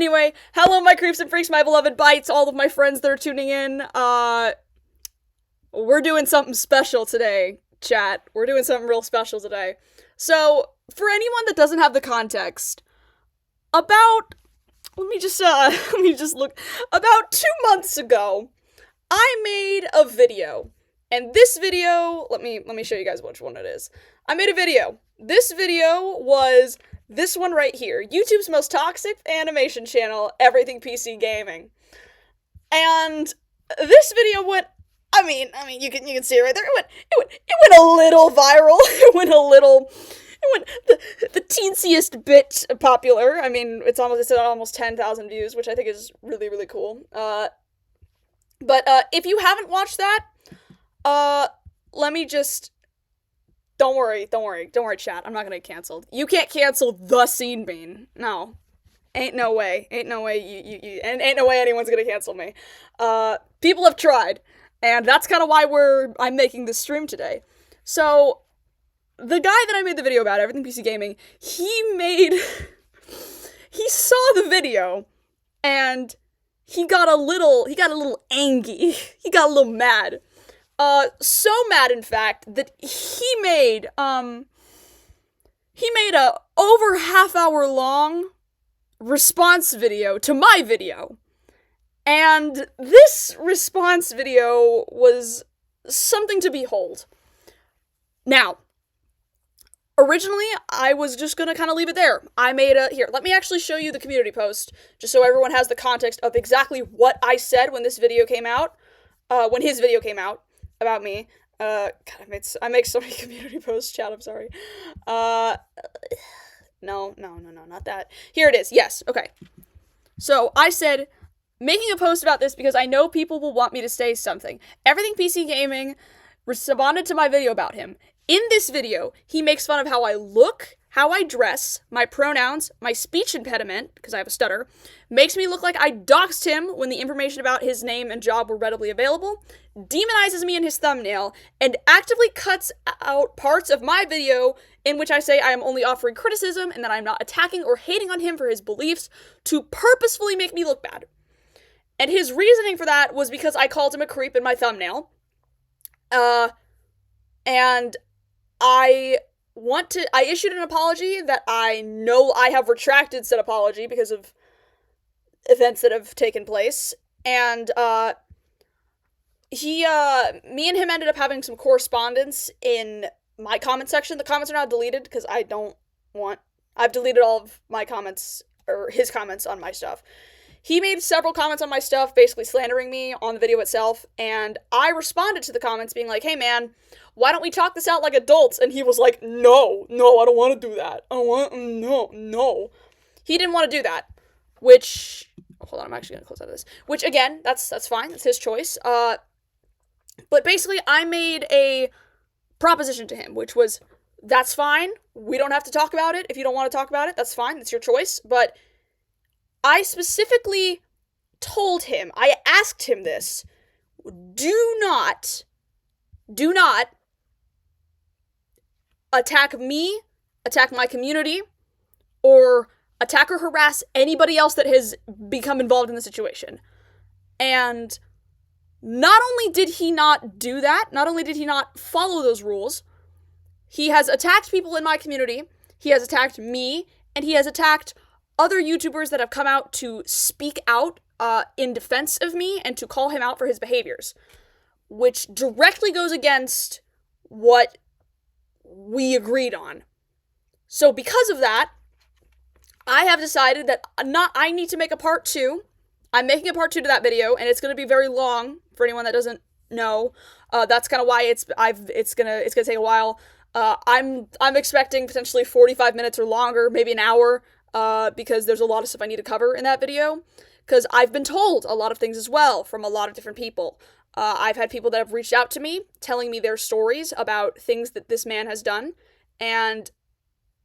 Anyway, hello my creeps and freaks, my beloved bites, all of my friends that are tuning in. We're doing something special today, chat. We're doing something real special today. So, for anyone that doesn't have the context, about let me just look. About 2 months ago, I made a video. And this video, let me show you guys which one it is. I made a video. This video was this one right here. YouTube's most toxic animation channel, Everything PC Gaming. And this video went, I mean, you can see it right there. It went a little viral. It went the teensiest bit popular. I mean, it's at almost 10,000 views, which I think is really, really cool. But if you haven't watched that, let me just, don't worry, chat, I'm not gonna get canceled. You can't cancel the Scene Bean. No. Ain't no way ain't no way anyone's gonna cancel me. People have tried, and that's kind of why I'm making this stream today. So, the guy that I made the video about, Everything PC Gaming, he saw the video, and he got a little angry. He got a little mad. So mad, in fact, that he made a over half-hour long response video to my video. And this response video was something to behold. Now, originally, I was just gonna kind of leave it there. Here, let me actually show you the community post, just so everyone has the context of exactly what I said when this video came out, when his video came out about me. God, I make so many community posts, chat, I'm sorry. No, not that. Here it is, yes, okay. So, I said, making a post about this because I know people will want me to say something. Everything PC Gaming responded to my video about him. In this video, he makes fun of how I look, how I dress, my pronouns, my speech impediment, because I have a stutter, makes me look like I doxed him when the information about his name and job were readily available, demonizes me in his thumbnail, and actively cuts out parts of my video in which I say I am only offering criticism and that I'm not attacking or hating on him for his beliefs to purposefully make me look bad. And his reasoning for that was because I called him a creep in my thumbnail. And I issued an apology that I know I have retracted said apology because of events that have taken place. And, me and him ended up having some correspondence in my comment section. The comments are now deleted because I've deleted all of my comments, or his comments on my stuff. He made several comments on my stuff, basically slandering me on the video itself, and I responded to the comments being like, hey man, why don't we talk this out like adults? And he was like, no, I don't want to do that. No. He didn't want to do that, which, hold on, I'm actually going to close out of this, which again, that's fine, that's his choice, but basically I made a proposition to him, which was, that's fine, we don't have to talk about it. If you don't want to talk about it, that's fine, that's your choice, but I specifically told him, I asked him this, do not attack me, attack my community, or attack or harass anybody else that has become involved in the situation. And not only did he not do that, not only did he not follow those rules, he has attacked people in my community, he has attacked me, and he has attacked other YouTubers that have come out to speak out in defense of me and to call him out for his behaviors, which directly goes against what we agreed on. So because of that, I have decided that I need to make a part 2. I'm making a part 2 to that video, and it's going to be very long for anyone that doesn't know. That's kind of why it's gonna take a while. I'm expecting potentially 45 minutes or longer, maybe an hour. Because there's a lot of stuff I need to cover in that video, because I've been told a lot of things as well from a lot of different people. I've had people that have reached out to me, telling me their stories about things that this man has done, and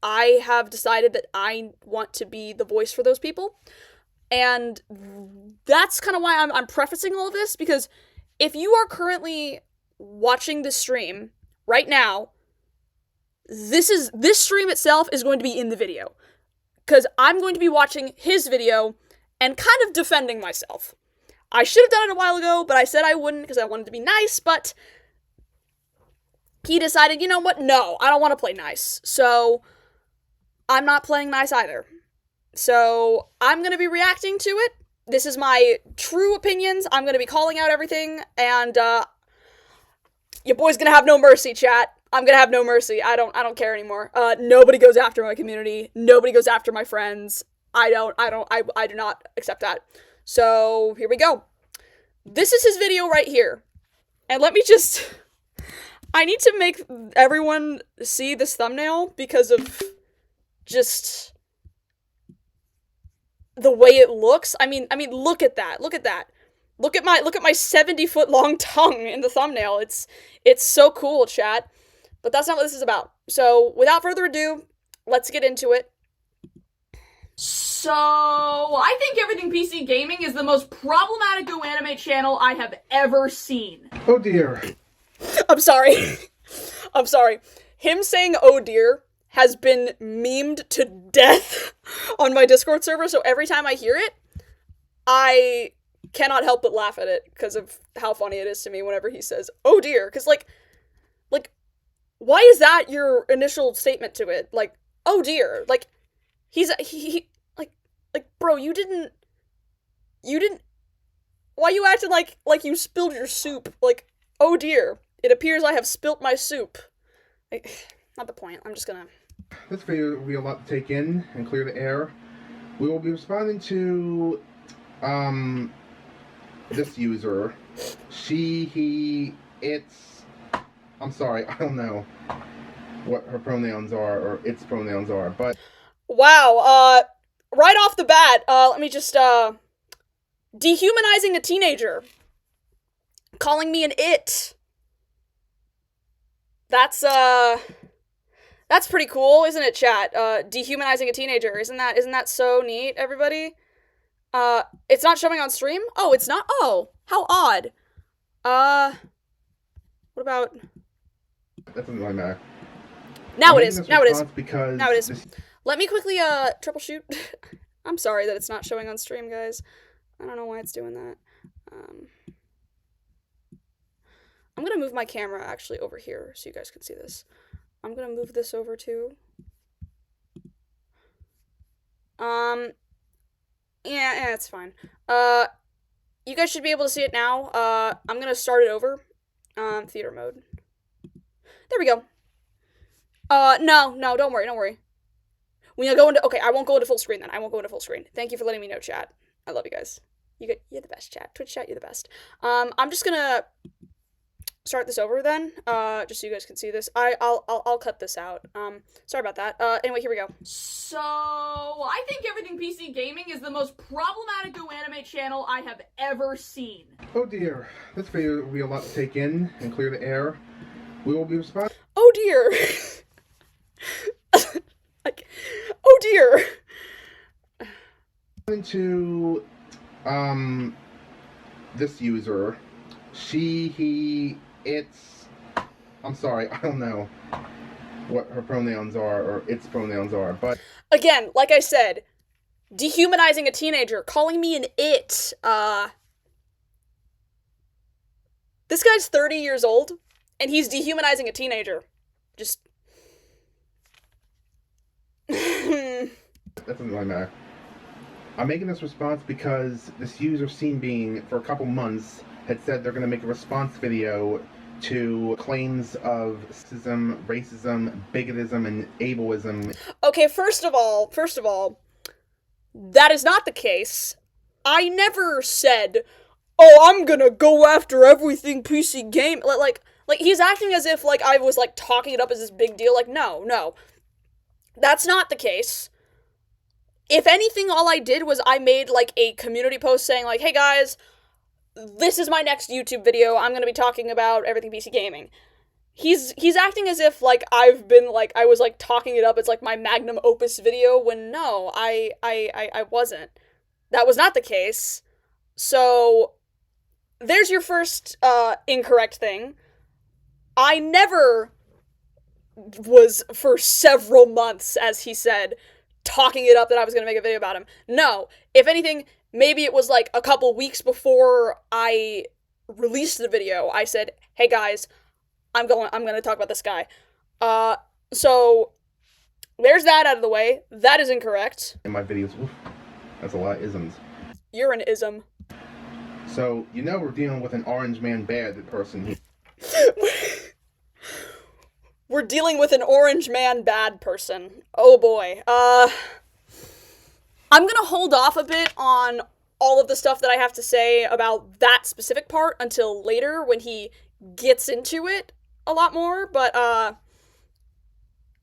I have decided that I want to be the voice for those people, and that's kind of why I'm prefacing all of this, because if you are currently watching this stream right now, this stream itself is going to be in the video. Because I'm going to be watching his video, and kind of defending myself. I should have done it a while ago, but I said I wouldn't because I wanted to be nice, but he decided, you know what, no, I don't want to play nice. So I'm not playing nice either. So I'm going to be reacting to it. This is my true opinions. I'm going to be calling out everything, and your boy's going to have no mercy, chat. I'm going to have no mercy. I don't care anymore. Nobody goes after my community. Nobody goes after my friends. I do not accept that. So here we go. This is his video right here. And let me just, I need to make everyone see this thumbnail because of just the way it looks. I mean, look at that. Look at that. Look at my 70-foot long tongue in the thumbnail. It's so cool, chat. But that's not what this is about. So without further ado, let's get into it. So, I think Everything PC Gaming is the most problematic Go Anime channel I have ever seen. Oh dear. I'm sorry. I'm sorry. Him saying oh dear has been memed to death on my Discord server, so every time I hear it, I cannot help but laugh at it because of how funny it is to me whenever he says oh dear. Because, like, why is that your initial statement to it? Like, oh dear. Like, he bro, you didn't, why you acting like you spilled your soup? Like, oh dear, it appears I have spilt my soup. Not the point, I'm just gonna. This video will be a lot to take in and clear the air. We will be responding to, this user. She, he, it's, I'm sorry, I don't know what her pronouns are, or its pronouns are, but... Wow, right off the bat, let me just, dehumanizing a teenager. Calling me an it. That's pretty cool, isn't it, chat? Dehumanizing a teenager. Isn't that so neat, everybody? It's not showing on stream? Oh, it's not? Oh, how odd. What about... That doesn't really matter. Now it is. Now it is. Because now it is. Let me quickly, troubleshoot. I'm sorry that it's not showing on stream, guys. I don't know why it's doing that. I'm gonna move my camera, actually, over here so you guys can see this. I'm gonna move this over, too. Yeah, it's fine. You guys should be able to see it now. I'm gonna start it over. Theater mode. There we go. No, don't worry. When I go into, okay, I won't go into full screen then. I won't go into full screen. Thank you for letting me know, chat. I love you guys. You're the best, chat. Twitch chat, you're the best. I'm just gonna start this over then, just so you guys can see this. I'll cut this out. Sorry about that. Anyway, here we go. So, I think Everything PC Gaming is the most problematic Go Anime channel I have ever seen. Oh dear. This video will be a lot to take in and clear the air. We will be responding... Oh dear. Like, oh dear. To, this user. She, he, it's... I'm sorry, I don't know what her pronouns are, or its pronouns are, but... Again, like I said, dehumanizing a teenager, calling me an it, This guy's 30 years old, and he's dehumanizing a teenager. Just... That doesn't really matter. I'm making this response because this user, Scene Bean, for a couple months, had said they're going to make a response video to claims of sexism, racism, bigotism, and ableism. Okay, first of all, that is not the case. I never said, oh, I'm gonna go after everything PC game. Like, he's acting as if, like, I was, like, talking it up as this big deal. Like, no. That's not the case. If anything, all I did was I made, like, a community post saying, like, hey, guys, this is my next YouTube video. I'm gonna be talking about everything PC gaming. He's acting as if, like, I've been, like, I was, like, talking it up as, like, my magnum opus video, when no, I wasn't. That was not the case. So, there's your first, incorrect thing. I never was, for several months, as he said, talking it up that I was gonna make a video about him. No. If anything, maybe it was like a couple weeks before I released the video, I said, "Hey guys, I'm going to talk about this guy." So there's that out of the way. That is incorrect. In my videos, oof, that's a lot of isms. You're an ism. So, we're dealing with an orange man bad person here. We're dealing with an orange man bad person. Oh boy. I'm gonna hold off a bit on all of the stuff that I have to say about that specific part until later when he gets into it a lot more, but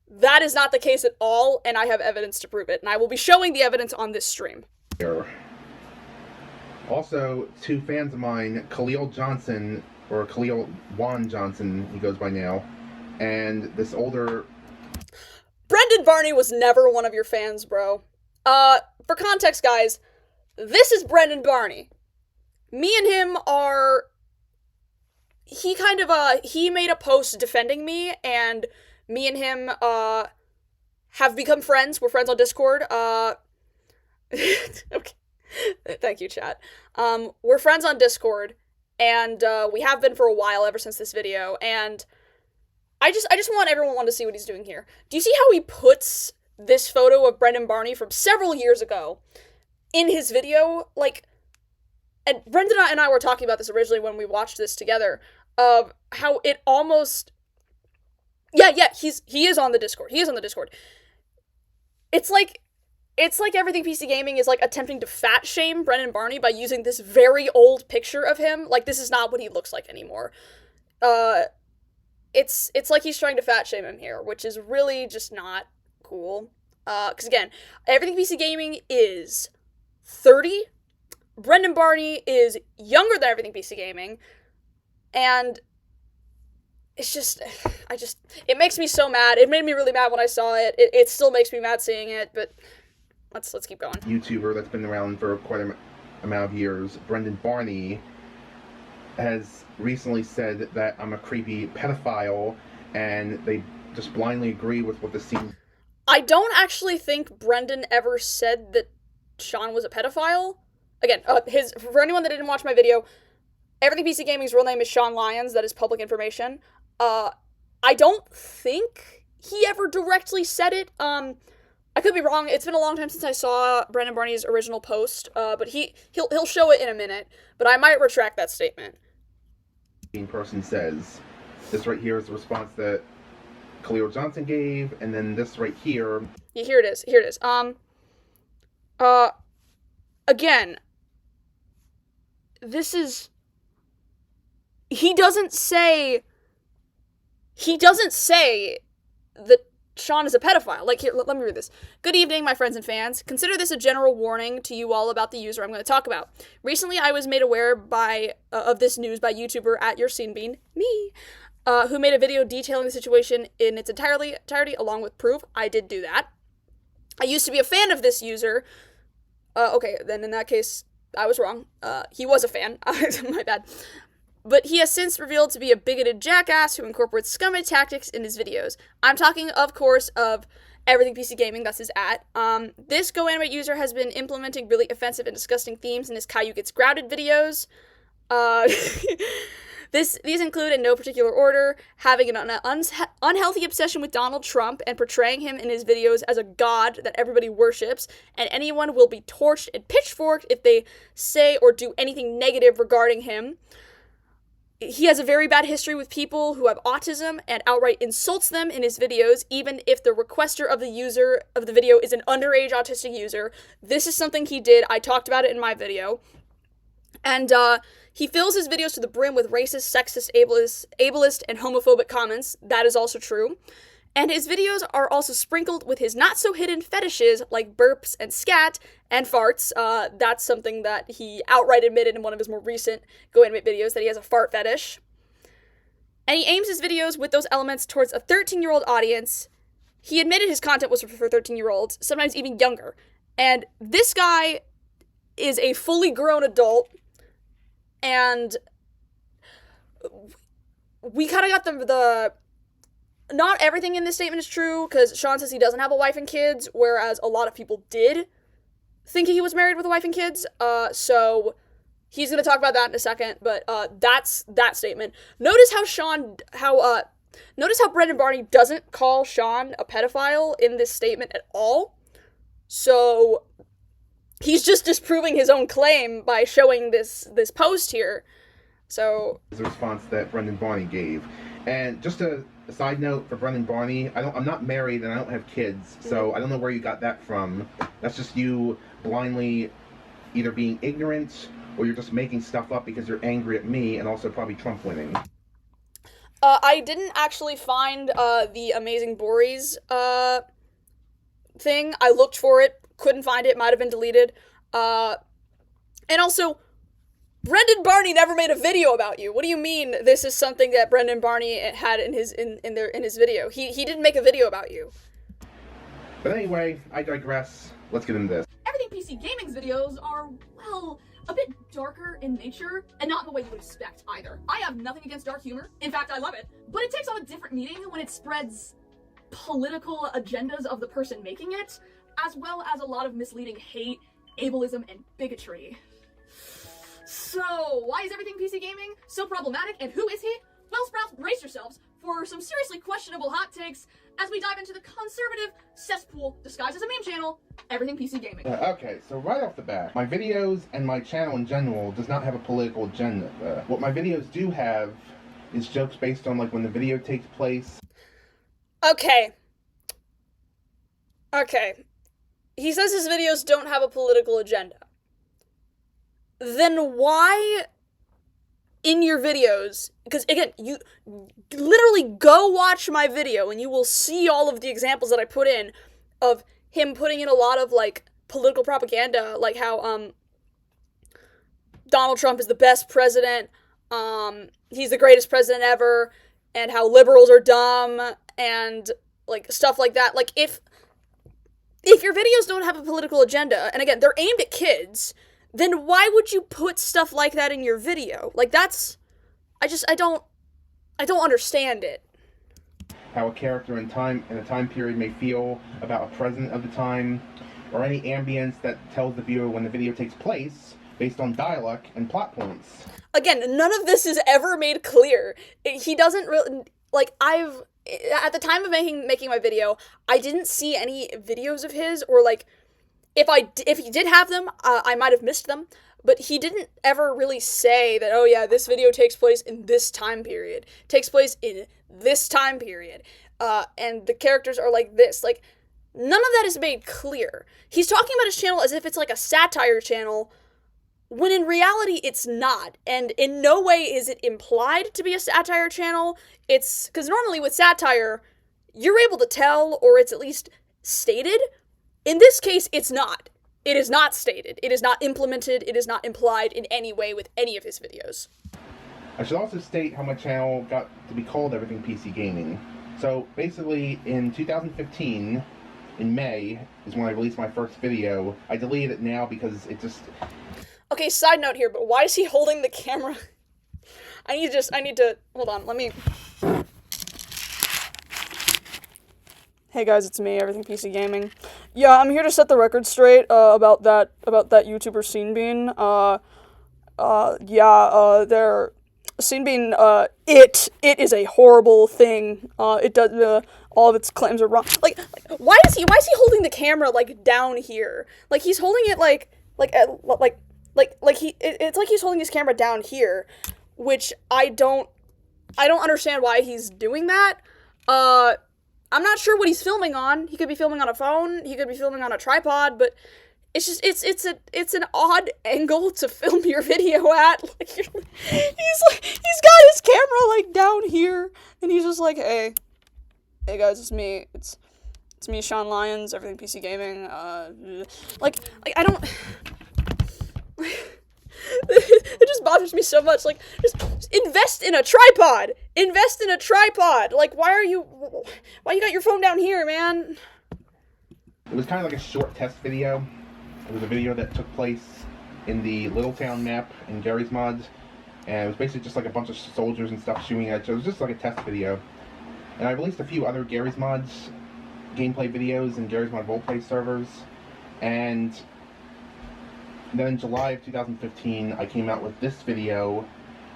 that is not the case at all, and I have evidence to prove it, and I will be showing the evidence on this stream. Also, two fans of mine, Khalil Johnson, or Khalil Juan Johnson, he goes by now, and this older... Brendan Barney was never one of your fans, bro. For context, guys, this is Brendan Barney. Me and him are... he made a post defending me, and me and him, have become friends. We're friends on Discord. Okay. Thank you, chat. We're friends on Discord, and, we have been for a while ever since this video, and I just want everyone to see what he's doing here. Do you see how he puts this photo of Brendan Barney from several years ago in his video? Like, and Brendan and I were talking about this originally when we watched this together, of how it almost... Yeah, he is on the Discord. He is on the Discord. It's like Everything PC Gaming is, like, attempting to fat shame Brendan Barney by using this very old picture of him. Like, this is not what he looks like anymore. It's like he's trying to fat shame him here, which is really just not cool. Because again, Everything PC Gaming is 30. Brendan Barney is younger than Everything PC Gaming. And it's just, it makes me so mad. It made me really mad when I saw it. It still makes me mad seeing it, but let's keep going. YouTuber that's been around for quite an amount of years, Brendan Barney, has recently said that I'm a creepy pedophile, and they just blindly agree with what the scene... I don't actually think Brendan ever said that Sean was a pedophile. Again, for anyone that didn't watch my video, Everything PC Gaming's real name is Sean Lyons. That is public information. I don't think he ever directly said it. I could be wrong. It's been a long time since I saw Brendan Barney's original post, but he'll show it in a minute. But I might retract that statement. Person says, this right here is the response that Khalil Johnson gave, and then this right here. Yeah, here it is. Again, this is... He doesn't say that Sean is a pedophile. Like, here, let me read this. Good evening, my friends and fans. Consider this a general warning to you all about the user I'm going to talk about. Recently, I was made aware of this news by YouTuber @YourSceneBean, me, who made a video detailing the situation in its entirety along with proof. I did do that. I used to be a fan of this user. Okay, then in that case, I was wrong. He was a fan. My bad. But he has since revealed to be a bigoted jackass who incorporates scummy tactics in his videos. I'm talking, of course, of Everything PC Gaming, that's his @ this GoAnimate user has been implementing really offensive and disgusting themes in his Caillou Gets Grounded videos. These include, in no particular order, having an unhealthy obsession with Donald Trump and portraying him in his videos as a god that everybody worships, and anyone will be torched and pitchforked if they say or do anything negative regarding him. He has a very bad history with people who have autism and outright insults them in his videos, even if the requester of the video is an underage autistic user. This is something he did. I talked about it in my video. And he fills his videos to the brim with racist, sexist, ableist, and homophobic comments. That is also true. And his videos are also sprinkled with his not-so-hidden fetishes like burps and scat and farts. That's something that he outright admitted in one of his more recent GoAnimate videos, that he has a fart fetish. And he aims his videos with those elements towards a 13-year-old audience. He admitted his content was for 13-year-olds, sometimes even younger. And this guy is a fully grown adult, and we kind of got the not everything in this statement is true, because Sean says he doesn't have a wife and kids, whereas a lot of people did. thinking he was married with a wife and kids. So he's gonna talk about that in a second. But that's that statement. Notice how Brendan Barney doesn't call Sean a pedophile in this statement at all. So he's just disproving his own claim by showing this post here. So the response that Brendan Barney gave. And just a side note for Brendan Barney, I'm not married and I don't have kids, so I don't know where you got that from. That's just you blindly either being ignorant or you're just making stuff up because you're angry at me and also probably Trump winning. I didn't actually find the Amazing Bories thing. I looked for it, couldn't find it, might have been deleted. And also, Brendan Barney never made a video about you. What do you mean this is something that Brendan Barney had in his video? He didn't make a video about you. But anyway, I digress. Let's get into this. Everything PC Gaming's videos are, well, a bit darker in nature, and not in the way you would expect either. I have nothing against dark humor. In fact, I love it. But it takes on a different meaning when it spreads political agendas of the person making it, as well as a lot of misleading hate, ableism, and bigotry. So, why is everything PC Gaming so problematic, and who is he? Well, Sprouts, brace yourselves for some seriously questionable hot takes as we dive into the conservative cesspool disguised as a meme channel, Everything PC Gaming. Okay, so right off the bat, my videos and my channel in general does not have a political agenda. What my videos do have is jokes based on like when the video takes place. Okay. He says his videos don't have a political agenda. Then why in your videos, because again, you literally go watch my video and you will see all of the examples that I put in of him putting in a lot of like political propaganda, like how Donald Trump is the best president, he's the greatest president ever, and how liberals are dumb and like stuff like that. Like if your videos don't have a political agenda, and again, they're aimed at kids, then why would you put stuff like that in your video? Like that's, I don't understand it. How a character in a time period may feel about a president of the time, or any ambience that tells the viewer when the video takes place based on dialogue and plot points. Again, none of this is ever made clear. He doesn't really, like, at the time of making my video, I didn't see any videos of his, or like, if he did have them, I might have missed them, but he didn't ever really say that, oh yeah, this video takes place in this time period, takes place in this time period, and the characters are like this. Like, none of that is made clear. He's talking about his channel as if it's like a satire channel, when in reality it's not, and in no way is it implied to be a satire channel. It's, because normally with satire, you're able to tell, or it's at least stated. In this case, it's not. It is not stated. It is not implemented. It is not implied in any way with any of his videos. I should also state how my channel got to be called Everything PC Gaming. So basically, in 2015, in May, is when I released my first video. I deleted it now because it just... Okay, side note here, but why is he holding the camera? I need to, hold on, let me... Hey guys, it's me, Everything PC Gaming. Yeah, I'm here to set the record straight about that YouTuber Scene Bean. Scene Bean, it is a horrible thing. It does all of its claims are wrong. Like why is he holding the camera like down here? Like he's holding it it's like he's holding his camera down here, which I don't understand why he's doing that. I'm not sure what he's filming on. He could be filming on a phone. He could be filming on a tripod, but it's just it's an odd angle to film your video at. Like he's got his camera like down here, and he's just like, hey guys, it's me. It's me, Sean Lyons, Everything PC Gaming. Like I don't. It just bothers me so much. Like, just invest in a tripod. Invest in a tripod. Like, why you got your phone down here, man? It was kind of like a short test video. It was a video that took place in the Littletown map in Gary's Mod, and it was basically just like a bunch of soldiers and stuff shooting at each other. It was just like a test video. And I released a few other Gary's Mods gameplay videos and Gary's Mod roleplay servers, and And then in July of 2015, I came out with this video,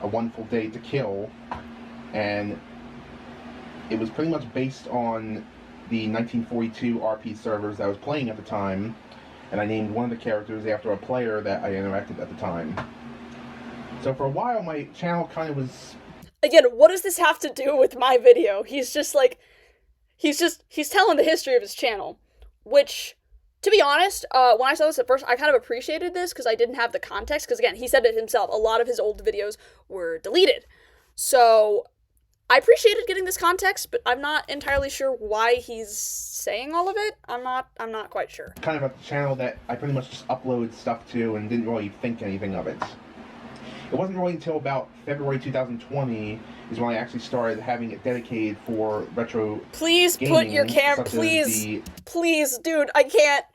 A Wonderful Day to Kill, and it was pretty much based on the 1942 RP servers that I was playing at the time, and I named one of the characters after a player that I interacted at the time. So for a while, my channel kind of was... Again, what does this have to do with my video? He's telling the history of his channel, which, to be honest, when I saw this at first, I kind of appreciated this because I didn't have the context, because again, he said it himself, a lot of his old videos were deleted. So I appreciated getting this context, but I'm not entirely sure why he's saying all of it. I'm not quite sure. Kind of a channel that I pretty much just uploaded stuff to and didn't really think anything of it. It wasn't really until about February 2020 is when I actually started having it dedicated for retro Please gaming, put your camera, please, dude, I can't.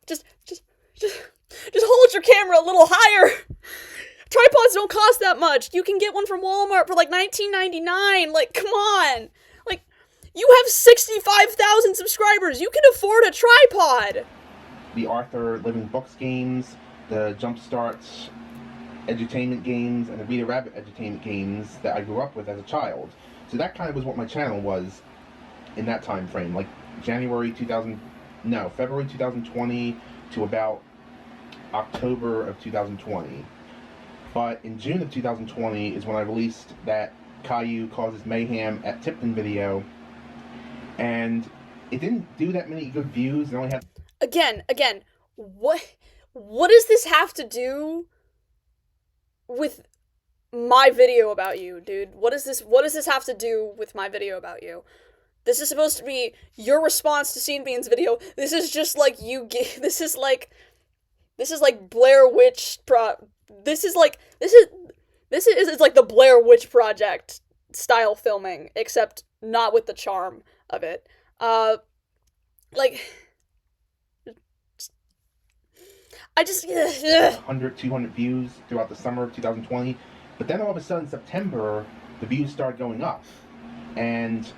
Just hold your camera a little higher. Tripods don't cost that much. You can get one from Walmart for like $19.99. Like, come on. Like, you have 65,000 subscribers. You can afford a tripod. The Arthur Living Books games, the Jumpstart edutainment games, and the Rita Rabbit edutainment games that I grew up with as a child. So that kind of was what my channel was in that time frame, like February 2020 to about October of 2020. But in June of 2020 is when I released that Caillou Causes Mayhem at Tipton video, and it didn't do that many good views. It only had... Again, what does this have to do with my video about you, dude? What does this have to do with my video about you? This is supposed to be your response to Scene Bean's video. This is just like this is like Blair Witch This is like the Blair Witch Project style filming, except not with the charm of it. Like, I just 100, 200 views throughout the summer of 2020, but then all of a sudden September the views started going up, and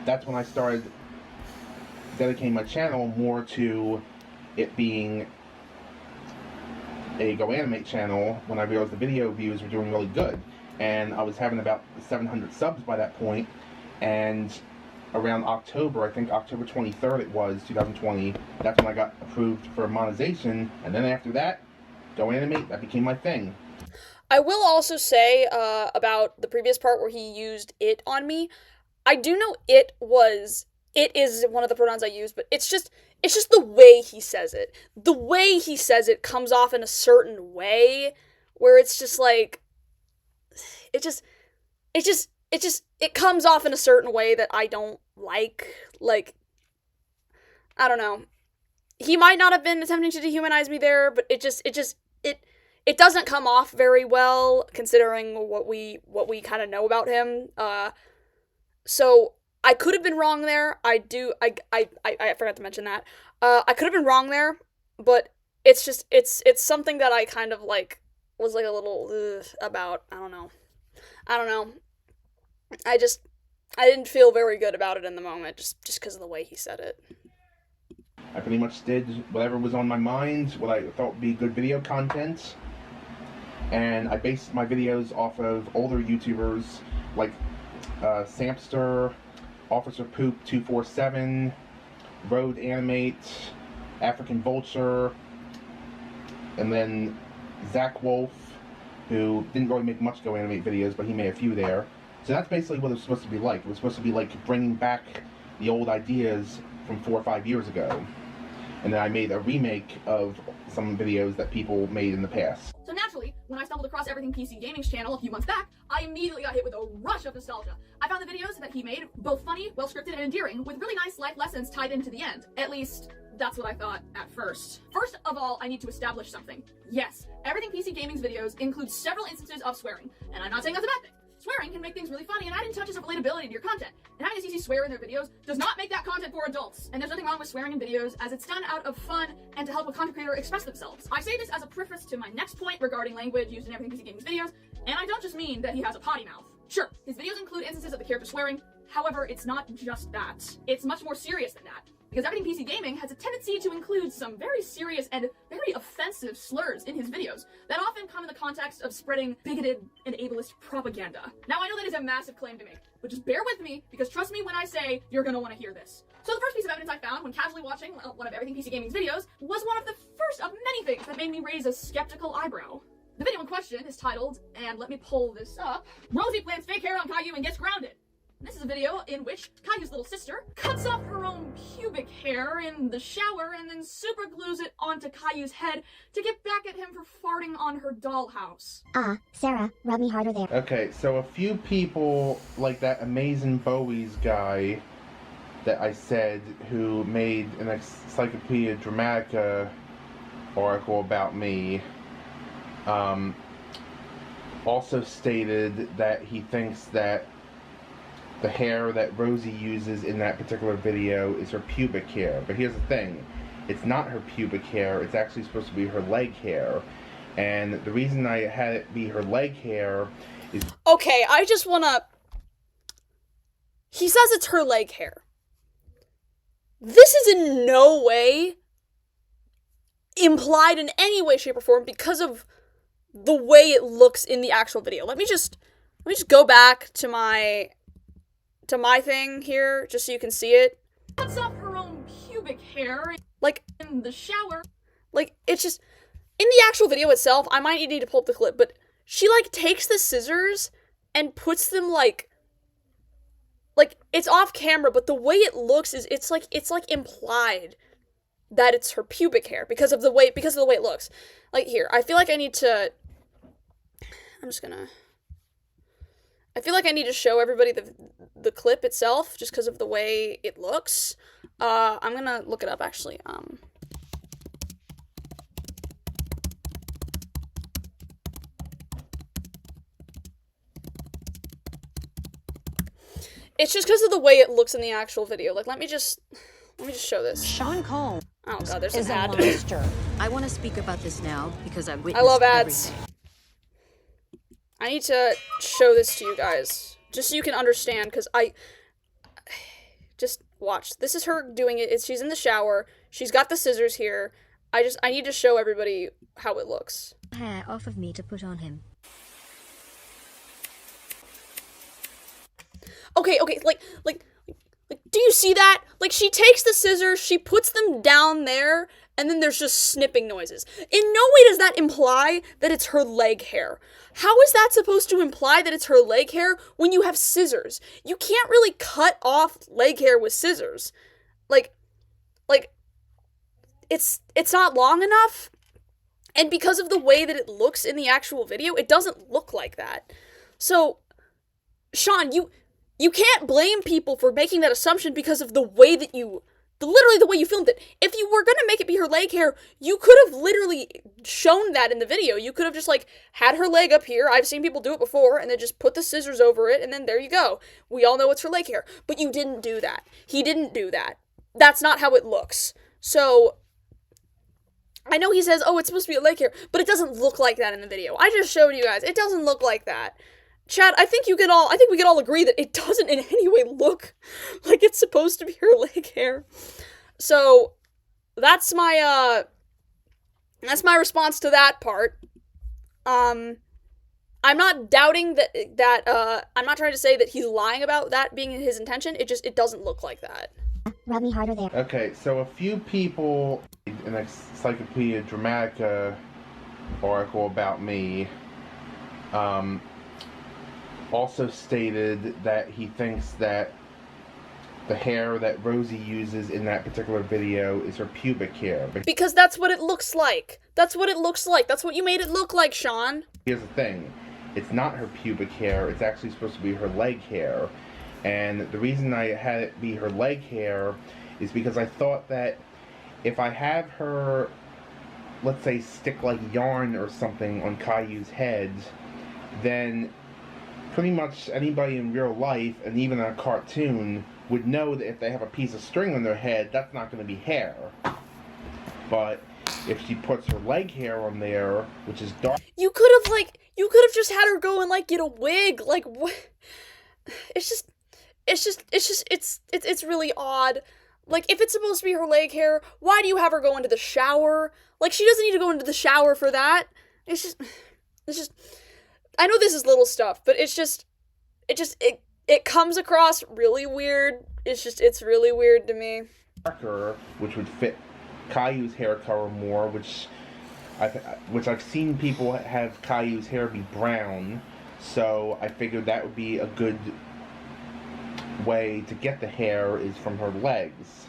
that's when I started dedicating my channel more to it being a Go Animate channel, when I realized the video views were doing really good, and I was having about 700 subs by that point. And around October, I think October 23rd it was, 2020, that's when I got approved for monetization, and then after that, Go Animate, that became my thing. I will also say about the previous part where he used it on me, I do know it is one of the pronouns I use, but it's just the way he says it. The way he says it comes off in a certain way where it's just like, it comes off in a certain way that I don't like. Like, I don't know. He might not have been attempting to dehumanize me there, but it doesn't come off very well considering what we kind of know about him. So I could have been wrong there. I forgot to mention that. I could have been wrong there, but it's just, it's something that I kind of like, was like a little about. I don't know. I didn't feel very good about it in the moment, just because of the way he said it. I pretty much did whatever was on my mind, what I thought would be good video content, and I based my videos off of older YouTubers like Sampster, Officer Poop 247, Road Animate, African Vulture, and then Zach Wolf, who didn't really make much Go Animate videos, but he made a few there. So that's basically what it was supposed to be like. It was supposed to be like bringing back the old ideas from 4 or 5 years ago. And then I made a remake of some videos that people made in the past. So naturally, when I stumbled across Everything PC Gaming's channel a few months back, I immediately got hit with a rush of nostalgia. I found the videos that he made both funny, well-scripted, and endearing, with really nice life lessons tied into the end. At least, that's what I thought at first. First of all, I need to establish something. Yes, Everything PC Gaming's videos include several instances of swearing, and I'm not saying that's a bad thing. Swearing can make things really funny and add in touches of relatability to your content. And having a CC swear in their videos does not make that content for adults. And there's nothing wrong with swearing in videos, as it's done out of fun and to help a content creator express themselves. I say this as a preface to my next point regarding language used in Everything PC Gaming's videos, and I don't just mean that he has a potty mouth. Sure, his videos include instances of the character swearing, however, it's not just that. It's much more serious than that. because Everything PC Gaming has a tendency to include some very serious and very offensive slurs in his videos that often come in the context of spreading bigoted and ableist propaganda. Now, I know that is a massive claim to make, but just bear with me, because trust me when I say you're gonna want to hear this. So the first piece of evidence I found when casually watching one of Everything PC Gaming's videos was one of the first of many things that made me raise a skeptical eyebrow. The video in question is titled, and let me pull this up, Rosie plants fake hair on Caillou and gets grounded. This is a video in which Caillou's little sister cuts off her own pubic hair in the shower and then super glues it onto Caillou's head to get back at him for farting on her dollhouse. Sarah, rub me harder there. Okay, so a few people, like that Amazing Bowie's guy that I said, who made an Encyclopedia Dramatica article about me, also stated that he thinks that the hair that Rosie uses in that particular video is her pubic hair. But here's the thing. It's not her pubic hair. It's actually supposed to be her leg hair. And the reason I had it be her leg hair is... Okay, I just wanna... He says it's her leg hair. This is in no way implied in any way, shape, or form because of the way it looks in the actual video. Let me just go back to my thing here, just so you can see it. Cuts off her own pubic hair Like, in the shower. like, it's just, in the actual video itself, I might need to pull up the clip, but she, like, takes the scissors and puts them, like, it's off camera, but the way it looks is, it's like implied that it's her pubic hair because of the way it looks. Like, here, I feel like I need to show everybody the clip itself, just because of the way it looks. I'm gonna look it up, actually. It's just because of the way it looks in the actual video. Like, let me just show this. Sean Combs Oh god, there's is an a ad. monster. I want to speak about this now because I I witnessed love ads. everything. I need to show this to you guys, just so you can understand, because just watch. This is her doing it. She's in the shower. She's got the scissors here. I need to show everybody how it looks. Hair off of me to put on him. Okay, like, do you see that? Like, she takes the scissors, she puts them down there, and then there's just snipping noises. In no way does that imply that it's her leg hair. How is that supposed to imply that it's her leg hair when you have scissors? You can't really cut off leg hair with scissors. Like, it's not long enough, and because of the way that it looks in the actual video, it doesn't look like that. So, Sean, you can't blame people for making that assumption because of the way that literally the way you filmed it. If you were gonna make it be her leg hair, you could have literally shown that in the video. You could have just, like, had her leg up here. I've seen people do it before, and then just put the scissors over it, and then there you go. We all know it's her leg hair. But you didn't do that. He didn't do that. That's not how it looks. So, I know he says, oh, it's supposed to be a leg hair, but it doesn't look like that in the video. I just showed you guys. It doesn't look like that. Chad, I think we can all agree that it doesn't in any way look like it's supposed to be her leg hair. So, that's my response to that part. I'm not doubting that I'm not trying to say that he's lying about that being his intention. It doesn't look like that. Rub me harder there. Okay, so a few people, an Encyclopedia Dramatica article about me, also stated that he thinks that the hair that Rosie uses in that particular video is her pubic hair. Because that's what it looks like. That's what it looks like. That's what you made it look like, Sean. Here's the thing. It's not her pubic hair. It's actually supposed to be her leg hair. And the reason I had it be her leg hair is because I thought that if I have her, let's say, stick like yarn or something on Caillou's head, then pretty much anybody in real life, and even in a cartoon, would know that if they have a piece of string on their head, that's not going to be hair. But if she puts her leg hair on there, which is dark... You could have just had her go and, like, get a wig. Like, what? It's really odd. Like, if it's supposed to be her leg hair, why do you have her go into the shower? Like, she doesn't need to go into the shower for that. It's just, I know this is little stuff, but it comes across really weird. It's really weird to me. Darker, which would fit Caillou's hair color more, which I've seen people have Caillou's hair be brown, so I figured that would be a good way to get the hair is from her legs.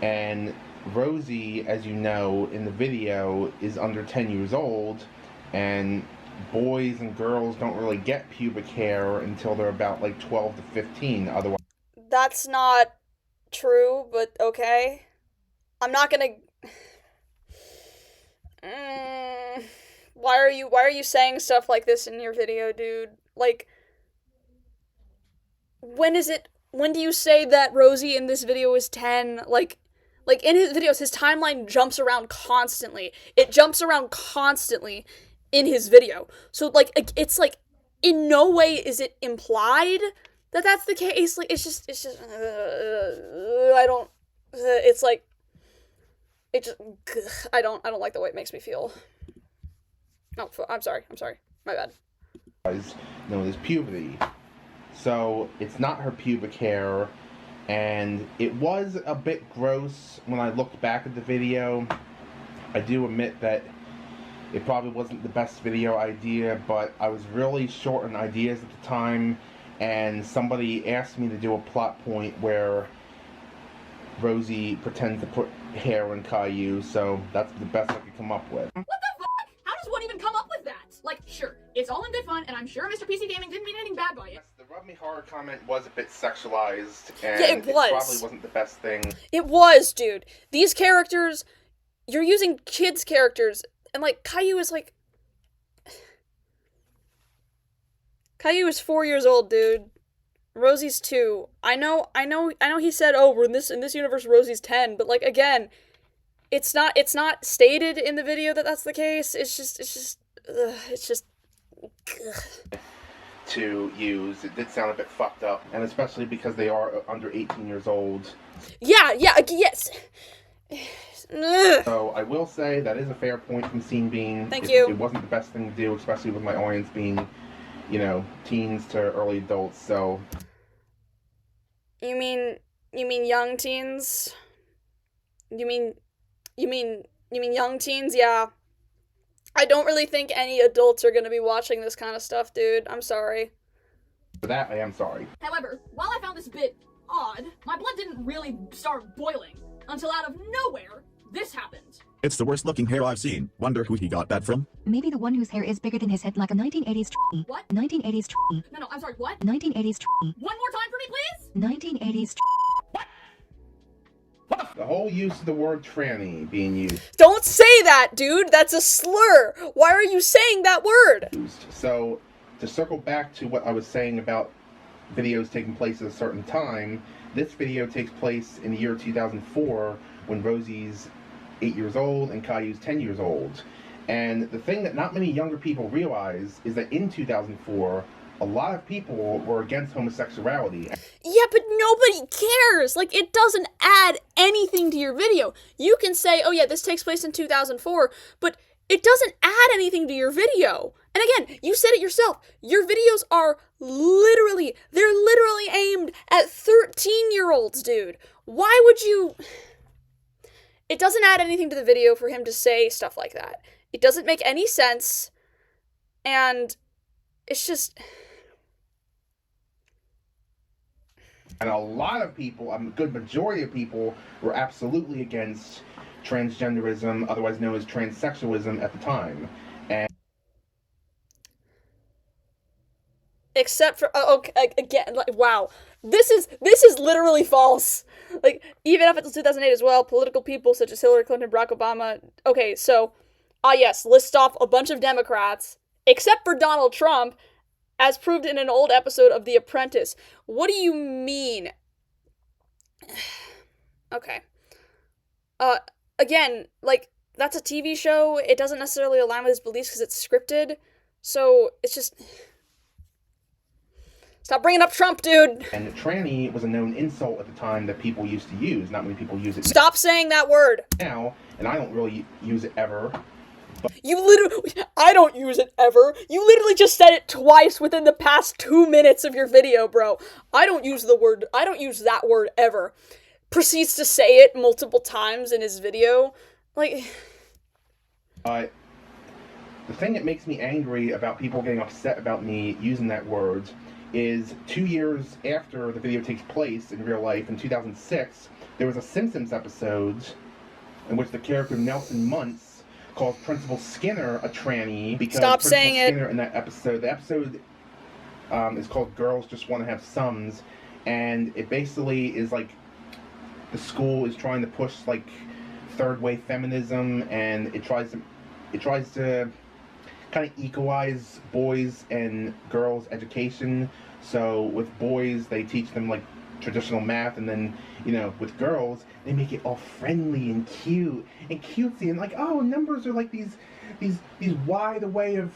And Rosie, as you know in the video, is under 10 years old, and boys and girls don't really get pubic hair until they're about like 12 to 15. Otherwise, That's not true, but okay. I'm not gonna. Why are you saying stuff like this in your video, dude? Like, when do you say that Rosie in this video is 10? Like in his videos, his timeline jumps around constantly. It jumps around constantly in his video. So, like, it's like, in no way is it implied that that's the case. Like, I don't like the way it makes me feel. Oh, I'm sorry, my bad. known as puberty. So it's not her pubic hair, and it was a bit gross when I looked back at the video. I do admit that it probably wasn't the best video idea, but I was really short on ideas at the time, and somebody asked me to do a plot point where Rosie pretends to put hair in Caillou, so that's the best I could come up with. What the fuck? How does one even come up with that? Like, sure, it's all in good fun, and I'm sure Mr. PC Gaming didn't mean anything bad by it. Yes, the Rub Me Horror comment was a bit sexualized, and Yeah, it was. probably wasn't the best thing. It was, dude. These characters, you're using kids' characters, and like Caillou is like, Caillou is 4 years old, dude. Rosie's 2. I know. He said, "Oh, we're in this universe. Rosie's 10," but like again, it's not stated in the video that that's the case. It's just. Ugh. To use, it did sound a bit fucked up, and especially because they are under 18 years old. Yeah, yes. Ugh. So I will say that is a fair point from Scene Bean. Thank you. It wasn't the best thing to do, especially with my audience being, teens to early adults. So You mean young teens? You mean young teens? Yeah. I don't really think any adults are gonna be watching this kind of stuff, dude. I'm sorry. for that, I am sorry. However, while I found this a bit odd, my blood didn't really start boiling until out of nowhere, this happened. It's the worst looking hair I've seen. Wonder who he got that from? Maybe the one whose hair is bigger than his head, like a 1980s tree. What? 1980s tree. No, I'm sorry, what? 1980s tree. One more time for me, please? 1980s tree. The whole use of the word tranny being used. Don't say that, dude. That's a slur. Why are you saying that word? So, to circle back to what I was saying about videos taking place at a certain time, this video takes place in the year 2004 when Rosie's 8 years old and Caillou's 10 years old. And the thing that not many younger people realize is that in 2004, a lot of people were against homosexuality. Yeah, but nobody cares. Like, it doesn't add anything to your video. You can say, oh yeah, this takes place in 2004, but it doesn't add anything to your video. And again, you said it yourself. Your videos are literally aimed at 13-year-olds, dude. Why would you... It doesn't add anything to the video for him to say stuff like that. It doesn't make any sense. And it's just... And a lot of people, a good majority of people, were absolutely against transgenderism, otherwise known as transsexualism at the time. And except for okay, again, like, wow, this is literally false. Like, even up until 2008 as well, political people such as Hillary Clinton, Barack Obama. Okay, so yes, list off a bunch of Democrats, except for Donald Trump, as proved in an old episode of The Apprentice. What do you mean? Okay. Again, like, that's a TV show. It doesn't necessarily align with his beliefs because it's scripted. So, it's just... Stop bringing up Trump, dude. And tranny was a known insult at the time that people used to use. Not many people use it Stop saying that word. now, and I don't really use it ever. You literally, I don't use it ever. You literally just said it twice within the past 2 minutes of your video, bro. I don't use that word ever. Proceeds to say it multiple times in his video. Like, the thing that makes me angry about people getting upset about me using that word is 2 years after the video takes place in real life, in 2006, there was a Simpsons episode in which the character Nelson Muntz calls Principal Skinner a tranny because Stop Principal saying Skinner in that episode, the episode is called Girls Just Want to Have Sums, and it basically is like the school is trying to push like third wave feminism, and it tries to kind of equalize boys and girls education. So with boys, they teach them like traditional math, and then, you know, with girls, they make it all friendly and cute and cutesy, and like, oh, numbers are like these wide away of,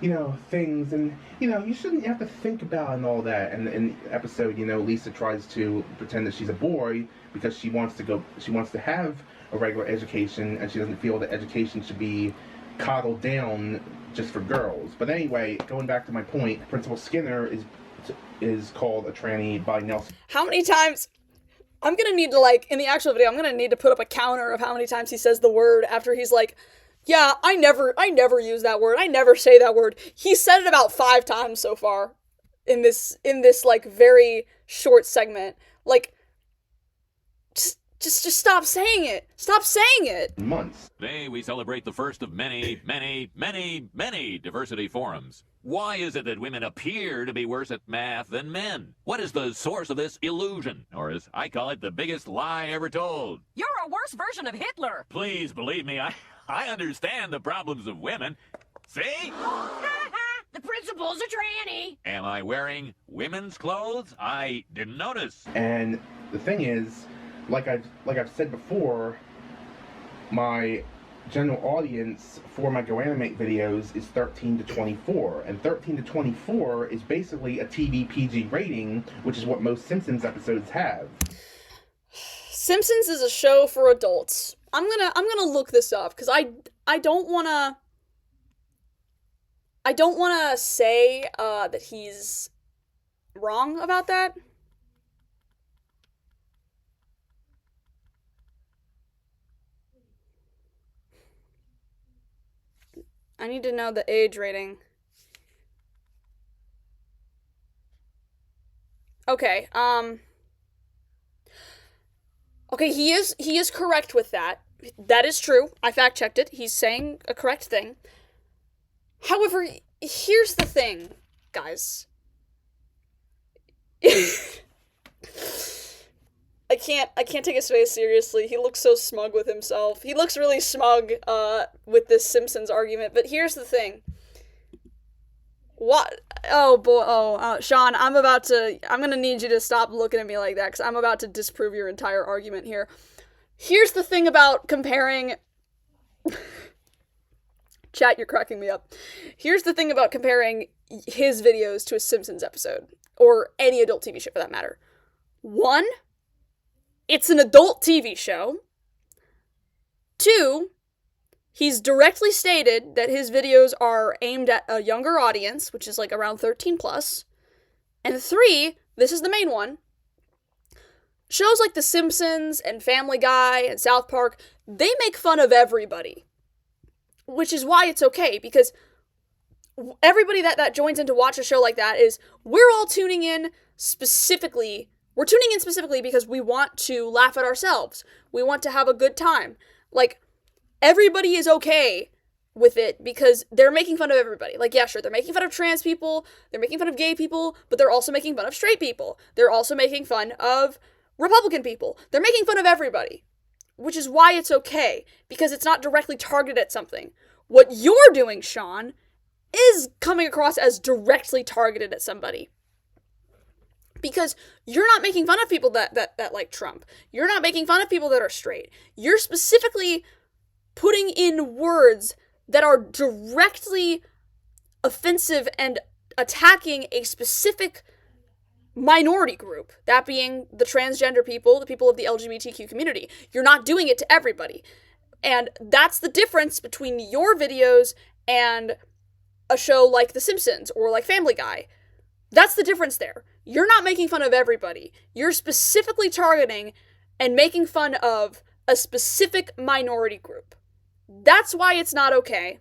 you know, things, and, you know, you shouldn't have to think about and all that. And in the episode, you know, Lisa tries to pretend that she's a boy because she wants to have a regular education, and she doesn't feel that education should be coddled down just for girls. But anyway, going back to my point, Principal Skinner is called a tranny by Nelson. how many times? I'm gonna need to, like, in the actual video, I'm gonna need to put up a counter of how many times he says the word after he's like, yeah, I never use that word. I never say that word. He said it about 5 times so far in this, like, very short segment. Like, just stop saying it. Stop saying it. Months. Today we celebrate the first of many, many, many, many diversity forums. Why is it that women appear to be worse at math than men? What is the source of this illusion? Or as I call it, the biggest lie ever told? You're a worse version of Hitler. Please believe me, I understand the problems of women. See? The principal's a tranny. Am I wearing women's clothes? I didn't notice. And the thing is, like I've said before, my general audience for my Go Animate videos is 13 to 24, and 13 to 24 is basically a TV PG rating, which is what most Simpsons episodes have. Simpsons is a show for adults. I'm gonna look this up because I don't wanna say that he's wrong about that. I need to know the age rating. Okay, okay, he is correct with that. That is true. I fact-checked it. He's saying a correct thing. However, here's the thing, guys. I can't take his face seriously. He looks so smug with himself. He looks really smug with this Simpsons argument, but here's the thing. What? Oh, boy. Oh, Sean, I'm gonna need you to stop looking at me like that, because I'm about to disprove your entire argument here. Here's the thing about comparing... Chat, you're cracking me up. Here's the thing about comparing his videos to a Simpsons episode, or any adult TV show for that matter. 1, it's an adult TV show. 2, he's directly stated that his videos are aimed at a younger audience, which is like around 13 plus. And 3, this is the main one, shows like The Simpsons and Family Guy and South Park, they make fun of everybody. Which is why it's okay, because everybody that joins in to watch a show like that is, we're all tuning in specifically because we want to laugh at ourselves. We want to have a good time. Like, everybody is okay with it because they're making fun of everybody. Like, yeah, sure, they're making fun of trans people, they're making fun of gay people, but they're also making fun of straight people. They're also making fun of Republican people. They're making fun of everybody. Which is why it's okay, because it's not directly targeted at something. What you're doing, Sean, is coming across as directly targeted at somebody. Because you're not making fun of people that like Trump. You're not making fun of people that are straight. You're specifically putting in words that are directly offensive and attacking a specific minority group, that being the transgender people, the people of the LGBTQ community. You're not doing it to everybody. And that's the difference between your videos and a show like The Simpsons or like Family Guy. That's the difference there. You're not making fun of everybody. You're specifically targeting and making fun of a specific minority group. That's why it's not okay.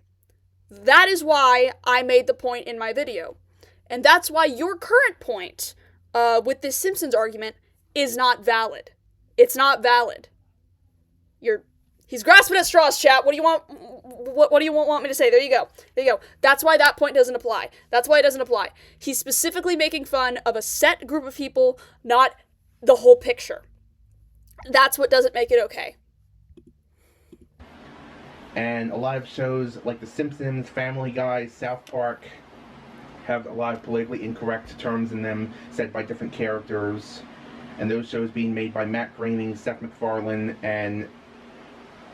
That is why I made the point in my video. And that's why your current point with this Simpsons argument is not valid. It's not valid. He's grasping at straws, chat. What do you want? What do you want me to say? There you go. There you go. That's why that point doesn't apply. That's why it doesn't apply. He's specifically making fun of a set group of people, not the whole picture. That's what doesn't make it okay. And a lot of shows like The Simpsons, Family Guy, South Park have a lot of politically incorrect terms in them said by different characters. And those shows being made by Matt Groening, Seth MacFarlane, and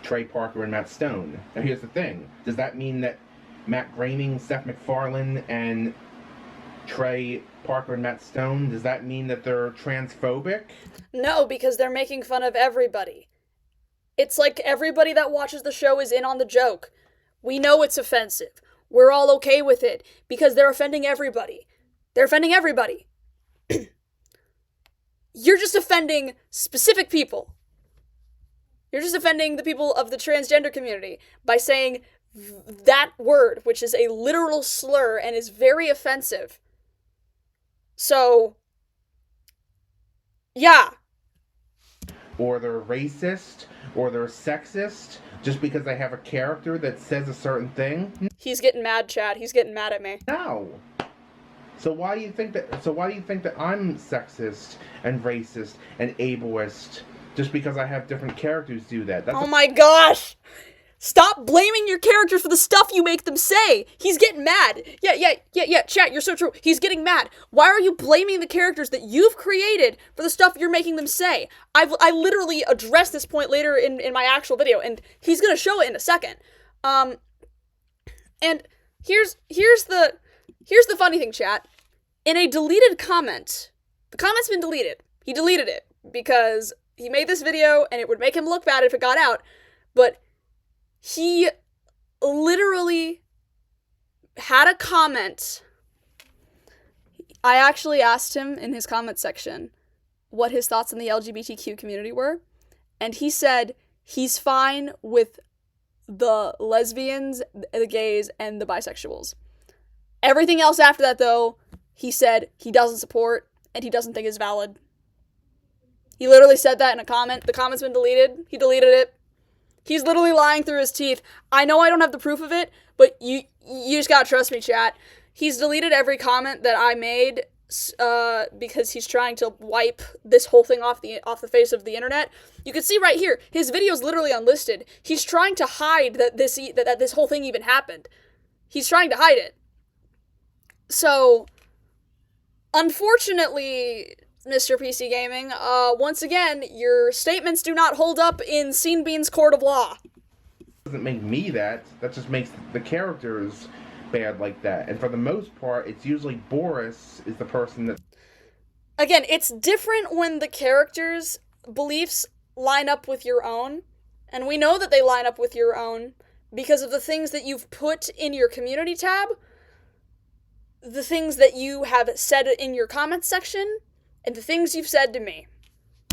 Trey Parker and Matt Stone. Now here's the thing. Does that mean that Matt Groening, Seth MacFarlane, and Trey Parker and Matt Stone, does that mean that they're transphobic? No, because they're making fun of everybody. It's like everybody that watches the show is in on the joke. We know it's offensive. We're all okay with it because they're offending everybody. They're offending everybody. You're just offending specific people. You're just offending the people of the transgender community by saying that word, which is a literal slur and is very offensive. So, yeah. Or they're racist, or they're sexist, just because they have a character that says a certain thing? He's getting mad, Chad. He's getting mad at me. No. So why do you think that I'm sexist and racist and ableist just because I have different characters do that? Oh my gosh! Stop blaming your characters for the stuff you make them say! He's getting mad! Yeah, chat, you're so true. He's getting mad. Why are you blaming the characters that you've created for the stuff you're making them say? I literally addressed this point later in my actual video, and he's gonna show it in a second. And here's the funny thing, chat. In a deleted comment, the comment's been deleted. He deleted it because he made this video and it would make him look bad if it got out, but he literally had a comment. I actually asked him in his comment section what his thoughts on the LGBTQ community were, and he said he's fine with the lesbians, the gays, and the bisexuals. Everything else after that, though, he said he doesn't support and he doesn't think is valid. He literally said that in a comment. The comment's been deleted. He deleted it. He's literally lying through his teeth. I know I don't have the proof of it, but you just gotta trust me, chat. He's deleted every comment that I made because he's trying to wipe this whole thing off the face of the internet. You can see right here, his video's literally unlisted. He's trying to hide that this whole thing even happened. He's trying to hide it. So, unfortunately, Mr. PC Gaming, once again, your statements do not hold up in Scene Bean's court of law. Doesn't make me that just makes the characters bad like that. And for the most part, it's usually Boris is the person that... Again, it's different when the characters' beliefs line up with your own, and we know that they line up with your own because of the things that you've put in your community tab, the things that you have said in your comments section, and the things you've said to me.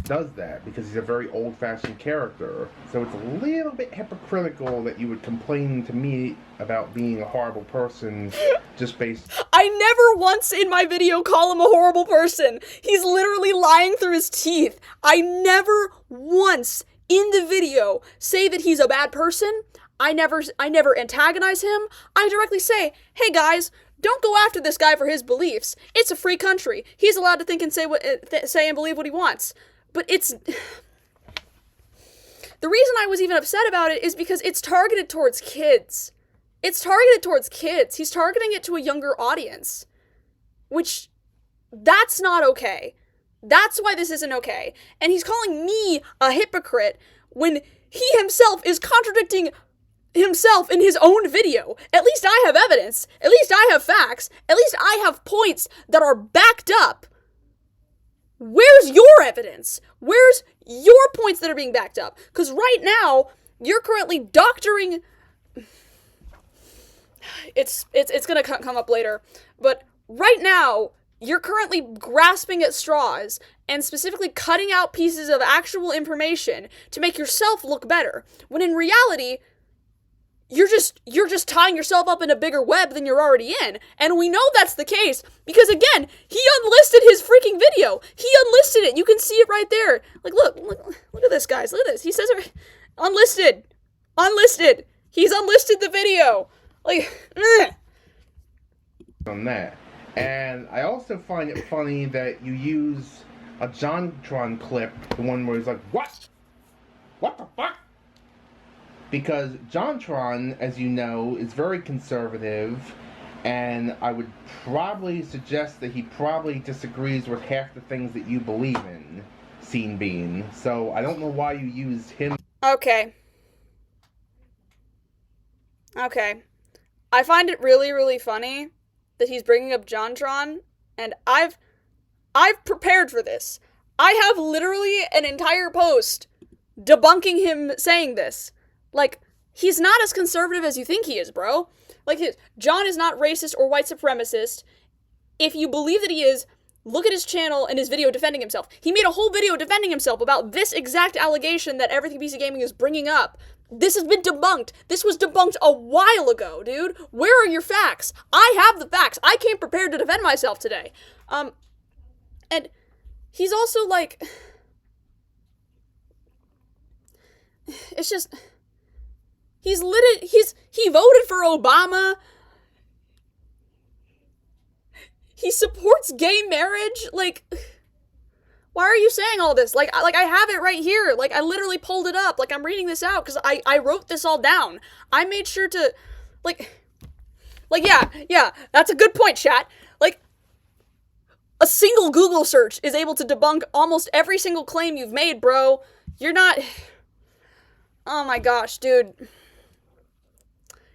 Does that because he's a very old-fashioned character. So it's a little bit hypocritical that you would complain to me about being a horrible person just based... I never once in my video call him a horrible person. He's literally lying through his teeth. I never once in the video say that he's a bad person. I never antagonize him. I directly say, hey guys, don't go after this guy for his beliefs. It's a free country. He's allowed to think and say and believe what he wants. But it's... The reason I was even upset about it is because it's targeted towards kids. It's targeted towards kids. He's targeting it to a younger audience. Which, that's not okay. That's why this isn't okay. And he's calling me a hypocrite when he himself is contradicting himself in his own video. At least I have evidence. At least I have facts. At least I have points that are backed up where's your evidence? Where's your points that are being backed up? Because right now, you're currently doctoring... It's gonna come up later, but right now, you're currently grasping at straws and specifically cutting out pieces of actual information to make yourself look better, when in reality, you're just tying yourself up in a bigger web than you're already in. And we know that's the case because, again, he unlisted his freaking video. He unlisted it. You can see it right there. Like, look at this, guys. Look at this. He says it, unlisted. He's unlisted the video. Like, on that. And I also find it funny that you use a JonTron clip, the one where he's like, what? What the fuck? Because JonTron, as you know, is very conservative, and I would probably suggest that he probably disagrees with half the things that you believe in, Scene Bean. So I don't know why you used him. Okay. I find it really, really funny that he's bringing up JonTron, and I've prepared for this. I have literally an entire post debunking him saying this. Like, he's not as conservative as you think he is, bro. Like, John is not racist or white supremacist. If you believe that he is, look at his channel and his video defending himself. He made a whole video defending himself about this exact allegation that Everything PC Gaming is bringing up. This has been debunked. This was debunked a while ago, dude. Where are your facts? I have the facts. I came prepared to defend myself today. And he's also like... It's just... He voted for Obama. He supports gay marriage. Like, why are you saying all this? Like I have it right here. Like, I literally pulled it up. Like, I'm reading this out because I wrote this all down. I made sure to, yeah, that's a good point, chat. Like, a single Google search is able to debunk almost every single claim you've made, bro. You're not... Oh my gosh, dude.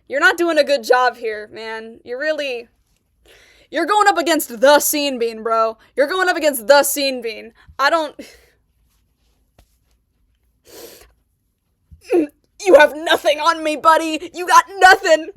You're not doing a good job here, man. You're going up against the Scene Bean, bro. You're going up against the Scene Bean. You have nothing on me, buddy. You got nothing.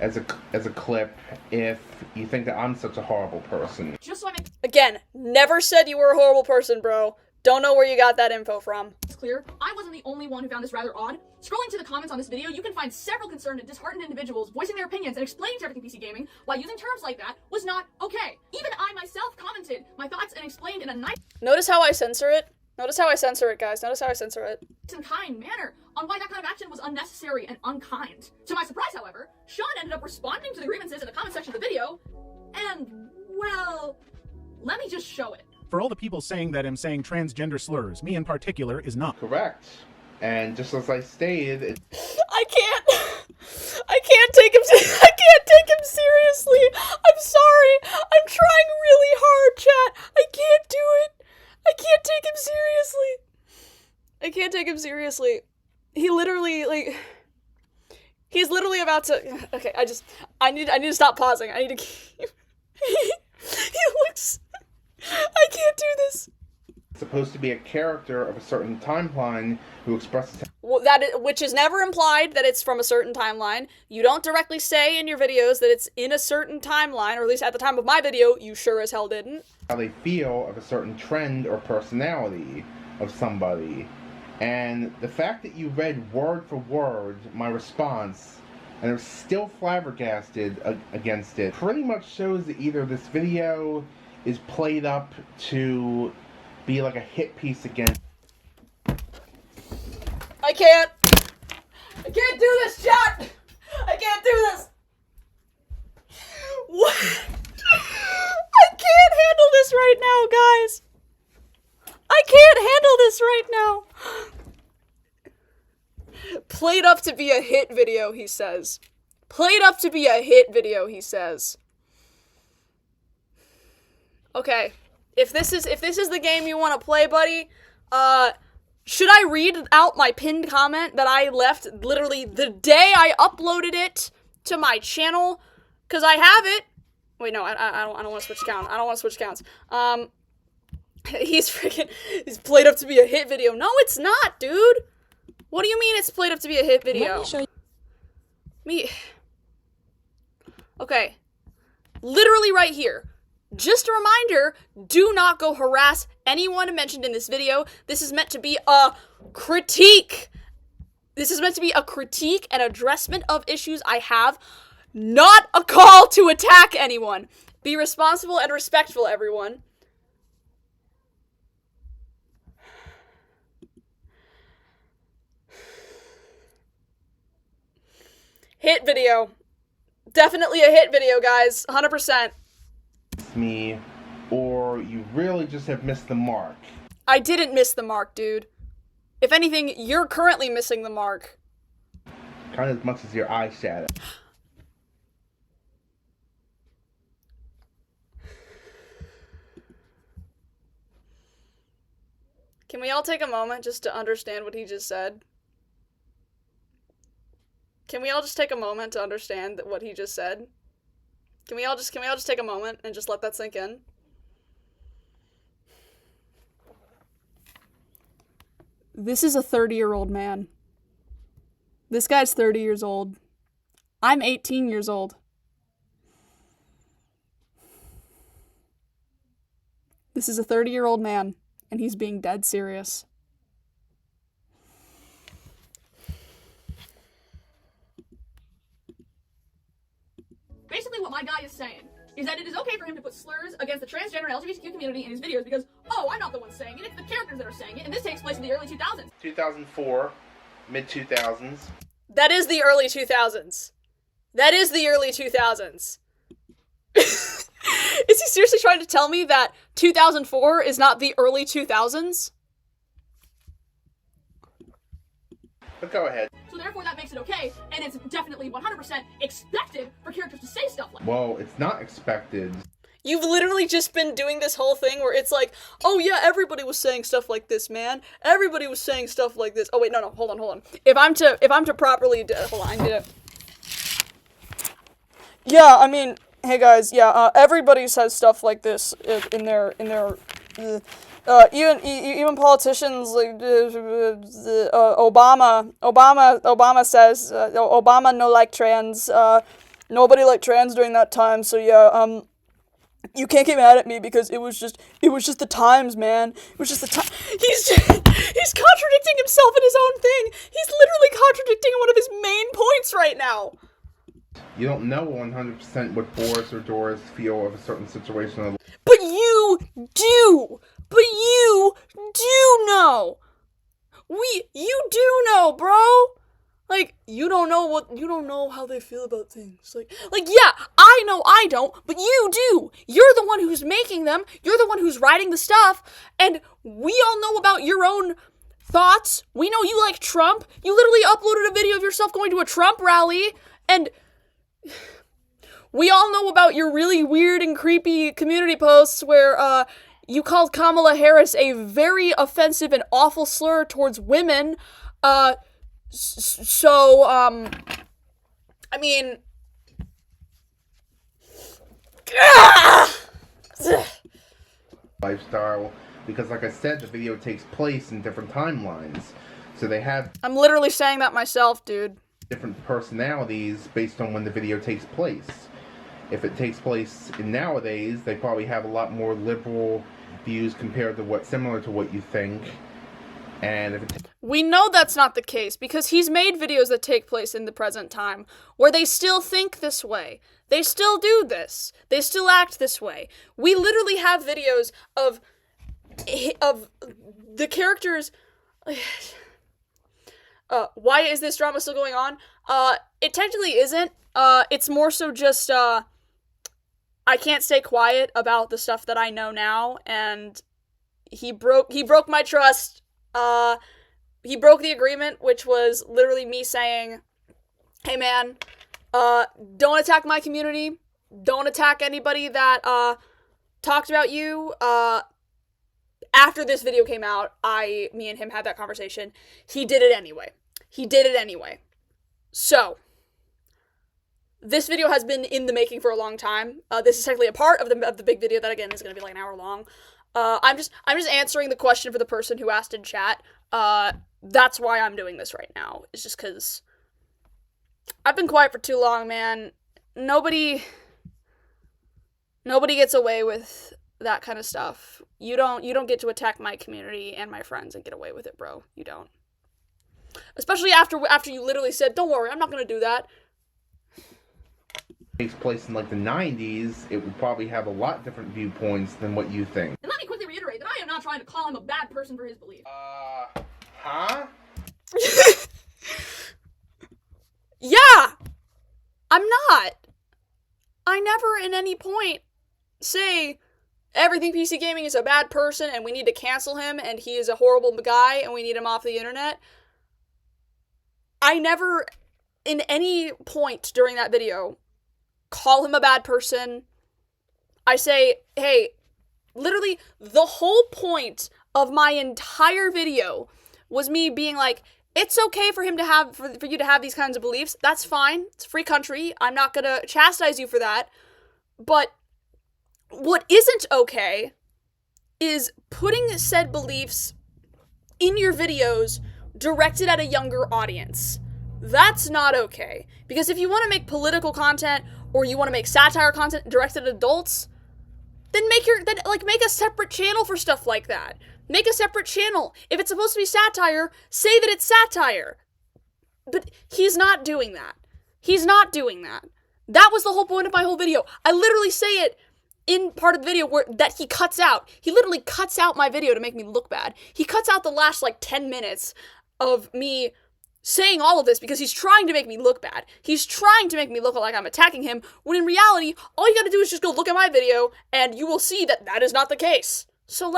As a clip, if you think that I'm such a horrible person. Just so I make Again, never said you were a horrible person, bro. Don't know where you got that info from. this clear, I wasn't the only one who found this rather odd. Scrolling to the comments on this video, you can find several concerned and disheartened individuals voicing their opinions and explaining to Everything PC Gaming why using terms like that was not okay. Even I myself commented my thoughts and explained in a nice Notice how I censor it? Notice how I censor it, guys. Notice how I censor it. and kind manner on why that kind of action was unnecessary and unkind. To my surprise, however, Sean ended up responding to the grievances in the comment section of the video, and, well, let me just show it. For all the people saying that I'm saying transgender slurs, me in particular is not. Correct. And just as I stated, I can't take him seriously. I'm sorry. I'm trying really hard, chat. I can't do it. I can't take him seriously. He literally, he's literally about to, okay, I need to stop pausing. I need to keep, he looks, I can't do this. supposed to be a character of a certain timeline who expresses... Well, which is never implied that it's from a certain timeline. You don't directly say in your videos that it's in a certain timeline, or at least at the time of my video, you sure as hell didn't. How they feel of a certain trend or personality of somebody. And the fact that you read word for word my response and are still flabbergasted against it pretty much shows that either this video is played up to be like a hit piece again. I can't do this, chat! I can't do this! What? I can't handle this right now, guys! I can't handle this right now! Played up to be a hit video, he says. Played up to be a hit video, he says. Okay. If this is the game you want to play, buddy, should I read out my pinned comment that I left literally the day I uploaded it to my channel? Because I have it. Wait, no, I don't want to switch accounts. I don't want to switch accounts. He's played up to be a hit video. No, it's not, dude. What do you mean it's played up to be a hit video? Let me show you. Okay. Literally right here. Just a reminder, do not go harass anyone mentioned in this video. This is meant to be a critique. This is meant to be a critique and addressment of issues I have, not a call to attack anyone. Be responsible and respectful, everyone. Hit video. Definitely a hit video, guys. 100%. Me, or you really just have missed the mark. I didn't miss the mark, dude. If anything, you're currently missing the mark. Kind of as much as your eyeshadow. Can we all take a moment just to understand what he just said? Can we all just take a moment to understand what he just said? Can we all just take a moment and just let that sink in? This is a 30-year-old man. This guy's 30 years old. I'm 18 years old. This is a 30-year-old man, and he's being dead serious. Basically what my guy is saying is that it is okay for him to put slurs against the transgender LGBTQ community in his videos because, oh, I'm not the one saying it, it's the characters that are saying it, and this takes place in the early 2000s. 2004, mid-2000s. That is the early 2000s. That is the early 2000s. Is he seriously trying to tell me that 2004 is not the early 2000s? But go ahead. So therefore that makes it okay, and it's definitely 100% expected for characters to say stuff like that. Well, it's not expected. You've literally just been doing this whole thing where it's like, oh yeah, everybody was saying stuff like this, man. Everybody was saying stuff like this. Oh wait, no, hold on. If I'm to properly, hold on, I need it. Yeah, I mean, hey guys, yeah, everybody says stuff like this in their even politicians like Obama says Obama no like trans, nobody liked trans during that time, so yeah, you can't get mad at me because it was just the times, man. It was just the time. He's contradicting himself in his own thing. He's literally contradicting one of his main points right now. You don't know 100% what Boris or Doris feel of a certain situation. But you do! But you do know! You do know, bro! Like, you don't know how they feel about things. Like, yeah, I know I don't, but you do! You're the one who's making them, you're the one who's writing the stuff, and we all know about your own thoughts. We know you like Trump. You literally uploaded a video of yourself going to a Trump rally, and we all know about your really weird and creepy community posts where, you called Kamala Harris a very offensive and awful slur towards women. I mean... lifestyle, because like I said, the video takes place in different timelines. So they have... I'm literally saying that myself, dude. Different personalities based on when the video takes place. If it takes place in nowadays, they probably have a lot more liberal views compared to similar to what you think. And if we know that's not the case because he's made videos that take place in the present time where they still think this way. They still do this. They still act this way. We literally have videos of the characters. Why is this drama still going on? It technically isn't. It's more so just, I can't stay quiet about the stuff that I know now, and he broke my trust. He broke the agreement, which was literally me saying, hey man, don't attack my community, don't attack anybody that, talked about you. After this video came out, me and him had that conversation. He did it anyway. So, this video has been in the making for a long time. This is technically a part of the big video that, again, is going to be like an hour long. I'm just answering the question for the person who asked in chat. That's why I'm doing this right now. It's just because I've been quiet for too long, man. Nobody gets away with that kind of stuff. You don't get to attack my community and my friends and get away with it, bro. You don't. Especially after you literally said, "Don't worry, I'm not gonna do that." Takes place in like the 90s, it would probably have a lot different viewpoints than what you think. And let me quickly reiterate that I am not trying to call him a bad person for his beliefs. Huh? Yeah! I'm not. I never in any point say everything PC Gaming is a bad person and we need to cancel him and he is a horrible guy and we need him off the internet. I never, in any point during that video, call him a bad person. I say, hey, literally the whole point of my entire video was me being like, it's okay for him to have, for you to have these kinds of beliefs. That's fine. It's a free country. I'm not gonna chastise you for that. But what isn't okay is putting said beliefs in your videos directed at a younger audience. That's not okay. Because if you want to make political content or you want to make satire content directed at adults, then make a separate channel for stuff like that. Make a separate channel. If it's supposed to be satire, say that it's satire. But he's not doing that. He's not doing that. That was the whole point of my whole video. I literally say it in part of the video that he cuts out. He literally cuts out my video to make me look bad. He cuts out the last 10 minutes of me saying all of this because he's trying to make me look bad. He's trying to make me look like I'm attacking him, when in reality, all you gotta do is just go look at my video, and you will see that that is not the case. So,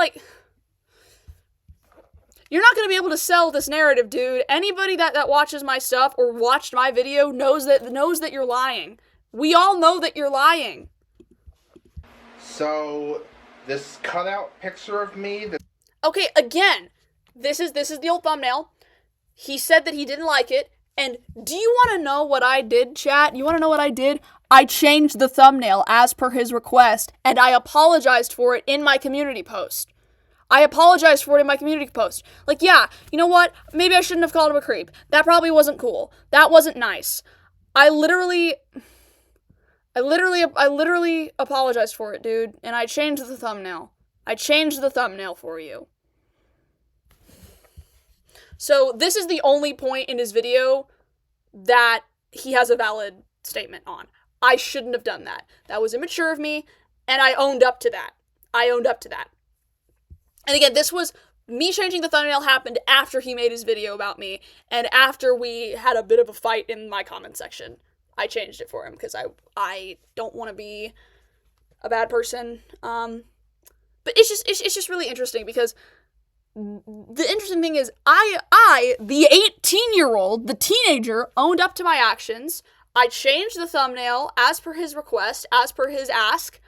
you're not gonna be able to sell this narrative, dude. Anybody that watches my stuff or watched my video knows that you're lying. We all know that you're lying. So, this cutout picture of me... Okay, again, this is the old thumbnail. He said that he didn't like it, and do you want to know what I did, chat? You want to know what I did? I changed the thumbnail as per his request, and I apologized for it in my community post. Yeah, you know what? Maybe I shouldn't have called him a creep. That probably wasn't cool. That wasn't nice. I literally apologized for it, dude, and I changed the thumbnail. I changed the thumbnail for you. So this is the only point in his video that he has a valid statement on. I shouldn't have done that. That was immature of me, and I owned up to that. And again, this was me changing the thumbnail happened after he made his video about me, and after we had a bit of a fight in my comment section. I changed it for him because I don't want to be a bad person. But it's just really interesting because the interesting thing is I the 18-year-old, the teenager, owned up to my actions. I changed the thumbnail as per his request, as per his ask.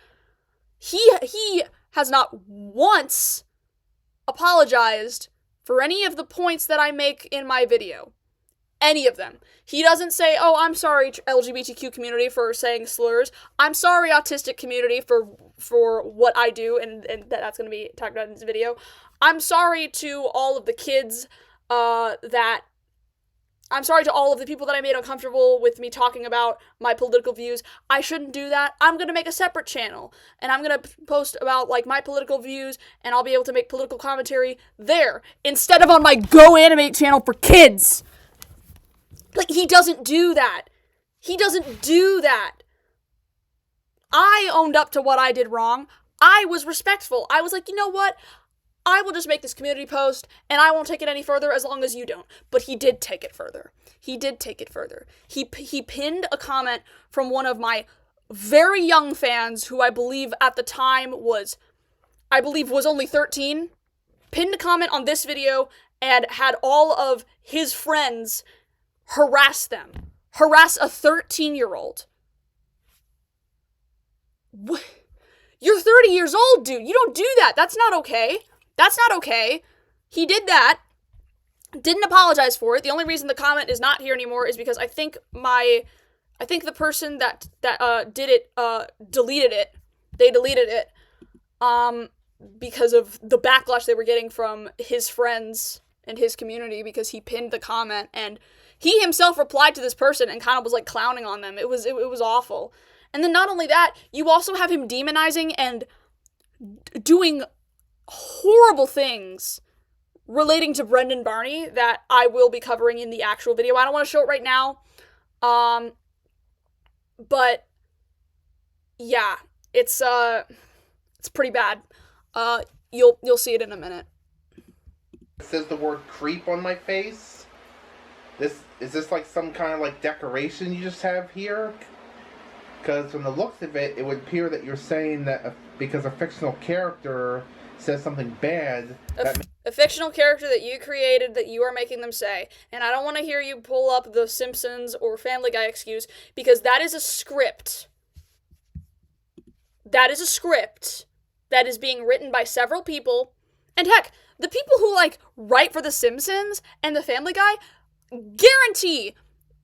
He has not once apologized for any of the points that I make in my video. Any of them. He doesn't say, oh, I'm sorry, LGBTQ community, for saying slurs. I'm sorry, autistic community, for what I do, and that's going to be talked about in this video. I'm sorry to all of the kids I'm sorry to all of the people that I made uncomfortable with me talking about my political views. I shouldn't do that. I'm going to make a separate channel, and I'm going to post about, my political views, and I'll be able to make political commentary there, instead of on my Go Animate channel for kids. He doesn't do that. I owned up to what I did wrong. I was respectful. I was like, you know what? I will just make this community post, and I won't take it any further as long as you don't. But he did take it further. He pinned a comment from one of my very young fans, who I believe at the time was only 13, pinned a comment on this video, and had all of his friends harass a 13-year-old. What? You're 30 years old, dude. You don't do that. That's not okay. He did that. Didn't apologize for it. The only reason the comment is not here anymore is because I think I think the person that did it deleted it. They deleted it because of the backlash they were getting from his friends and his community because he pinned the comment, and he himself replied to this person and kind of was like clowning on them. It was awful. And then not only that, you also have him demonizing and doing horrible things relating to Brendan Barney that I will be covering in the actual video. I don't want to show it right now. But yeah, it's pretty bad. You'll see it in a minute. It says the word creep on my face. Is this like some kind of like decoration you just have here? Because from the looks of it, it would appear that you're saying that because a fictional character says something bad, a fictional character that you created that you are making them say. And I don't want to hear you pull up the Simpsons or Family Guy excuse, because that is a script. That is a script that is being written by several people. And heck, the people who like write for the Simpsons and the Family Guy, guarantee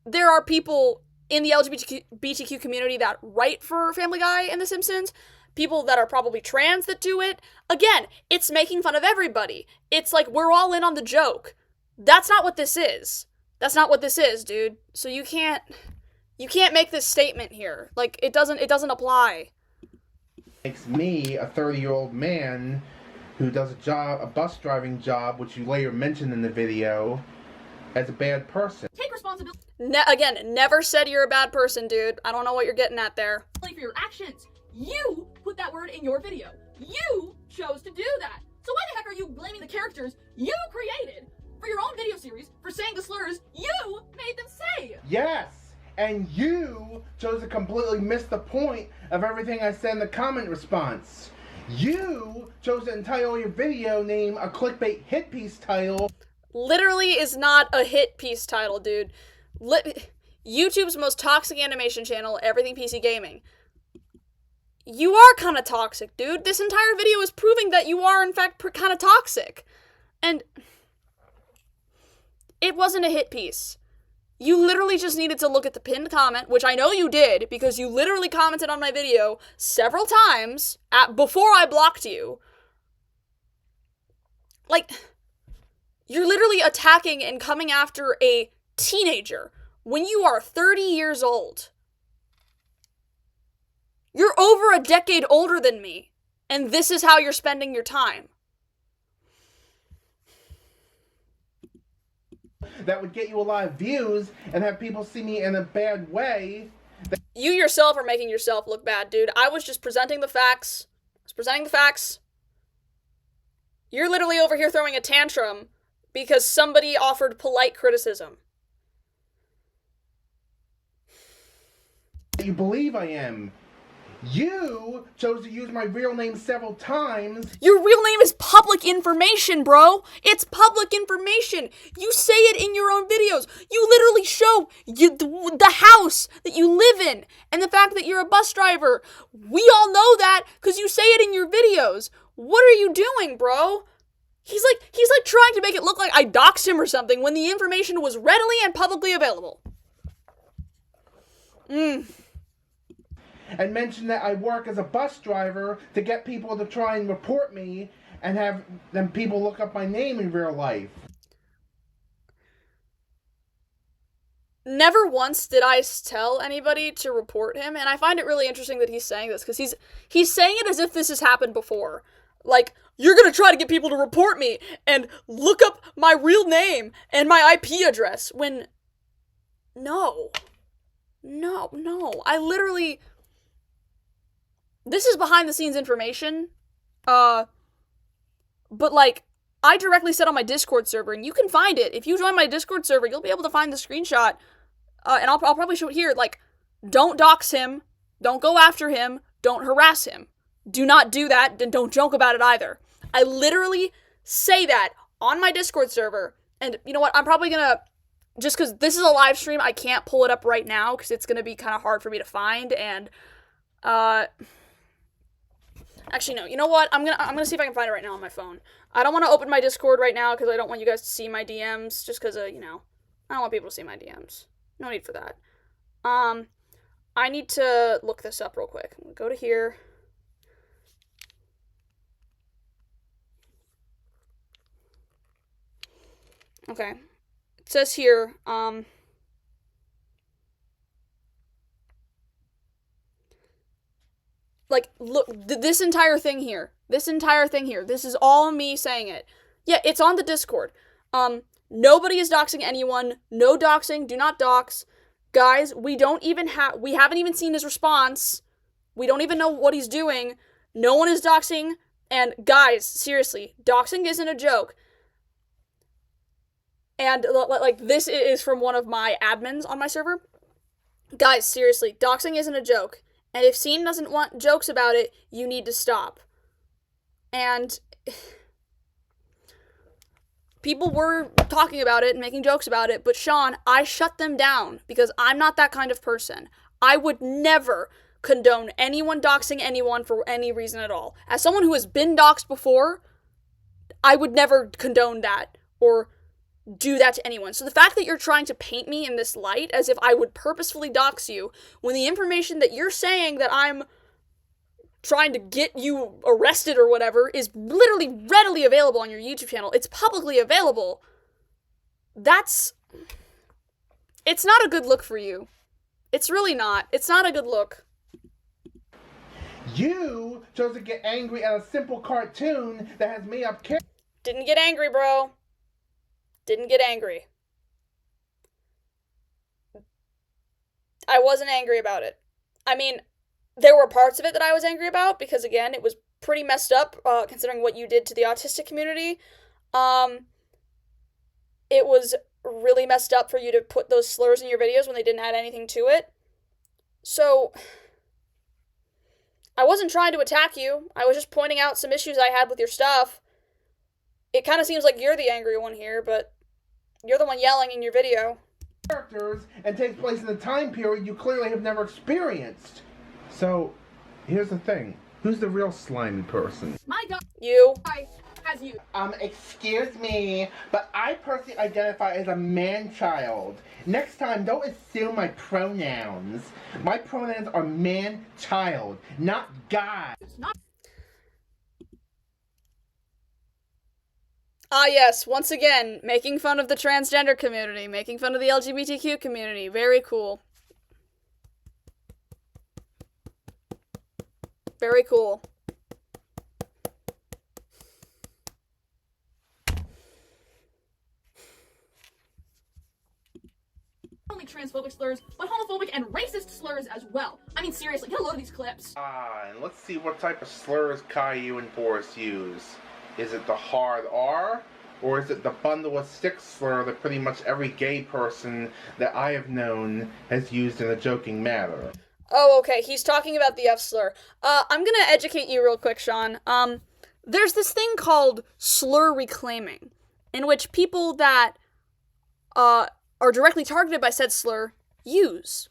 there are people in the LGBTQ community that write for Family Guy and the Simpsons. People that are probably trans that do it. Again, it's making fun of everybody. It's like we're all in on the joke. That's not what this is. That's not what this is, dude. So you can't make this statement here. Like it doesn't apply. Makes me, a 30-year-old man who does a bus driving job, which you later mentioned in the video, as a bad person. Take responsibility Again, never said you're a bad person, dude. I don't know what you're getting at there. for your actions. You put that word in your video. You chose to do that. So why the heck are you blaming the characters you created for your own video series for saying the slurs you made them say? Yes, and you chose to completely miss the point of everything I said in the comment response. You chose to entitle your video name a clickbait hit piece title. Literally is not a hit piece title, dude. YouTube's most toxic animation channel, Everything PC Gaming. You are kind of toxic, dude. This entire video is proving that you are, in fact, kind of toxic. And it wasn't a hit piece. You literally just needed to look at the pinned comment, which I know you did, because you literally commented on my video several times before I blocked you. Like, you're literally attacking and coming after a teenager when you are 30 years old. You're over a decade older than me, and this is how you're spending your time. That would get you a lot of views and have people see me in a bad way. You yourself are making yourself look bad, dude. I was just presenting the facts. You're literally over here throwing a tantrum because somebody offered polite criticism. You believe I am. You chose to use my real name several times. Your real name is public information, bro. It's public information. You say it in your own videos. You literally show the house that you live in and the fact that you're a bus driver. We all know that because you say it in your videos. What are you doing, bro? He's like trying to make it look like I doxed him or something when the information was readily and publicly available. And mention that I work as a bus driver to get people to try and report me and have them people look up my name in real life. Never once did I tell anybody to report him, and I find it really interesting that he's saying this, because he's saying it as if this has happened before. Like, you're gonna try to get people to report me and look up my real name and my IP address, when... No, I literally... This is behind the scenes information, but like, I directly said on my Discord server, and you can find it. If you join my Discord server, you'll be able to find the screenshot, and I'll probably show it here. Like, don't dox him, don't go after him, don't harass him. Do not do that, and don't joke about it either. I literally say that on my Discord server, and you know what, I'm probably gonna, just because this is a live stream, I can't pull it up right now, because it's gonna be kind of hard for me to find, and, actually, no. You know what? I'm gonna see if I can find it right now on my phone. I don't want to open my Discord right now because I don't want you guys to see my DMs. Just because, I don't want people to see my DMs. No need for that. I need to look this up real quick. I'm gonna go to here. Okay. It says here, like, look, this entire thing here, this is all me saying it. Yeah, it's on the Discord. Nobody is doxing anyone. No doxing. Do not dox. Guys, we haven't even seen his response. We don't even know what he's doing. No one is doxing. And guys, seriously, doxing isn't a joke. And, like, this is from one of my admins on my server. Guys, seriously, doxing isn't a joke. And if Scene doesn't want jokes about it, you need to stop. And people were talking about it and making jokes about it, but Sean, I shut them down because I'm not that kind of person. I would never condone anyone doxing anyone for any reason at all. As someone who has been doxed before, I would never condone that or do that to anyone. So the fact that you're trying to paint me in this light as if I would purposefully dox you when the information that you're saying that I'm trying to get you arrested or whatever is literally readily available on your YouTube channel. It's publicly available. It's not a good look for you. It's really not. It's not a good look. You chose to get angry at a simple cartoon that has made up characters. Didn't get angry, bro. Didn't get angry. I wasn't angry about it. I mean, there were parts of it that I was angry about because, again, it was pretty messed up considering what you did to the autistic community. It was really messed up for you to put those slurs in your videos when they didn't add anything to it. So, I wasn't trying to attack you. I was just pointing out some issues I had with your stuff. It kind of seems like you're the angry one here, but you're the one yelling in your video. Characters and takes place in a time period you clearly have never experienced. So, here's the thing. Who's the real slimy person? My dog. You. As you. Excuse me, but I personally identify as a man-child. Next time, don't assume my pronouns. My pronouns are man-child, not guy. Ah, yes, once again, making fun of the transgender community, making fun of the LGBTQ community. Very cool. Very cool. Not only transphobic slurs, but homophobic and racist slurs as well. I mean, seriously, get a load of these clips. And let's see what type of slurs Caillou and Boris use. Is it the hard R, or is it the bundle of sticks slur that pretty much every gay person that I have known has used in a joking manner? Oh, okay, he's talking about the F slur. I'm gonna educate you real quick, Sean. There's this thing called slur reclaiming, in which people that, are directly targeted by said slur use.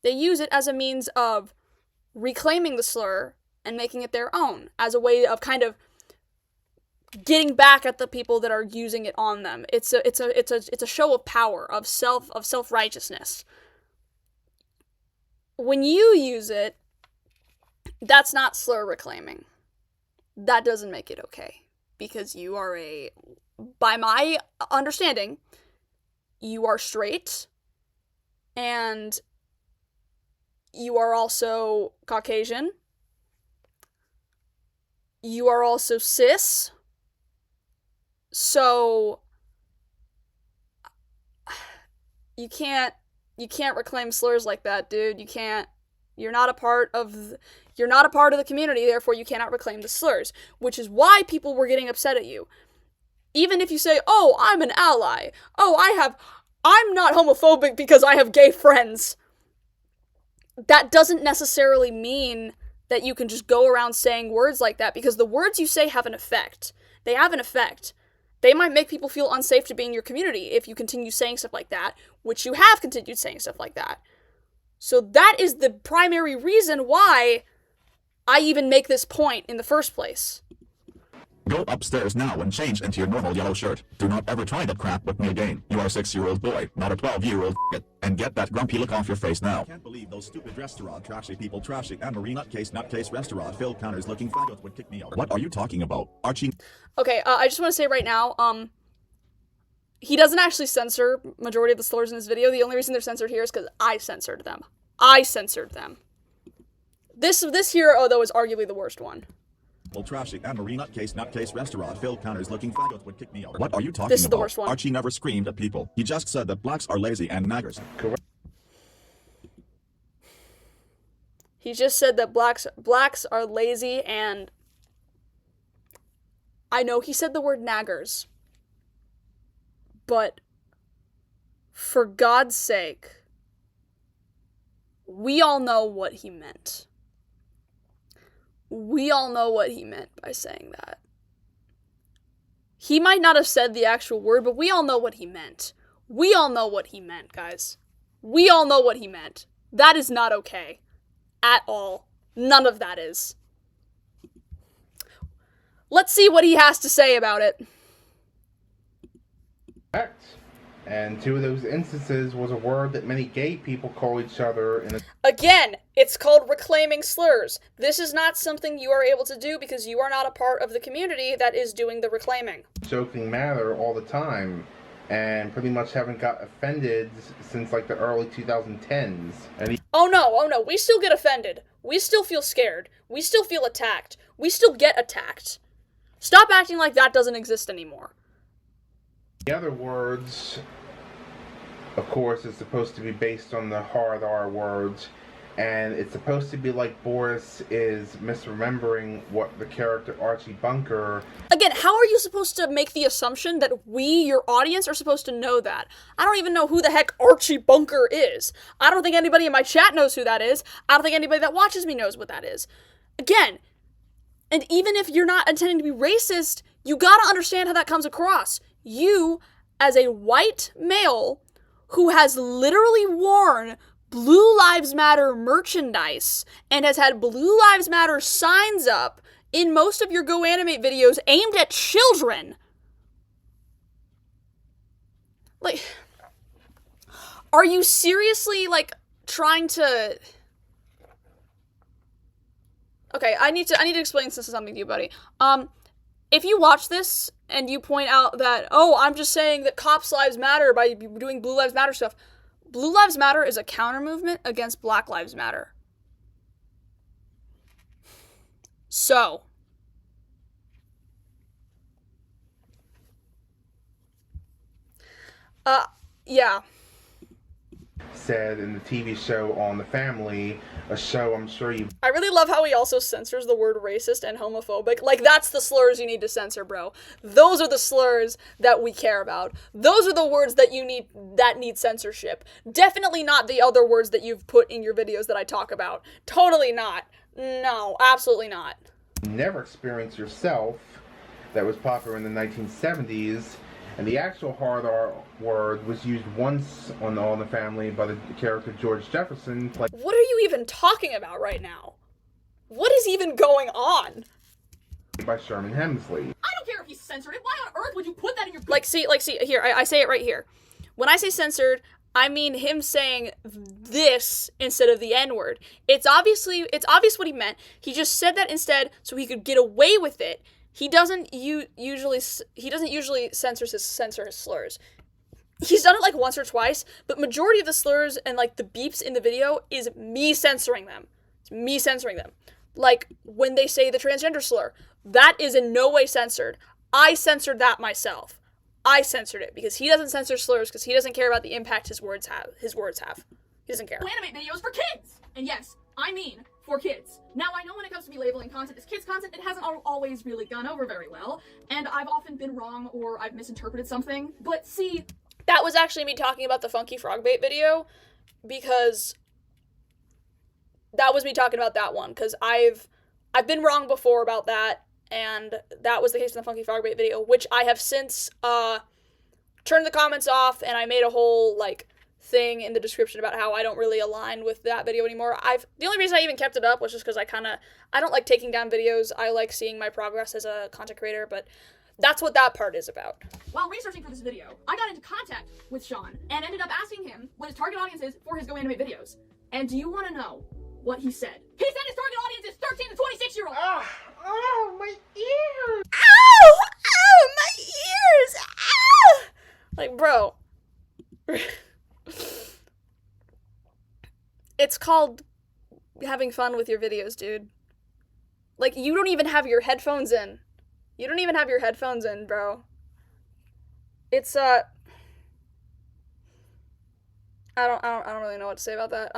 They use it as a means of reclaiming the slur and making it their own, as a way of kind of getting back at the people that are using it on them. It's a show of power, of self-righteousness. When you use it, that's not slur reclaiming. That doesn't make it okay. Because you are by my understanding, you are straight, and you are also Caucasian. You are also cis. So you can't reclaim slurs like that, dude. You can't. You're not a part of the community, therefore you cannot reclaim the slurs, which is why people were getting upset at you. Even if you say, "Oh, I'm an ally. Oh, I'm not homophobic because I have gay friends." That doesn't necessarily mean that you can just go around saying words like that, because the words you say have an effect. They have an effect. They might make people feel unsafe to be in your community if you continue saying stuff like that, which you have continued saying stuff like that. So that is the primary reason why I even make this point in the first place. Go upstairs now and change into your normal yellow shirt. Do not ever try that crap with me again. You are a 6-year-old boy, not a 12-year-old and get that grumpy look off your face now. I can't believe those stupid restaurant trashy people trashing Anne-Marie nutcase restaurant Phil counters looking faggot would kick me out. What are you talking about? Archie? Okay, I just want to say right now, he doesn't actually censor majority of the slurs in this video. The only reason they're censored here is because I censored them. I censored them. This here, though, is arguably the worst one. Trashing Anne-Marie nutcase restaurant Phil counters looking faggot would kick me out. What are you talking about? This is the worst one. Archie never screamed at people. He just said that blacks are lazy and naggers. Correct. He just said that blacks are lazy and... I know he said the word naggers. But... for God's sake... we all know what he meant. We all know what he meant by saying that. He might not have said the actual word, but we all know what he meant. We all know what he meant, guys. We all know what he meant. That is not okay. At all. None of that is. Let's see what he has to say about it. Correct. And two of those instances was a word that many gay people call each other in a Again, it's called reclaiming slurs. This is not something you are able to do because you are not a part of the community that is doing the reclaiming. joking manner all the time, and pretty much haven't got offended since like the early 2010s. And Oh no, we still get offended. We still feel scared. We still feel attacked. We still get attacked. Stop acting like that doesn't exist anymore. the other words, of course, is supposed to be based on the hard R words, and it's supposed to be like Boris is misremembering what the character Archie Bunker. Again, how are you supposed to make the assumption that we, your audience, are supposed to know that? I don't even know who the heck Archie Bunker is. I don't think anybody in my chat knows who that is. I don't think anybody that watches me knows what that is. Again, and even if you're not intending to be racist, you gotta understand how that comes across. You, as a white male who has literally worn Blue Lives Matter merchandise and has had Blue Lives Matter signs up in most of your Go Animate videos aimed at children. Like, are you seriously, like, trying to... Okay, I need to explain something to you, buddy. If you watch this and you point out that, oh, I'm just saying that cops' lives matter by doing Blue Lives Matter stuff, Blue Lives Matter is a counter movement against Black Lives Matter. So, yeah. Said in the TV show On the Family, a show I'm sure you... I really love how he also censors the word racist and homophobic. Like, that's the slurs you need to censor, bro. Those are the slurs that we care about. Those are the words that need censorship. Definitely not the other words that you've put in your videos that I talk about. Totally not. No, absolutely not. never experienced yourself that was popular in the 1970s. And the actual hard R word was used once on All in the Family by the character George Jefferson. What are you even talking about right now? What is even going on? By Sherman Hemsley. I don't care if you censored it. Why on earth would you put that in your... See, here, I say it right here. When I say censored, I mean him saying this instead of the N-word. It's obvious what he meant. He just said that instead so he could get away with it. He doesn't usually censor his slurs. He's done it like once or twice, but majority of the slurs and like the beeps in the video is me censoring them. It's me censoring them. Like when they say the transgender slur, that is in no way censored. I censored that myself. I censored it because he doesn't censor slurs because he doesn't care about the impact his words have. He doesn't care. Animate videos for kids! And yes, I mean for kids. Now, I know when it comes to me labeling content as kids content, it hasn't always really gone over very well, and I've often been wrong or I've misinterpreted something, but see... That was actually me talking about the Funky Frog Bait video, because that was me talking about that one, because I've been wrong before about that, and that was the case in the Funky Frog Bait video, which I have since turned the comments off, and I made a whole, like, thing in the description about how I don't really align with that video anymore. The only reason I even kept it up was just because I don't like taking down videos. I like seeing my progress as a content creator, but that's what that part is about. While researching for this video, I got into contact with Sean and ended up asking him what his target audience is for his Go Anime videos. And do you want to know what he said? He said his target audience is 13 to 26-year-olds! Oh, my ear! Ow! Ow! My ears! Ow! Like, bro. It's called having fun with your videos, dude. Like, you don't even have your headphones in. You don't even have your headphones in, bro. It's, I don't really know what to say about that.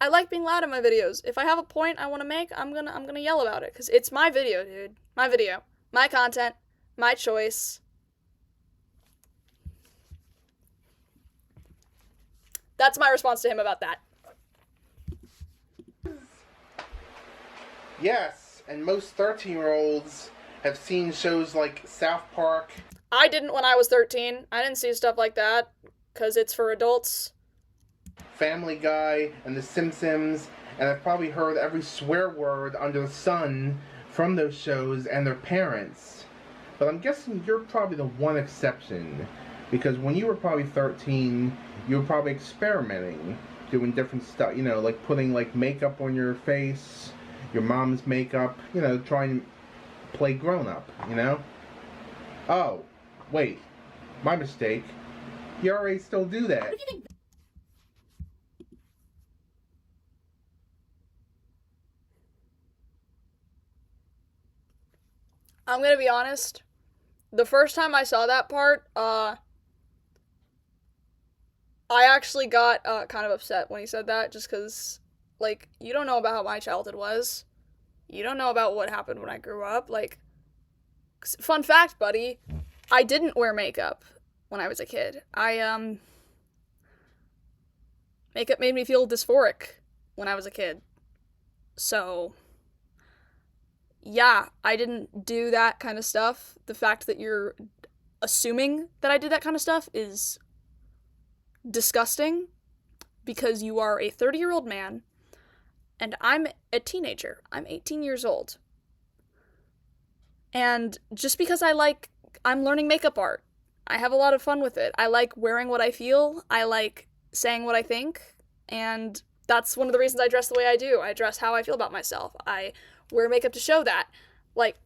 I like being loud in my videos. If I have a point I want to make, I'm gonna yell about it, because it's my video, dude. My video. My content. My choice. That's my response to him about that. Yes, and most 13-year-olds have seen shows like South Park. I didn't when I was 13. I didn't see stuff like that, because it's for adults. Family Guy, and The Simpsons, and I've probably heard every swear word under the sun from those shows and their parents. But I'm guessing you're probably the one exception, because when you were probably 13, you were probably experimenting, doing different stuff, you know, like putting like makeup on your face, your mom's makeup, you know, trying to play grown-up, you know? Oh, wait, my mistake. You already still do that. I'm gonna be honest. The first time I saw that part, I actually got kind of upset when he said that, just because, like, you don't know about how my childhood was. You don't know about what happened when I grew up. Like, fun fact, buddy, I didn't wear makeup when I was a kid. Makeup made me feel dysphoric when I was a kid. So, yeah, I didn't do that kind of stuff. The fact that you're assuming that I did that kind of stuff is disgusting, because you are a 30-year-old man and I'm a teenager. I'm 18 years old. And just because I'm learning makeup art. I have a lot of fun with it. I like wearing what I feel. I like saying what I think. And that's one of the reasons I dress the way I do. I dress how I feel about myself. I wear makeup to show that. Like,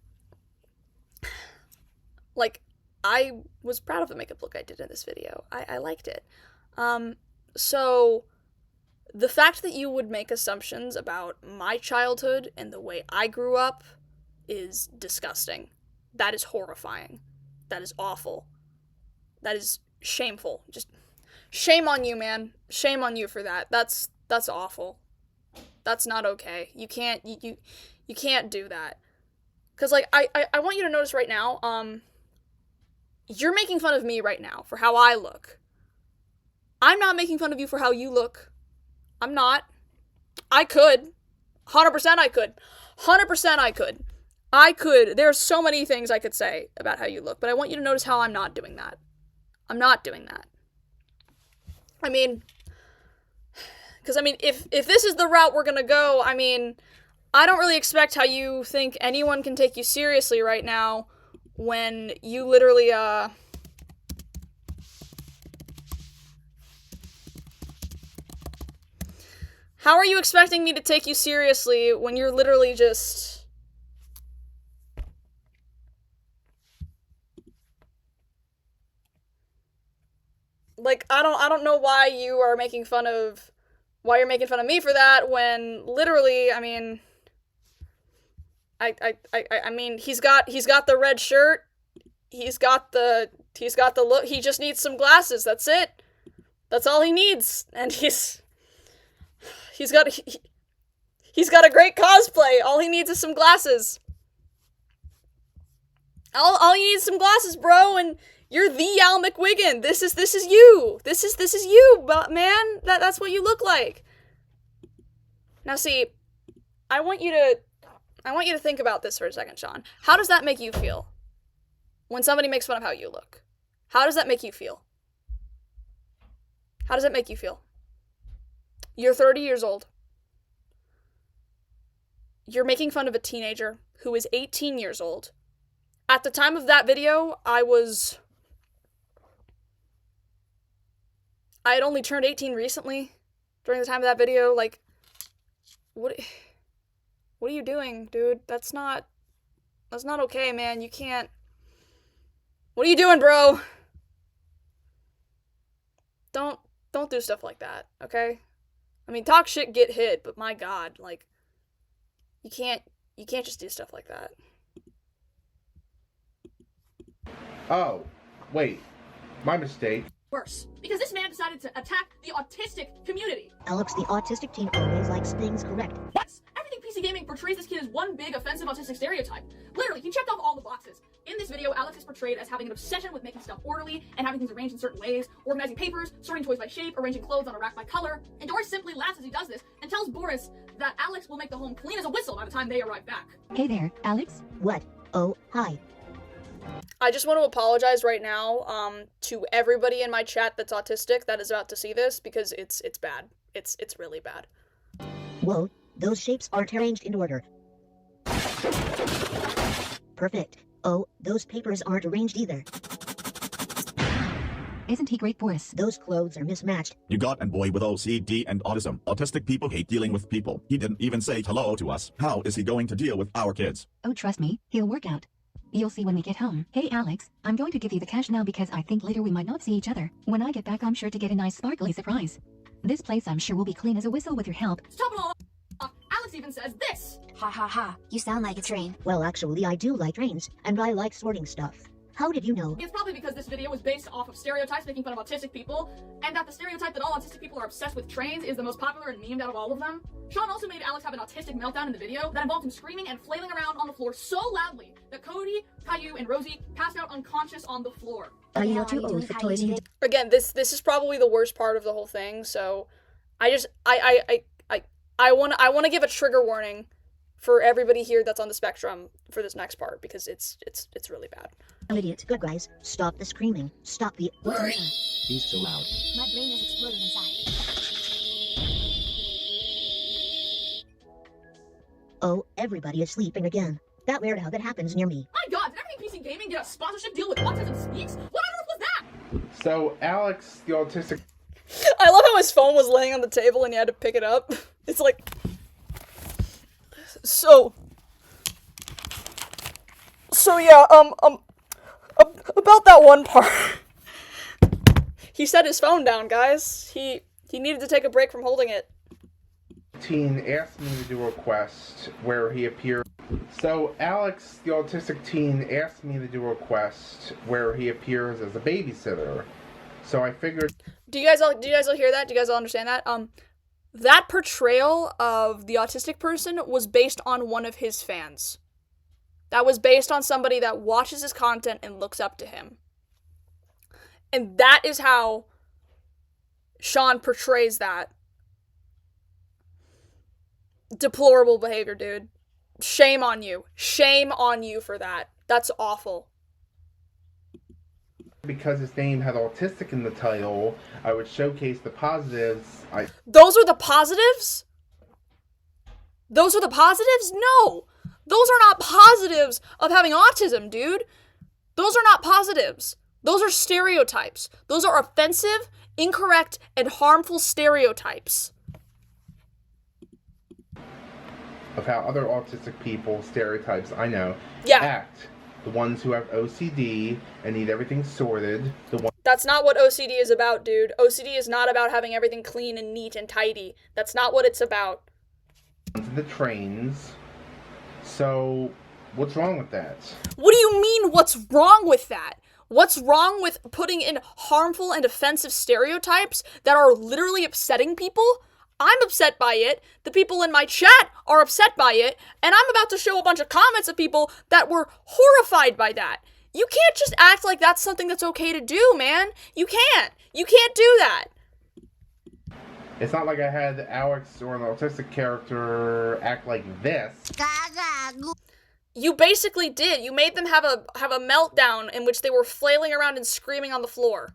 I was proud of the makeup look I did in this video. I liked it. So the fact that you would make assumptions about my childhood and the way I grew up is disgusting. That is horrifying. That is awful. That is shameful. Just shame on you, man. Shame on you for that. That's awful. That's not okay. You can't do that. Cause like I want you to notice right now, you're making fun of me right now for how I look. I'm not making fun of you for how you look. I'm not. I could. 100% I could. 100% I could. I could. There's so many things I could say about how you look, but I want you to notice how I'm not doing that. I'm not doing that. I mean, because, I mean, if this is the route we're gonna go, I mean, I don't really expect how you think anyone can take you seriously right now when you literally, How are you expecting me to take you seriously when you're literally just... Like, I don't know why you are making fun of... Why you're making fun of me for that when literally, I mean... I mean, he's got the red shirt. He's got the look. He just needs some glasses. That's it. That's all he needs. And he's got a great cosplay. All he needs is some glasses. All you need is some glasses, bro, and you're the Al McWiggin. This is you. This is you, but man, that's what you look like. Now see, I want you to think about this for a second, Sean. How does that make you feel? When somebody makes fun of how you look? How does that make you feel? How does it make you feel? You're 30 years old. You're making fun of a teenager who is 18 years old. At the time of that video, I had only turned 18 recently during the time of that video. Like, what are you doing, dude? That's not okay, man. You can't. What are you doing, bro? Don't do stuff like that, okay? I mean, talk shit, get hit, but my god, like, you can't just do stuff like that. Oh, wait. My mistake. Worse, because this man decided to attack the autistic community. Alex, the autistic teen always likes things correct. Yes, everything PC Gaming portrays this kid as one big offensive autistic stereotype. Literally, he checked off all the boxes. In this video, Alex is portrayed as having an obsession with making stuff orderly and having things arranged in certain ways, organizing papers, sorting toys by shape, arranging clothes on a rack by color. And Doris simply laughs as he does this and tells Boris that Alex will make the home clean as a whistle by the time they arrive back. Hey there, Alex. What? Oh, hi. I just want to apologize right now, to everybody in my chat that's autistic that is about to see this, because it's bad. It's really bad. Whoa, those shapes aren't arranged in order. Perfect. Oh, those papers aren't arranged either. Isn't he great for us? Those clothes are mismatched. You got a boy with OCD and autism. Autistic people hate dealing with people. He didn't even say hello to us. How is he going to deal with our kids? Oh, trust me, he'll work out. You'll see when we get home. Hey, Alex, I'm going to give you the cash now because I think later we might not see each other. When I get back, I'm sure to get a nice sparkly surprise. This place I'm sure will be clean as a whistle with your help. To top it all off, Alex even says this. Ha ha ha, you sound like a train. Well, actually, I do like trains, and I like sorting stuff. How did you know? It's probably because this video was based off of stereotypes making fun of autistic people, and that the stereotype that all autistic people are obsessed with trains is the most popular and memed out of all of them. Sean also made Alex have an autistic meltdown in the video that involved him screaming and flailing around on the floor so loudly that Cody, Caillou, and Rosie passed out unconscious on the floor. Are you not too old for toys? Again, this is probably the worst part of the whole thing, so I want to give a trigger warning for everybody here that's on the spectrum for this next part, because it's really bad. Idiot. Good guys, stop the screaming. Stop the. He's so loud. My brain is exploding inside. Oh, everybody is sleeping again. That weird how that happens near me. My god, did everything PC Gaming get a sponsorship deal with Autism Speaks? What on earth was that? So, Alex, the autistic... I love how his phone was laying on the table and he had to pick it up. It's like... So yeah, about that one part. He set his phone down, guys. He needed to take a break from holding it. teen asked me to do a request where he appeared. So Alex, the autistic teen, asked me to do a request where he appears as a babysitter. So I figured. Do you guys all hear that? Do you guys all understand that? That portrayal of the autistic person was based on one of his fans. That was based on somebody that watches his content and looks up to him. And that is how Sean portrays that. Deplorable behavior, dude. Shame on you. Shame on you for that. That's awful. Because his name had autistic in the title, I would showcase the positives. Those are the positives? Those are the positives? No! Those are not positives of having autism, dude. Those are not positives. Those are stereotypes. Those are offensive, incorrect, and harmful stereotypes. Of how other autistic people, stereotypes, I know, act. The ones who have OCD and need everything sorted. That's not what OCD is about, dude. OCD is not about having everything clean and neat and tidy. That's not what it's about. The trains. So, what's wrong with that? What do you mean, what's wrong with that? What's wrong with putting in harmful and offensive stereotypes that are literally upsetting people? I'm upset by it, the people in my chat are upset by it, and I'm about to show a bunch of comments of people that were horrified by that. You can't just act like that's something that's okay to do, man. You can't. You can't do that. It's not like I had Alex or an autistic character act like this. You basically did. You made them have a meltdown in which they were flailing around and screaming on the floor.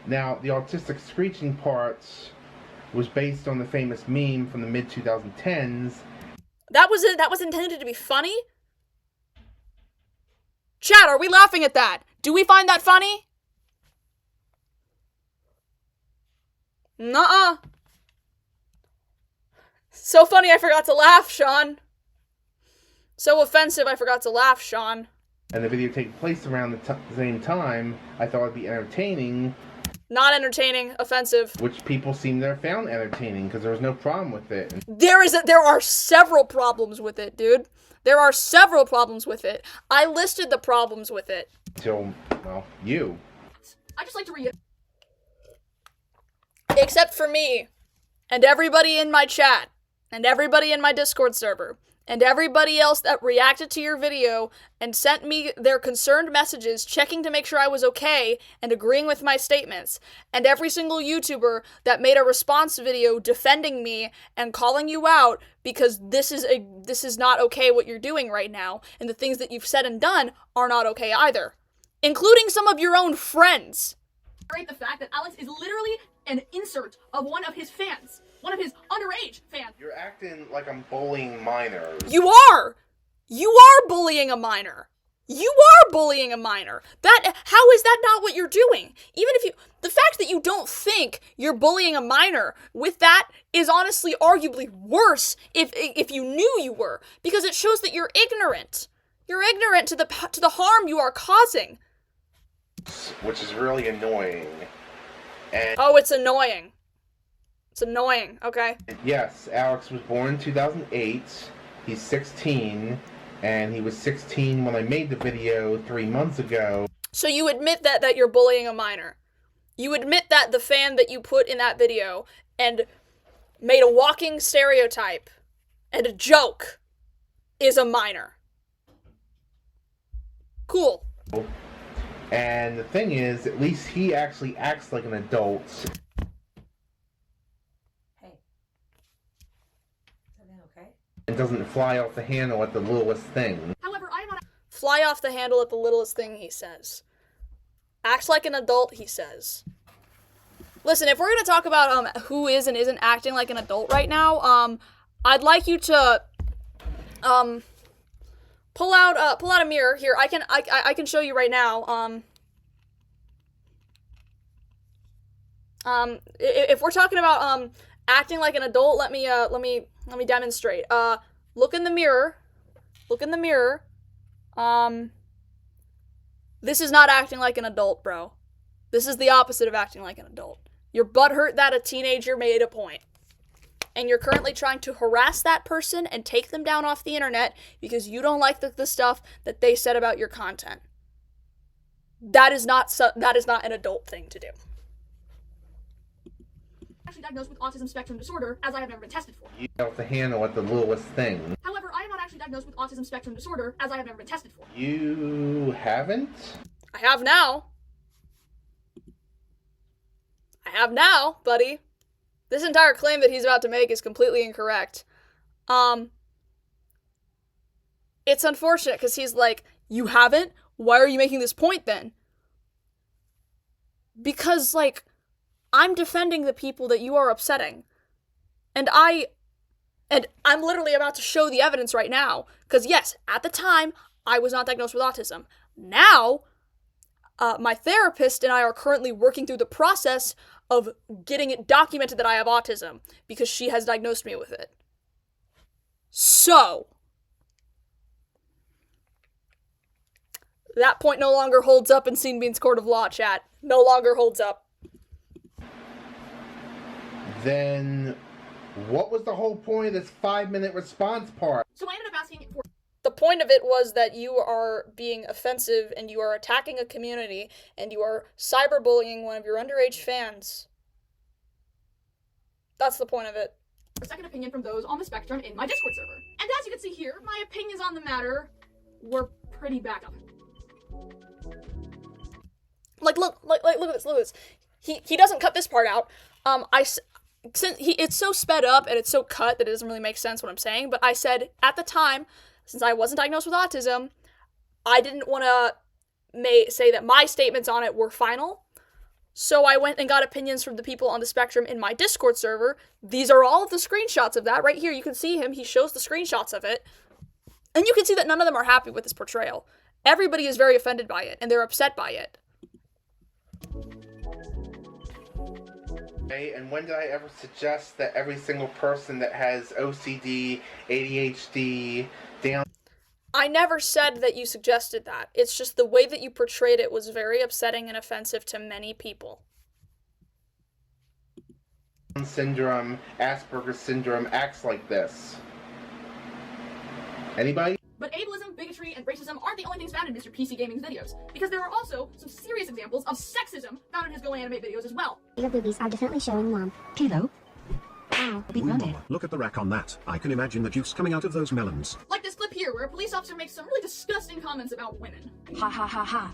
Now, the autistic screeching part was based on the famous meme from the mid-2010s. That was intended to be funny? Chat, are we laughing at that? Do we find that funny? Nuh-uh. So funny I forgot to laugh, Sean. So offensive I forgot to laugh, Sean. And the video taking place around the same time, I thought it'd be entertaining. Not entertaining, offensive. Which people seem to have found entertaining, because there was no problem with it. There are several problems with it, dude. There are several problems with it. I listed the problems with it. Until, well, you. I just like to read. Except for me, and everybody in my chat, and everybody in my Discord server, and everybody else that reacted to your video and sent me their concerned messages checking to make sure I was okay and agreeing with my statements, and every single YouTuber that made a response video defending me and calling you out because this is not okay what you're doing right now, and the things that you've said and done are not okay either, including some of your own friends. The fact that Alex is literally an insert of one of his fans. One of his underage fans. You're acting like I'm bullying minors. You are! You are bullying a minor. You are bullying a minor. How is that not what you're doing? Even if the fact that you don't think you're bullying a minor with that is honestly arguably worse if you knew you were, because it shows that you're ignorant. You're ignorant to the harm you are causing. Which is really annoying. And oh, it's annoying. It's annoying, okay? Yes, Alex was born in 2008. He's 16, and he was 16 when I made the video 3 months ago. So you admit that you're bullying a minor. You admit that the fan that you put in that video and made a walking stereotype and a joke is a minor. Cool. And the thing is, at least he actually acts like an adult. And doesn't fly off the handle at the littlest thing. However, I am not. Fly off the handle at the littlest thing, he says. Acts like an adult, he says. Listen, if we're gonna talk about who is and isn't acting like an adult right now, I'd like you to pull out a mirror here. I can show you right now. If we're talking about acting like an adult, let me demonstrate. Look in the mirror. Look in the mirror. This is not acting like an adult, bro. This is the opposite of acting like an adult. You're butthurt that a teenager made a point. And you're currently trying to harass that person and take them down off the internet because you don't like the stuff that they said about your content. That is not an adult thing to do. Actually diagnosed with autism spectrum disorder, as I have never been tested for. You off the handle at the littlest thing. However, I am not actually diagnosed with autism spectrum disorder, as I have never been tested for. You haven't? I have now. I have now, buddy. This entire claim that he's about to make is completely incorrect. It's unfortunate because he's like, you haven't? Why are you making this point then? Because, like, I'm defending the people that you are upsetting. And I'm literally about to show the evidence right now. Because yes, at the time, I was not diagnosed with autism. Now, my therapist and I are currently working through the process of getting it documented that I have autism. Because she has diagnosed me with it. So, that point no longer holds up in Scene Bean's court of law, chat. No longer holds up. Then, what was the whole point of this 5-minute response part? So I ended up asking for. The point of it was that you are being offensive and you are attacking a community and you are cyberbullying one of your underage fans. That's the point of it. A second opinion from those on the spectrum in my Discord server. And as you can see here, my opinions on the matter were pretty backed up. Look at this. He doesn't cut this part out. It's so sped up and it's so cut that it doesn't really make sense what I'm saying, but I said at the time, since I wasn't diagnosed with autism, I didn't want to say that my statements on it were final. So I went and got opinions from the people on the spectrum in my Discord server. These are all of the screenshots of that. Right here, you can see him. He shows the screenshots of it. And you can see that none of them are happy with this portrayal. Everybody is very offended by it, and they're upset by it. Okay, and when did I ever suggest that every single person that has OCD, ADHD, Down I never said that you suggested that. It's just the way that you portrayed it was very upsetting and offensive to many people. syndrome, Asperger's syndrome acts like this? Anybody? But ableism, bigotry, and racism aren't the only things found in Mr. PC Gaming's videos, because there are also some serious examples of sexism found in his Go Anime videos as well. Your boobies are definitely showing, Mom. Kilo, Ow. be grounded. Look at the rack on that. I can imagine the juice coming out of those melons. Like this clip here, where a police officer makes some really disgusting comments about women. Ha ha ha ha.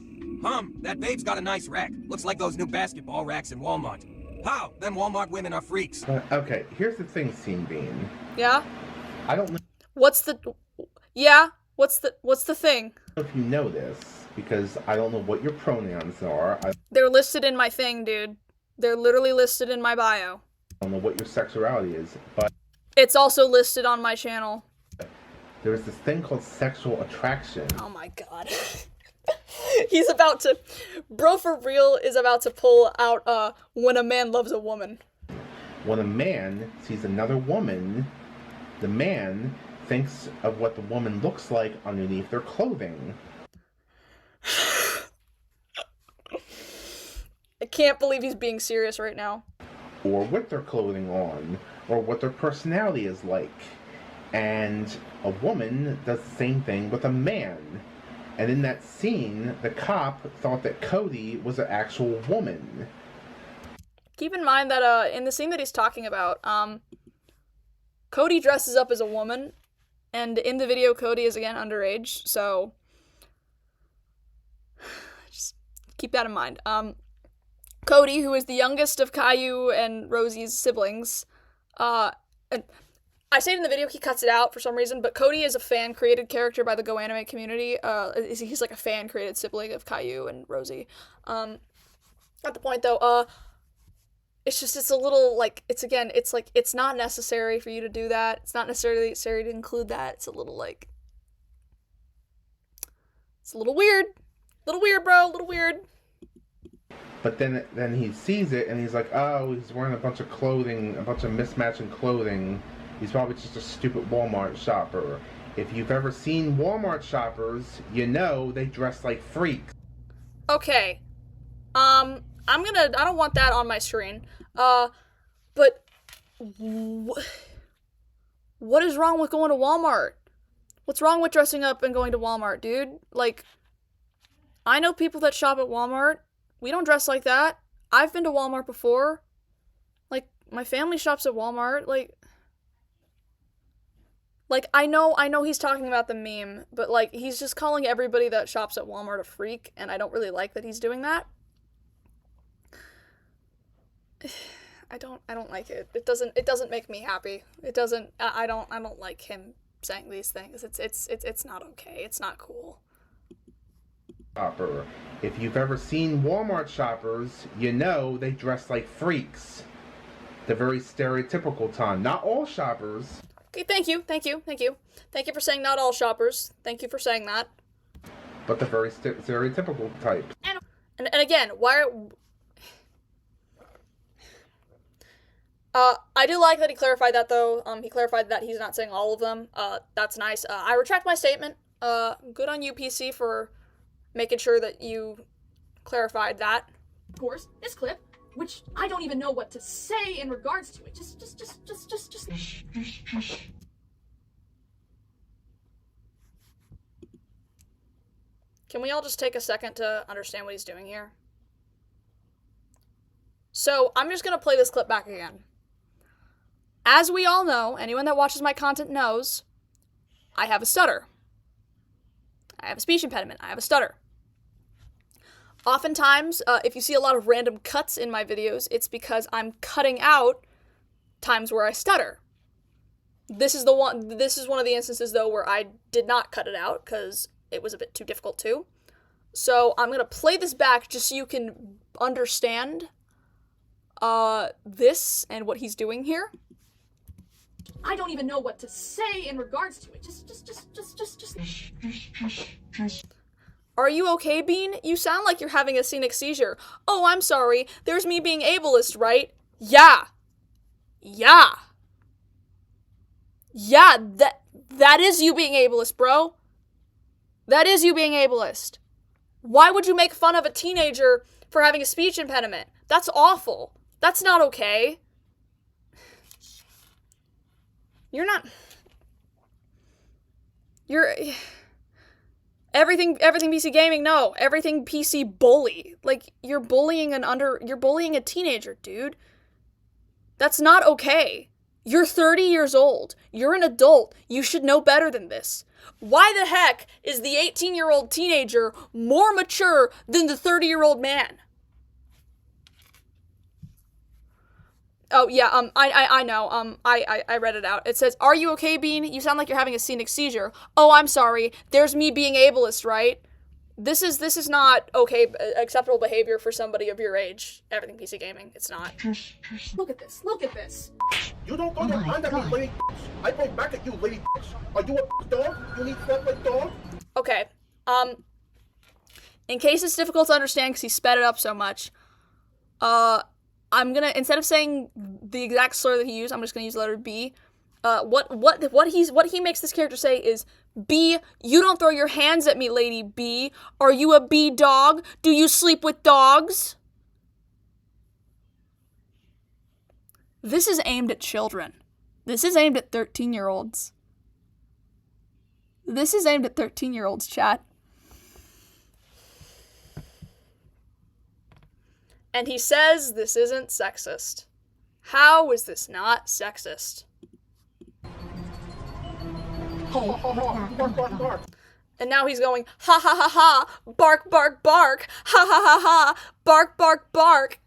That babe's got a nice rack. Looks like those new basketball racks in Walmart. How? Them Walmart women are freaks. Okay, here's the thing, Scene Bean. Yeah? I don't know What's the... Yeah? What's the thing? if you know this, because I don't know what your pronouns are. I They're listed in my thing, dude. They're literally listed in my bio. don't know what your sexuality is, but It's also listed on my channel. there's this thing called sexual attraction. Oh my god. He's about to... Bro for real is about to pull out, when a man loves a woman. When a man sees another woman, the man thinks of what the woman looks like underneath their clothing. I can't believe he's being serious right now. Or with their clothing on, or what their personality is like. And a woman does the same thing with a man. And in that scene, the cop thought that Cody was an actual woman. Keep in mind that, in the scene that he's talking about, Cody dresses up as a woman, and in the video, Cody is again underage, so just keep that in mind. Cody, who is the youngest of Caillou and Rosie's siblings, and I say it in the video, he cuts it out for some reason, but Cody is a fan-created character by the Go Anime community. He's like a fan-created sibling of Caillou and Rosie. Not the point, though. It's a little, like, it's not necessary for you to do that. It's not necessarily necessary to include that. It's a little, like, it's a little weird. Little weird, bro. Little weird. But then he sees it, and he's like, oh, he's wearing a bunch of clothing, a bunch of mismatching clothing. He's probably just a stupid Walmart shopper. If you've ever seen Walmart shoppers, you know they dress like freaks. Okay. I don't want that on my screen. But what is wrong with going to Walmart? What's wrong with dressing up and going to Walmart, dude? Like, I know people that shop at Walmart. We don't dress like that. I've been to Walmart before. Like, my family shops at Walmart. Like, I know he's talking about the meme, but, like, he's just calling everybody that shops at Walmart a freak, and I don't really like that he's doing that. I don't like it. It doesn't make me happy. I don't like him saying these things. It's not okay. It's not cool. Shopper. If you've ever seen Walmart shoppers, you know they dress like freaks. The very stereotypical time. Not all shoppers. Okay, thank you. Thank you for saying not all shoppers. Thank you for saying that. But the very stereotypical type. And again, I do like that he clarified that, though. He clarified that he's not saying all of them. That's nice. I retract my statement. Good on you, PC, for making sure that you clarified that. Of course, this clip, which I don't even know what to say in regards to it. Just. Can we all just take a second to understand what he's doing here? So, I'm just gonna play this clip back again. As we all know, anyone that watches my content knows, I have a stutter. I have a speech impediment. I have a stutter. Oftentimes, if you see a lot of random cuts in my videos, it's because I'm cutting out times where I stutter. This is one of the instances, though, where I did not cut it out because it was a bit too difficult to. So I'm going to play this back just so you can understand this and what he's doing here. I don't even know what to say in regards to it. Just. Are you okay, Bean? You sound like you're having a scenic seizure. Oh, I'm sorry. There's me being ableist, right? Yeah. Yeah, that is you being ableist, bro. That is you being ableist. Why would you make fun of a teenager for having a speech impediment? That's awful. That's not okay. You're everything PC gaming, no. Everything PC bully. Like, you're bullying a teenager, dude. That's not okay. You're 30 years old. You're an adult. You should know better than this. Why the heck is the 18-year-old teenager more mature than the 30-year-old man? Oh, yeah, I know, I read it out. It says, are you okay, Bean? You sound like you're having a scenic seizure. Oh, I'm sorry. There's me being ableist, right? This is not okay, acceptable behavior for somebody of your age. Everything PC gaming, it's not. Look at this. Look at this. You don't throw your hand at me, lady. I throw back at you, lady. Are you a dog? You need stuff like dog? Okay. In case it's difficult to understand because he sped it up so much, I'm gonna, instead of saying the exact slur that he used, I'm just gonna use the letter B. What he makes this character say is, B, you don't throw your hands at me, lady B. Are you a B dog? Do you sleep with dogs? This is aimed at children. This is aimed at 13-year-olds. This is aimed at 13-year-olds, chat. And he says this isn't sexist. How is this not sexist? And now he's going, ha ha ha ha, bark, bark, bark, ha ha ha ha, bark, bark, bark.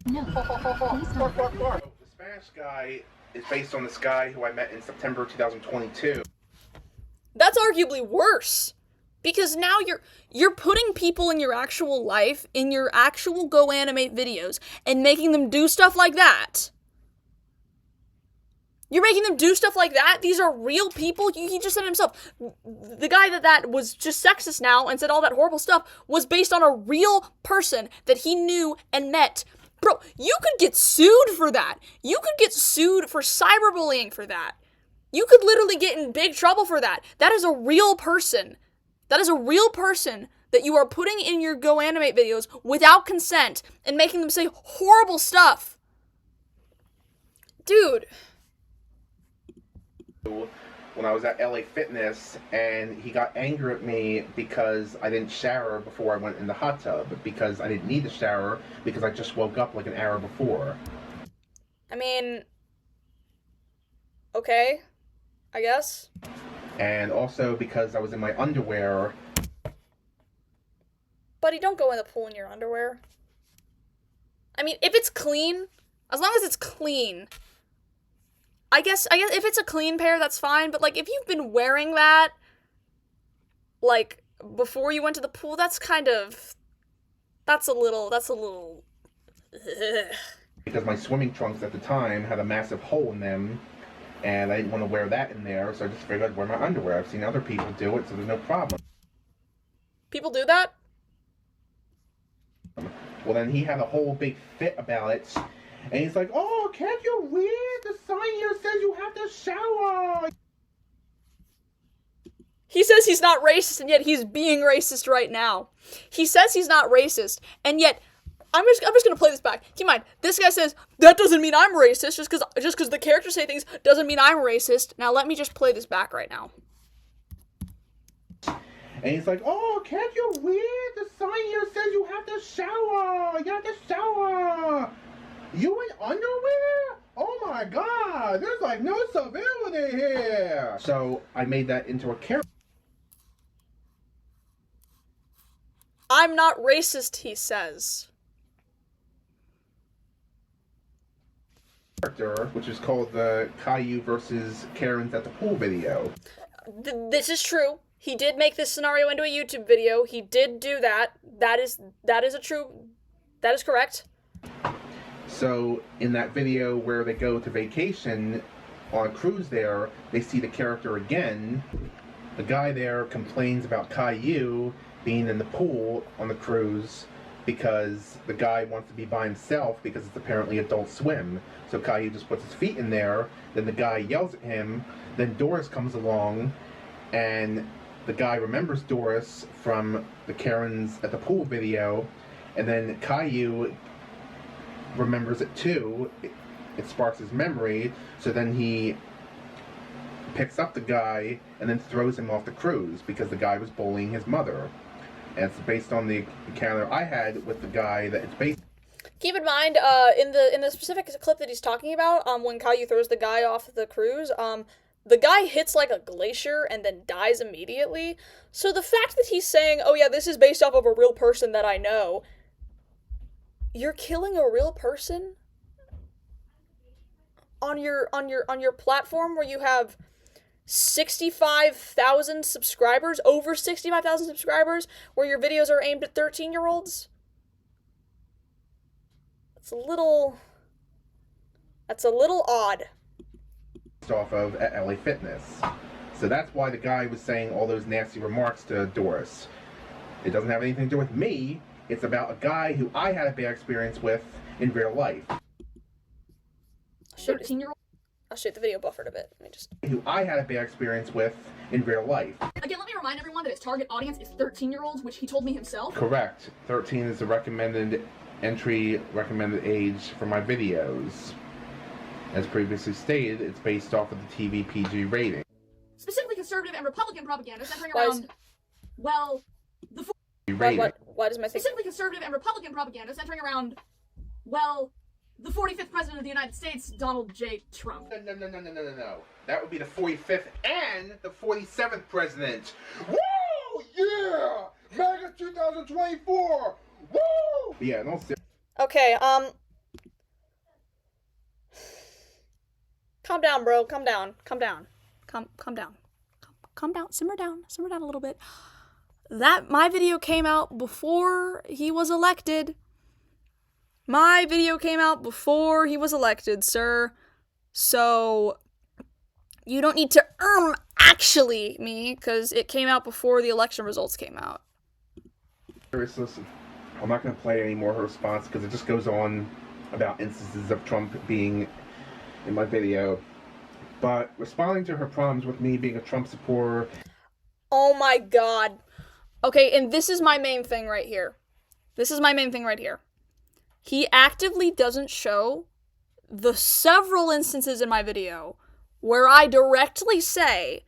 No, please stop. The Spanish guy is based on this guy who I met in September 2022. That's arguably worse. Because now you're putting people in your actual life, in your actual Go Animate videos, and making them do stuff like that. You're making them do stuff like that? These are real people? He just said himself. The guy that was just sexist now and said all that horrible stuff was based on a real person that he knew and met. Bro, you could get sued for that. You could get sued for cyberbullying for that. You could literally get in big trouble for that. That is a real person. That is a real person that you are putting in your Go Animate videos without consent and making them say horrible stuff. Dude. When I was at LA Fitness, and he got angry at me because I didn't shower before I went in the hot tub, because I didn't need the shower because I just woke up like an hour before. I mean, okay, I guess. And also because I was in my underwear. Buddy, don't go in the pool in your underwear. I mean, if it's clean, as long as it's clean. I guess if it's a clean pair, that's fine, but, like, if you've been wearing that, like, before you went to the pool, that's a little... Because my swimming trunks at the time had a massive hole in them, and I didn't want to wear that in there, so I just figured I'd wear my underwear. I've seen other people do it, so there's no problem. People do that? Well, then he had a whole big fit about it. And he's like, oh, can't you read? The sign here says you have to shower. He says he's not racist, and yet he's being racist right now. He says he's not racist, and yet I'm just gonna play this back. Keep in mind, this guy says that doesn't mean I'm racist. Just because the characters say things doesn't mean I'm racist. Now let me just play this back right now. And he's like, oh, can't you read? The sign here says you have to shower. You have to shower. You in underwear? Oh my God, there's like no civility here. So I made that into a character. I'm not racist, he says. Which is called the Caillou versus Karens at the pool video. This is true. He did make this scenario into a YouTube video. He did do that. That is correct. So in that video where they go to vacation on a cruise there, they see the character again. The guy there complains about Caillou being in the pool on the cruise because the guy wants to be by himself because it's apparently Adult Swim. So Caillou just puts his feet in there, then the guy yells at him, then Doris comes along, and the guy remembers Doris from the Karens at the pool video, and then Caillou remembers it too. It sparks his memory, so then he picks up the guy and then throws him off the cruise because the guy was bullying his mother. And it's based on the encounter I had with the guy that it's based. Keep in mind, in the specific clip that he's talking about, when Caillou throws the guy off the cruise, the guy hits like a glacier and then dies immediately. So the fact that he's saying, "Oh yeah, this is based off of a real person that I know," you're killing a real person on your platform where you have 65,000 subscribers, over 65,000 subscribers, where your videos are aimed at 13-year-olds. That's a little odd. Off of at LA Fitness. So that's why the guy was saying all those nasty remarks to Doris. It doesn't have anything to do with me. It's about a guy who I had a bad experience with in real life. 13-year-old. I'll shoot the video buffered a bit. Let me just. Who I had a bad experience with in real life. Again, let me remind everyone that his target audience is 13-year-olds, which he told me himself. Correct. 13 is the recommended age for my videos. As previously stated, it's based off of the TV PG rating. Specifically conservative and Republican propaganda centering around, well, the... Why does my thing... Specifically conservative and Republican propaganda centering around, well, the 45th President of the United States, Donald J. Trump. No. That would be the 45th and the 47th President. Woo! Yeah! MAGA 2024! Woo! Yeah, no seriously. Okay, calm down, bro. Calm down. Calm down. Calm down. Calm down. Simmer down. Simmer down a little bit. My video came out before he was elected. My video came out before he was elected, sir. So, you don't need to, actually me, because it came out before the election results came out. Listen, I'm not going to play any more of her response because it just goes on about instances of Trump being in my video. But responding to her problems with me being a Trump supporter. Oh my god. Okay, and this is my main thing right here. He actively doesn't show the several instances in my video where I directly say,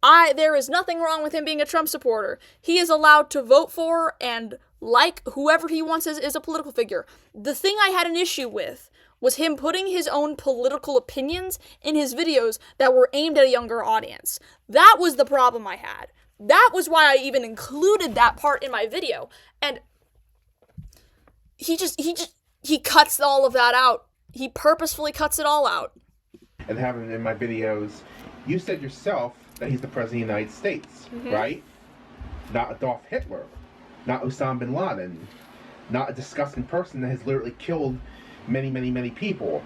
there is nothing wrong with him being a Trump supporter. He is allowed to vote for and like whoever he wants as a political figure. The thing I had an issue with was him putting his own political opinions in his videos that were aimed at a younger audience. That was the problem I had. That was why I even included that part in my video. And he cuts all of that out. He purposefully cuts it all out. And having in my videos, you said yourself that he's the President of the United States, right? Not Adolf Hitler, not Osama bin Laden, not a disgusting person that has literally killed many, many, many people.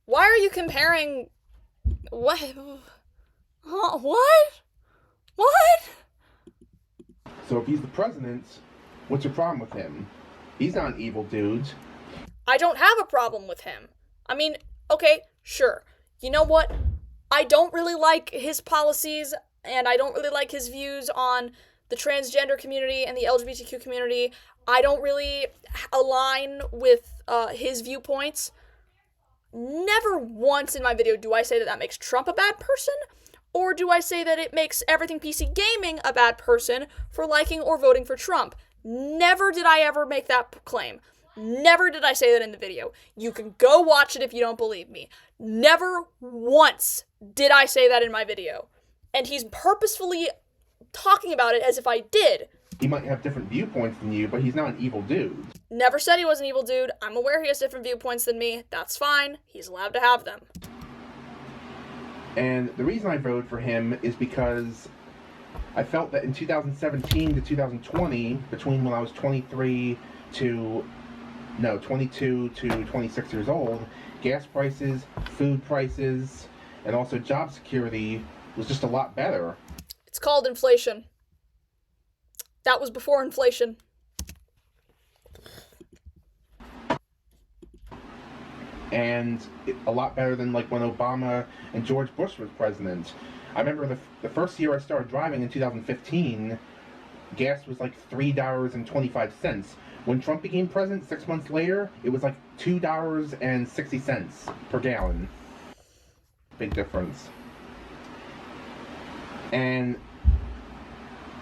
Why are you comparing... What? Huh? What? So if he's the president, what's your problem with him? He's not an evil dude. I don't have a problem with him. I mean, okay, sure. You know what? I don't really like his policies, and I don't really like his views on the transgender community and the LGBTQ community. I don't really align with his viewpoints. Never once in my video do I say that makes Trump a bad person, or do I say that it makes Everything PC Gaming a bad person for liking or voting for Trump. Never did I ever make that claim. Never did I say that in the video. You can go watch it if you don't believe me. Never once did I say that in my video. And he's purposefully talking about it as if I did. He might have different viewpoints than you, but he's not an evil dude. Never said he was an evil dude. I'm aware he has different viewpoints than me. That's fine. He's allowed to have them. And the reason I voted for him is because I felt that in 2017 to 2020, between when I was 22 to 26 years old, gas prices, food prices, and also job security was just a lot better. It's called inflation. That was before inflation. And a lot better than like when Obama and George Bush was president. I remember the first year I started driving in 2015, gas was like $3.25. When Trump became president 6 months later, it was like $2.60 per gallon. Big difference. And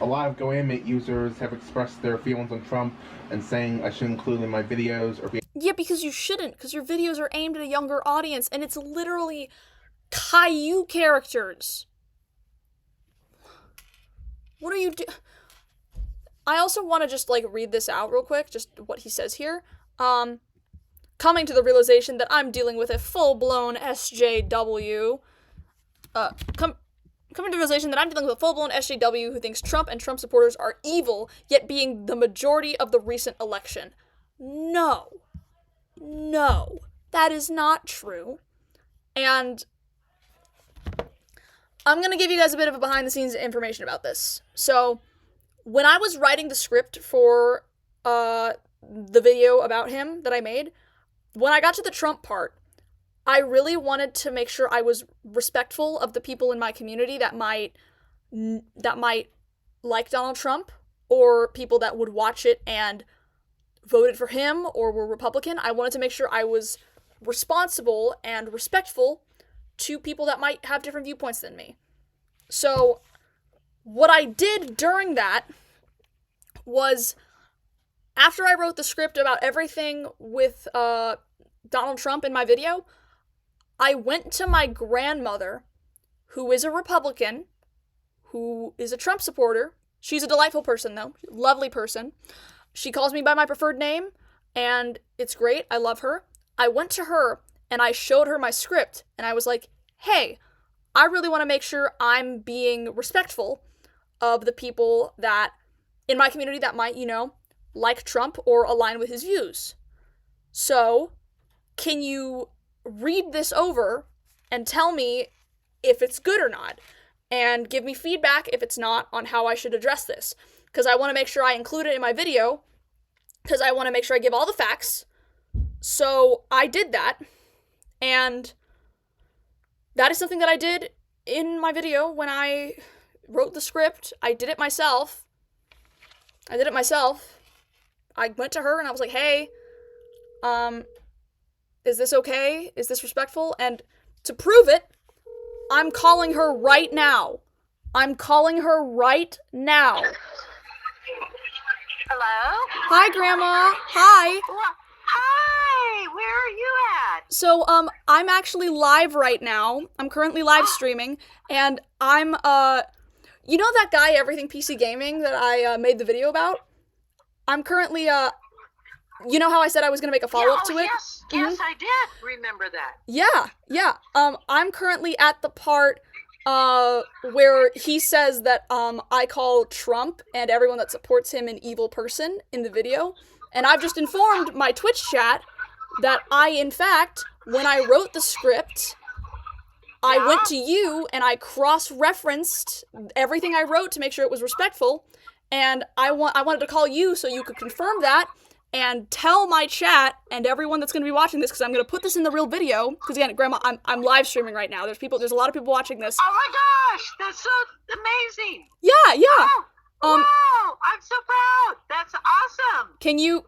a lot of GoAnimate users have expressed their feelings on Trump and saying I should include him in my videos or be. Yeah, because you shouldn't, because your videos are aimed at a younger audience, and it's literally Caillou characters. What are you do? I also want to just, like, read this out real quick, just what he says here. Coming to the realization that I'm dealing with a full-blown SJW. Coming to the realization that I'm dealing with a full-blown SJW who thinks Trump and Trump supporters are evil, yet being the majority of the recent election. No, that is not true. And I'm going to give you guys a bit of a behind-the-scenes information about this. So, when I was writing the script for the video about him that I made, when I got to the Trump part, I really wanted to make sure I was respectful of the people in my community that might like Donald Trump, or people that would watch it and voted for him or were Republican. I wanted to make sure I was responsible and respectful to people that might have different viewpoints than me. So what I did during that was, after I wrote the script about everything with Donald Trump in my video, I went to my grandmother, who is a Republican, who is a Trump supporter. She's a delightful person, though. Lovely person. She calls me by my preferred name, and it's great. I love her. I went to her, and I showed her my script, and I was like, hey, I really want to make sure I'm being respectful of the people that, in my community, that might, like Trump or align with his views. So, can you read this over and tell me if it's good or not? And give me feedback if it's not on how I should address this. Because I want to make sure I include it in my video, because I want to make sure I give all the facts. So I did that, and that is something that I did in my video when I wrote the script. I did it myself. I went to her and I was like, hey, is this okay? Is this respectful? And to prove it, I'm calling her right now. Hello? Hi, Grandma. Hi. Hi, where are you at? So, I'm actually live right now. I'm currently live streaming, and I'm, you know that guy, Everything PC Gaming, that I, made the video about? I'm currently, you know how I said I was gonna make a follow-up to it? Yes, I did remember that. Yeah. I'm currently at the part, where he says that, I call Trump and everyone that supports him an evil person in the video. And I've just informed my Twitch chat that I, in fact, when I wrote the script, I went to you and I cross-referenced everything I wrote to make sure it was respectful. And I wanted to call you so you could confirm that and tell my chat and everyone that's going to be watching this, because I'm going to put this in the real video, because again, Grandma, I'm live streaming right now. There's a lot of people watching this. Oh my gosh, that's so amazing. Yeah. Wow, I'm so proud. That's awesome. Can you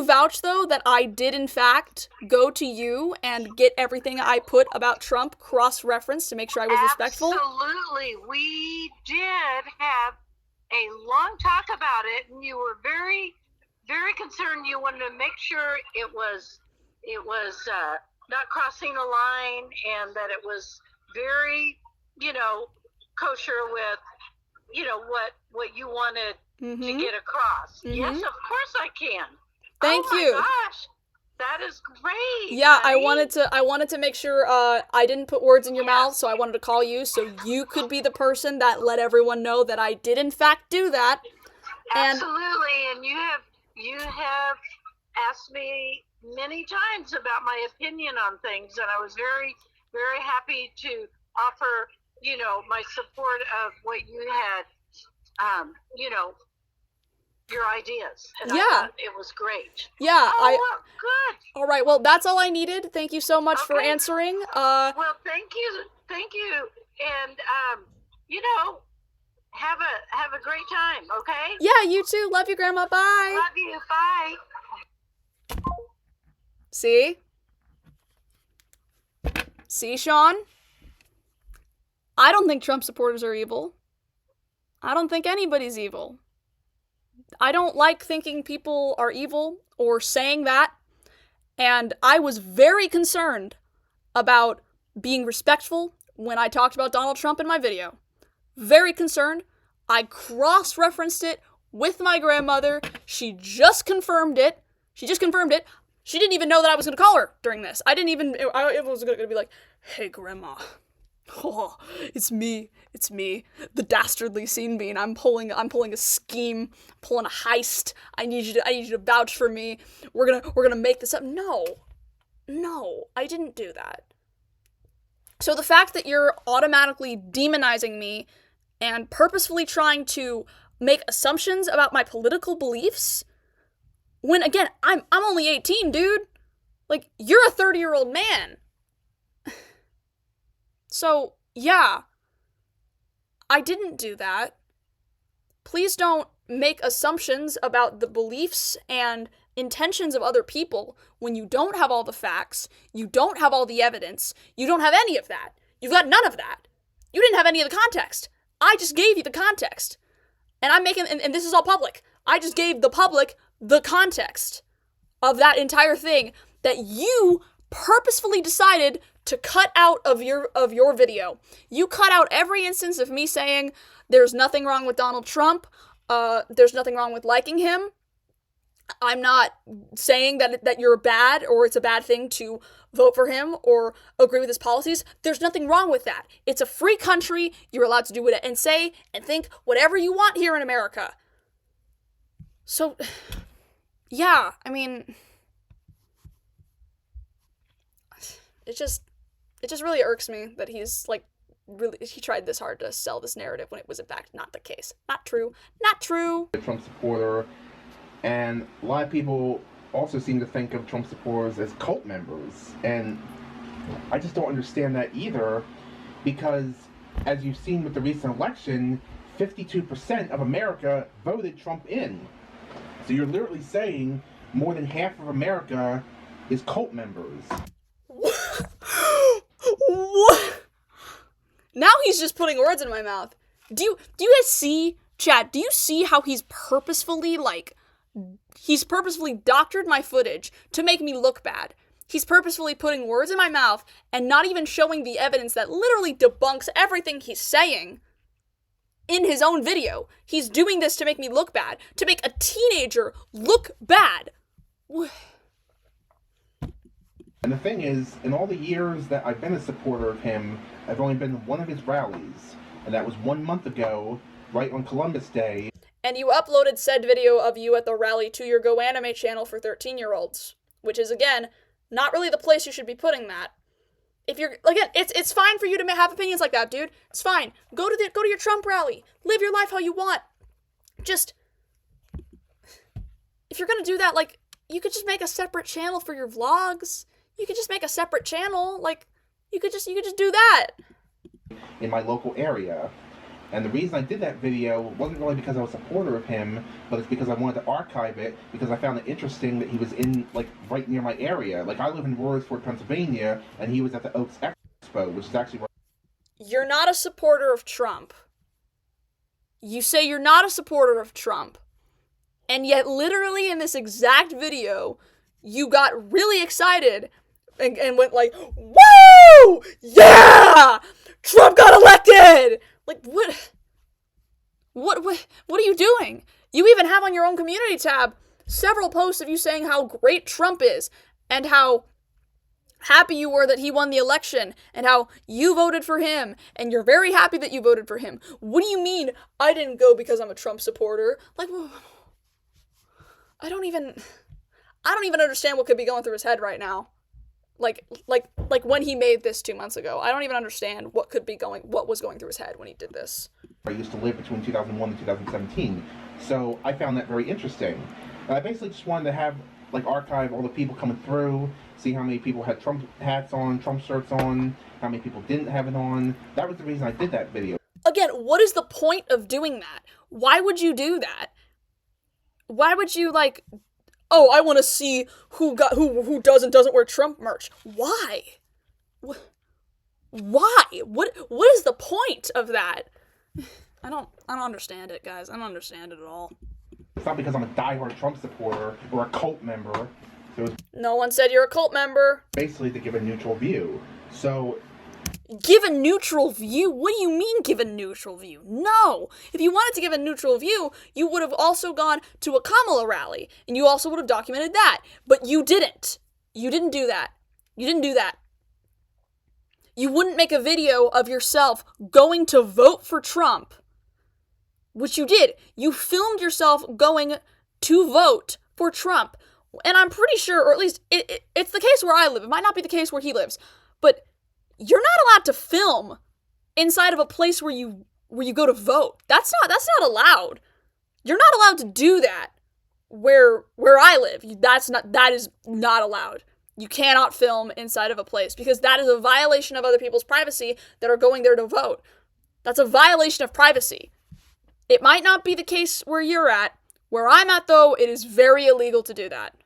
vouch though that I did in fact go to you and get everything I put about Trump cross-referenced to make sure I was respectful? Absolutely. We did have a long talk about it, and you were very, very concerned. You wanted to make sure it was not crossing a line, and that it was very, kosher with, what you wanted to get across. Yes, of course I can. Thank you. Oh my gosh. That is great. Yeah, honey. I wanted to make sure I didn't put words in your mouth, so I wanted to call you so you could be the person that let everyone know that I did in fact do that. Absolutely, and you have asked me many times about my opinion on things, and I was very, very happy to offer, my support of what you had, your ideas. And I thought it was great. Yeah, well, good. All right, well, that's all I needed. Thank you so much for answering. Well, thank you, and have a great time. Okay. Yeah, you too. Love you, Grandma. Bye. Love you. Bye. See? See, Sean? I don't think Trump supporters are evil. I don't think anybody's evil. I don't like thinking people are evil or saying that. And I was very concerned about being respectful when I talked about Donald Trump in my video. Very concerned. I cross-referenced it with my grandmother. She just confirmed it. She didn't even know that I was going to call her during this. I was going to be like, hey, Grandma. Oh, it's me, the dastardly scene bean. I'm pulling a scheme, pulling a heist. I need you to vouch for me. We're gonna make this up. No, I didn't do that. So the fact that you're automatically demonizing me and purposefully trying to make assumptions about my political beliefs, when again, I'm only 18, dude. Like, you're a 30-year-old man. So, yeah, I didn't do that. Please don't make assumptions about the beliefs and intentions of other people when you don't have all the facts, you don't have all the evidence, you don't have any of that. You've got none of that. You didn't have any of the context. I just gave you the context. And and this is all public. I just gave the public the context of that entire thing that you purposefully decided to cut out of your video. You cut out every instance of me saying there's nothing wrong with Donald Trump, there's nothing wrong with liking him. I'm not saying that you're bad or it's a bad thing to vote for him or agree with his policies. There's nothing wrong with that. It's a free country. You're allowed to do it and say and think whatever you want here in America. So, yeah, I mean, it just really irks me that he tried this hard to sell this narrative when it was in fact not the case. Not true. A Trump supporter, and a lot of people also seem to think of Trump supporters as cult members, and I just don't understand that either, because as you've seen with the recent election, 52% of America voted Trump in. So you're literally saying more than half of America is cult members. What? Now he's just putting words in my mouth. Do you guys see, chat, do you see how he's purposefully doctored my footage to make me look bad? He's purposefully putting words in my mouth and not even showing the evidence that literally debunks everything he's saying in his own video. He's doing this to make me look bad, to make a teenager look bad. And the thing is, in all the years that I've been a supporter of him, I've only been to one of his rallies, and that was 1 month ago, right on Columbus Day. And you uploaded said video of you at the rally to your Go Anime channel for 13-year-olds, which is, again, not really the place you should be putting that. If you're, again, it's fine for you to have opinions like that, dude. It's fine. Go to your Trump rally. Live your life how you want. Just, if you're gonna do that, like, you could just make a separate channel for your vlogs. You could just make a separate channel. Like, you could just do that. In my local area. And the reason I did that video wasn't really because I was a supporter of him, but it's because I wanted to archive it, because I found it interesting that he was in, like, right near my area. Like, I live in Royersford, Pennsylvania, and he was at the Oaks Expo, which is actually where... You're not a supporter of Trump. You say you're not a supporter of Trump. And yet, literally in this exact video, you got really excited and went like, woo! Yeah! Trump got elected! Like, what are you doing? You even have on your own community tab several posts of you saying how great Trump is. and how happy you were that he won the election, and how you voted for him, and you're very happy that you voted for him. What do you mean, I didn't go because I'm a Trump supporter? Like, I don't even understand what could be going through his head right now. Like when he made this 2 months ago. I don't even understand what was going through his head when he did this. I used to live between 2001 and 2017, so I found that very interesting. And I basically just wanted to have, like, archive all the people coming through, see how many people had Trump hats on, Trump shirts on, how many people didn't have it on. That was the reason I did that video. Again, what is the point of doing that? Why would you do that? Why would you, like, oh, I want to see who does and doesn't wear Trump merch? Why? Why? What is the point of that? I don't understand it, guys. I don't understand it at all. It's not because I'm a diehard Trump supporter or a cult member. So it's no one said you're a cult member. Basically to give a neutral view. So give a neutral view? What do you mean give a neutral view? No! If you wanted to give a neutral view, you would have also gone to a Kamala rally, and you also would have documented that. But you didn't. You didn't do that. You didn't do that. You wouldn't make a video of yourself going to vote for Trump, which you did. You filmed yourself going to vote for Trump. And I'm pretty sure, or at least it's the case where I live. It might not be the case where he lives, but you're not allowed to film inside of a place where you go to vote. That's not allowed. You're not allowed to do that where I live. That is not allowed. You cannot film inside of a place because that is a violation of other people's privacy that are going there to vote. That's a violation of privacy. It might not be the case where you're at. Where I'm at, though, it is very illegal to do that.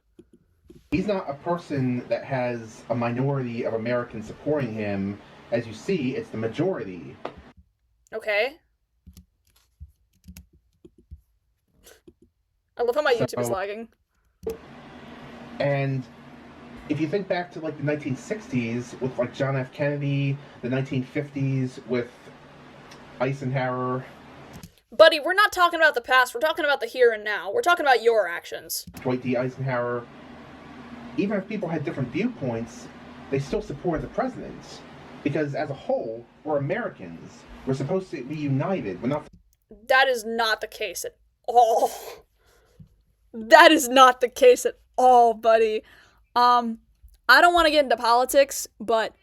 He's not a person that has a minority of Americans supporting him. As you see, it's the majority. Okay. I love how my YouTube is lagging. And if you think back to, like, the 1960s with, like, John F. Kennedy, the 1950s with Eisenhower. Buddy, we're not talking about the past. We're talking about the here and now. We're talking about your actions. Dwight D. Eisenhower. Even if people had different viewpoints, they still supported the president. Because as a whole, we're Americans. We're supposed to be united. We're not... That is not the case at all. That is not the case at all, buddy. I don't want to get into politics, but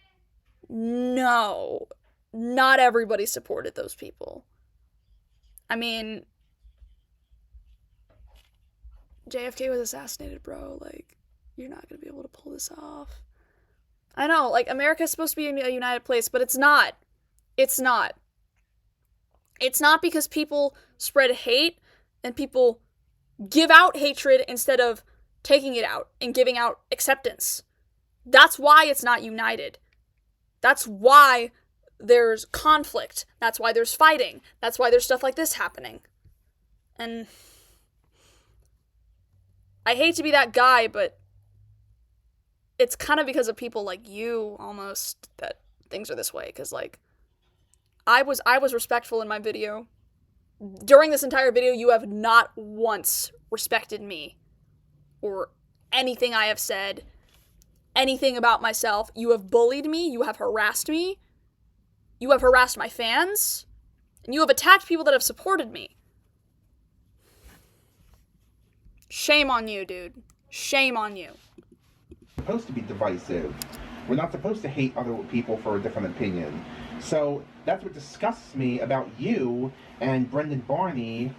no, not everybody supported those people. I mean, JFK was assassinated, bro. Like, you're not going to be able to pull this off. I know, like, America's supposed to be a united place, but it's not. It's not. It's not because people spread hate and people give out hatred instead of taking it out and giving out acceptance. That's why it's not united. That's why there's conflict. That's why there's fighting. That's why there's stuff like this happening. And I hate to be that guy, but it's kind of because of people like you, almost, that things are this way. Because, like, I was respectful in my video. During this entire video, you have not once respected me or anything I have said, anything about myself. You have bullied me. You have harassed me. You have harassed my fans. And you have attacked people that have supported me. Shame on you, dude. Shame on you. We're supposed to be divisive. We're not supposed to hate other people for a different opinion. So that's what disgusts me about you and Brendan Barney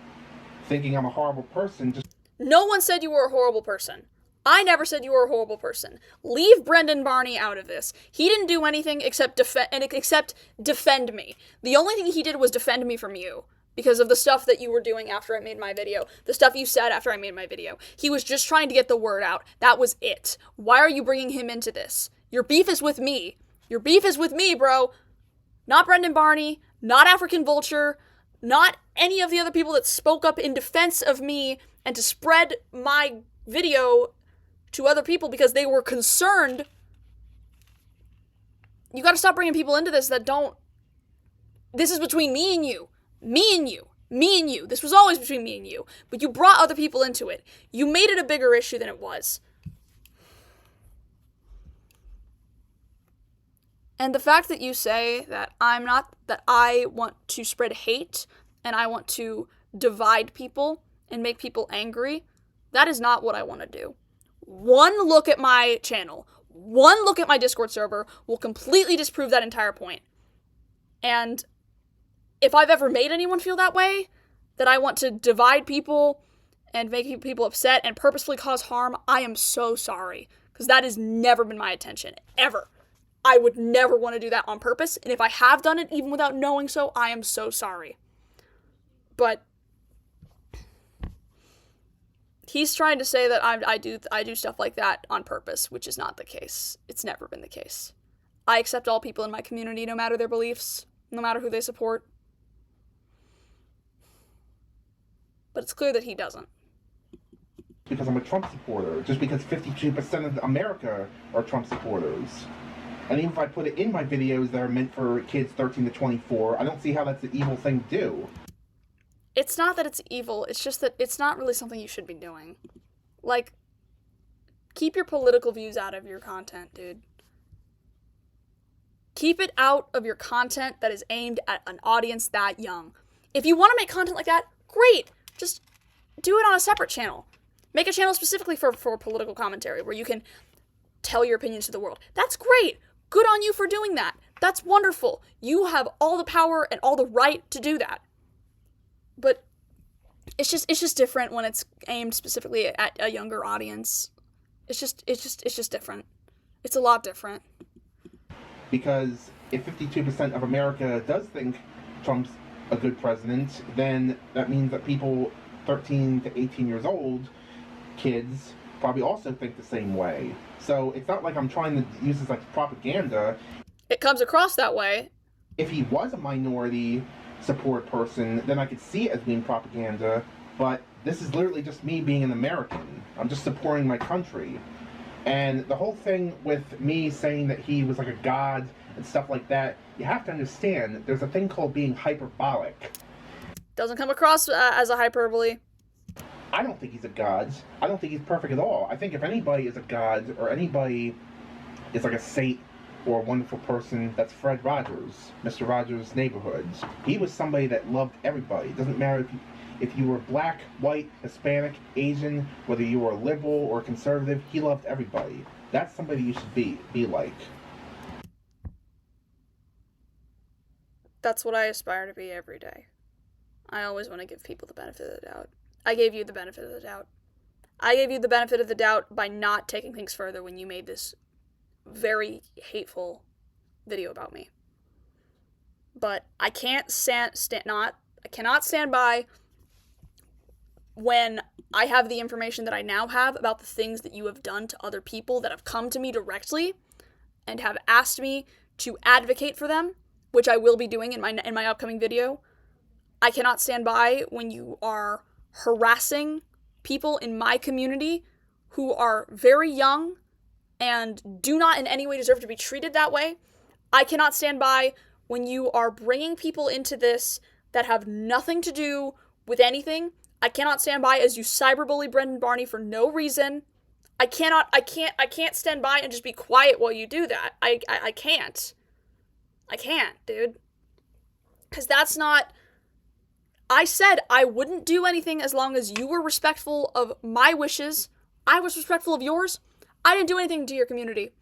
thinking I'm a horrible person. No one said you were a horrible person. I never said you were a horrible person. Leave Brendan Barney out of this. He didn't do anything except defend me. The only thing he did was defend me from you because of the stuff that you were doing after I made my video. The stuff you said after I made my video. He was just trying to get the word out. That was it. Why are you bringing him into this? Your beef is with me. Your beef is with me, bro. Not Brendan Barney. Not African Vulture. Not any of the other people that spoke up in defense of me and to spread my video to other people because they were concerned. You gotta stop bringing people into this that don't... This is between me and you. Me and you. Me and you. This was always between me and you. But you brought other people into it. You made it a bigger issue than it was. And the fact that you say that I want to spread hate and I want to divide people and make people angry, that is not what I want to do. One look at my channel, one look at my Discord server will completely disprove that entire point. And if I've ever made anyone feel that way, that I want to divide people and make people upset and purposefully cause harm, I am so sorry. Because that has never been my intention, ever. I would never want to do that on purpose, and if I have done it, even without knowing so, I am so sorry. But he's trying to say that I do stuff like that on purpose, which is not the case. It's never been the case. I accept all people in my community, no matter their beliefs, no matter who they support. But it's clear that he doesn't. Because I'm a Trump supporter, just because 52% of America are Trump supporters. And even if I put it in my videos that are meant for kids 13 to 24, I don't see how that's an evil thing to do. It's not that it's evil, it's just that it's not really something you should be doing. Like, keep your political views out of your content, dude. Keep it out of your content that is aimed at an audience that young. If you want to make content like that, great! Just do it on a separate channel. Make a channel specifically for political commentary where you can tell your opinions to the world. That's great! Good on you for doing that. That's wonderful. You have all the power and all the right to do that. But it's just different when it's aimed specifically at a younger audience. It's just different. It's a lot different. Because if 52% of America does think Trump's a good president, then that means that people 13 to 18 years old, kids, probably also think the same way. So it's not like I'm trying to use this like propaganda. It comes across that way. If he was a minority support person, then I could see it as being propaganda, but this is literally just me being an American. I'm just supporting my country. And the whole thing with me saying that he was like a god and stuff like that, you have to understand there's a thing called being hyperbolic. Doesn't come across as a hyperbole. I don't think he's a god. I don't think he's perfect at all. I think if anybody is a god or anybody is like a saint or a wonderful person, that's Fred Rogers, Mr. Rogers' Neighborhood. He was somebody that loved everybody. It doesn't matter if you were black, white, Hispanic, Asian, whether you were a liberal or conservative, he loved everybody. That's somebody you should be like. That's what I aspire to be every day. I always want to give people the benefit of the doubt. I gave you the benefit of the doubt. I gave you the benefit of the doubt by not taking things further when you made this very hateful video about me. But I can't I cannot stand by when I have the information that I now have about the things that you have done to other people that have come to me directly and have asked me to advocate for them, which I will be doing in my upcoming video. I cannot stand by when you are harassing people in my community who are very young and do not in any way deserve to be treated that way. I cannot stand by when you are bringing people into this that have nothing to do with anything. I cannot stand by as you cyberbully Brendan Barney for no reason. I can't stand by and just be quiet while you do that. I can't. I can't, dude. Because that's not... I said I wouldn't do anything as long as you were respectful of my wishes. I was respectful of yours. I didn't do anything to your community.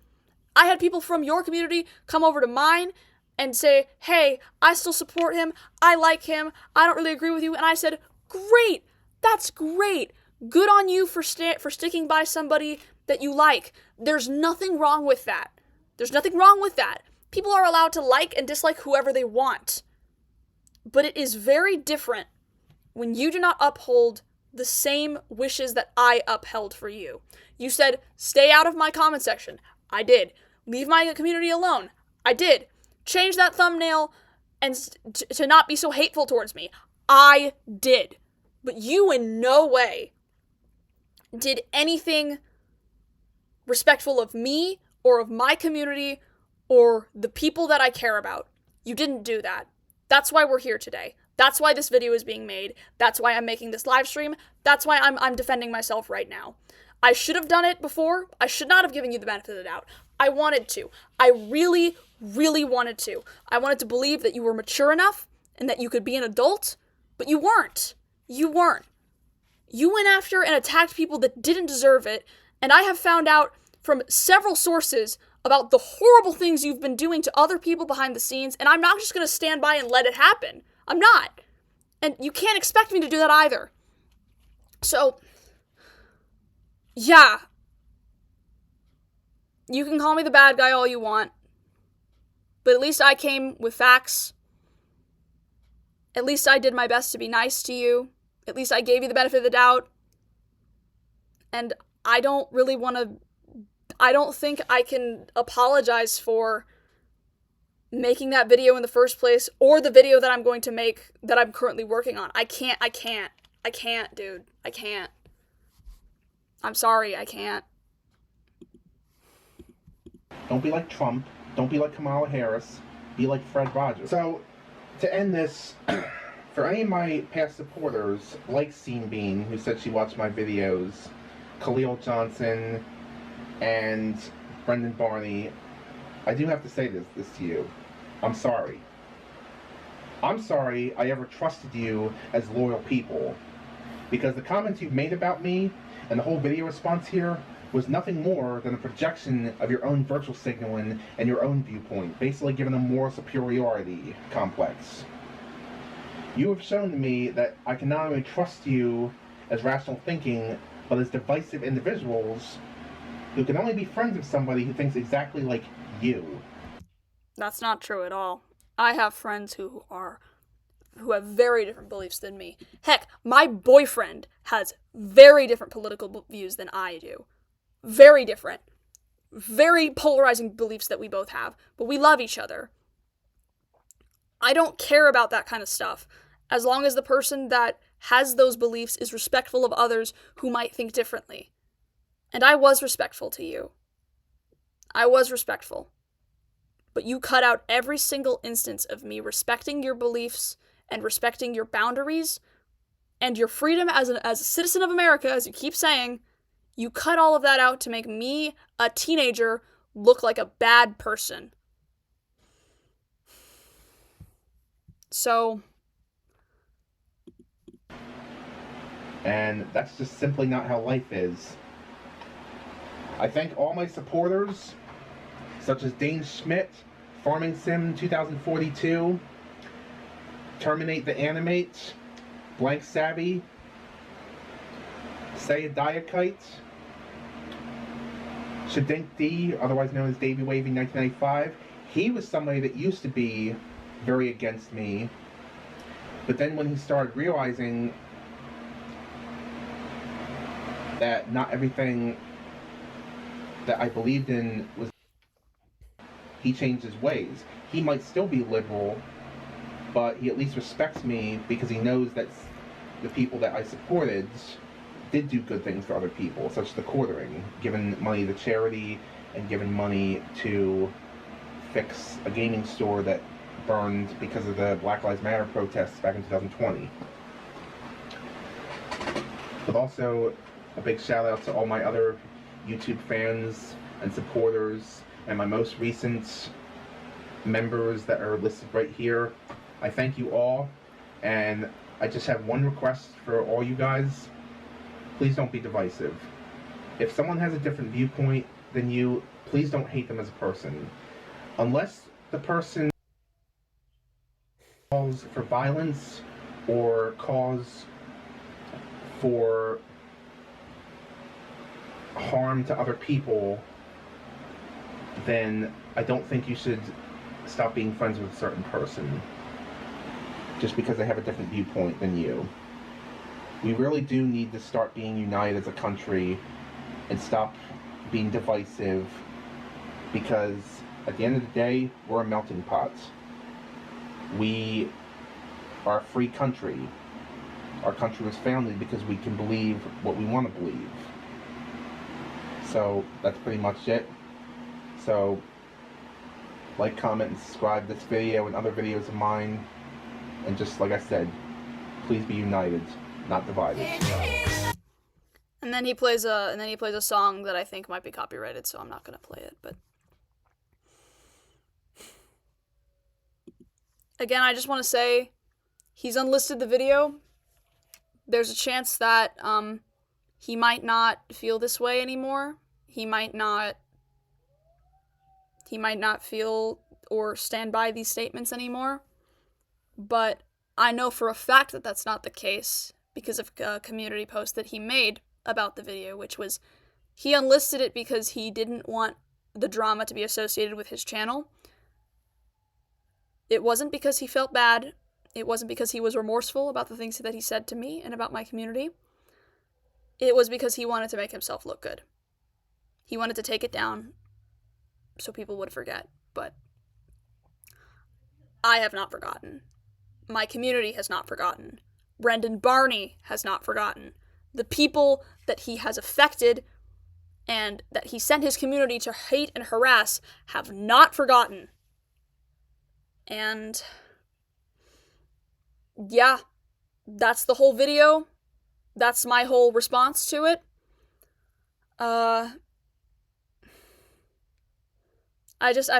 I had people from your community come over to mine and say, hey, I still support him. I like him. I don't really agree with you. And I said, great. That's great. Good on you for sticking by somebody that you like. There's nothing wrong with that. There's nothing wrong with that. People are allowed to like and dislike whoever they want. But it is very different when you do not uphold the same wishes that I upheld for you. You said, stay out of my comment section. I did. Leave my community alone. I did. Change that thumbnail and to not be so hateful towards me. I did. But you in no way did anything respectful of me or of my community or the people that I care about. You didn't do that. That's why we're here today. That's why this video is being made. That's why I'm making this live stream. That's why I'm defending myself right now. I should have done it before. I should not have given you the benefit of the doubt. I wanted to. I really, really wanted to. I wanted to believe that you were mature enough and that you could be an adult, but you weren't. You weren't. You went after and attacked people that didn't deserve it, and I have found out from several sources about the horrible things you've been doing to other people behind the scenes, and I'm not just going to stand by and let it happen. I'm not. And you can't expect me to do that either. So, yeah. You can call me the bad guy all you want, but at least I came with facts. At least I did my best to be nice to you. At least I gave you the benefit of the doubt. And I don't think I can apologize for making that video in the first place, or the video that I'm going to make that I'm currently working on. I can't, dude. I can't. I'm sorry, I can't. Don't be like Trump. Don't be like Kamala Harris. Be like Fred Rogers. So, to end this, for any of my past supporters, like Scene Bean, who said she watched my videos, Khalil Johnson, and Brendan Barney, I do have to say this to you. I'm sorry. I'm sorry I ever trusted you as loyal people. Because the comments you've made about me and the whole video response here was nothing more than a projection of your own virtual signaling and your own viewpoint, basically giving a moral superiority complex. You have shown to me that I can not only trust you as rational thinking, but as divisive individuals who can only be friends with somebody who thinks exactly like you. That's not true at all. I have friends who have very different beliefs than me. Heck, my boyfriend has very different political views than I do. Very different. Very polarizing beliefs that we both have, but we love each other. I don't care about that kind of stuff, as long as the person that has those beliefs is respectful of others who might think differently. And I was respectful to you. I was respectful. But you cut out every single instance of me respecting your beliefs and respecting your boundaries and your freedom as a citizen of America, as you keep saying. You cut all of that out to make me, a teenager, look like a bad person. So... And that's just simply not how life is. I thank all my supporters, such as Dane Schmidt, Farming Sim 2042, Terminate the Animate, Blank Savvy, Say a Diakite, Shadink D, otherwise known as Davey Waving 1995. He was somebody that used to be very against me, but then when he started realizing that not everything that I believed in was, he changed his ways. He might still be liberal, but he at least respects me because he knows that the people that I supported did do good things for other people, such as the quartering, giving money to charity and giving money to fix a gaming store that burned because of the Black Lives Matter protests back in 2020. But also a big shout out to all my other YouTube fans and supporters and my most recent members that are listed right here. I thank you all, and I just have one request for all you guys. Please don't be divisive. If someone has a different viewpoint than you, please don't hate them as a person. Unless the person calls for violence or calls for harm to other people, then I don't think you should stop being friends with a certain person just because they have a different viewpoint than you. We really do need to start being united as a country and stop being divisive, because at the end of the day, we're a melting pot. We are a free country. Our country was founded because we can believe what we want to believe. So that's pretty much it. So like, comment, and subscribe to this video and other videos of mine. And just like I said, please be united, not divided. And then he plays a song that I think might be copyrighted, so I'm not gonna play it, but again, I just want to say, he's unlisted the video. There's a chance that, he might not feel this way anymore. He might not feel or stand by these statements anymore. But I know for a fact that that's not the case because of a community post that he made about the video, which was he unlisted it because he didn't want the drama to be associated with his channel. It wasn't because he felt bad. It wasn't because he was remorseful about the things that he said to me and about my community. It was because he wanted to make himself look good. He wanted to take it down so people would forget. But I have not forgotten. My community has not forgotten. Brendan Barney has not forgotten. The people that he has affected and that he sent his community to hate and harass have not forgotten. And yeah, that's the whole video. That's my whole response to it. I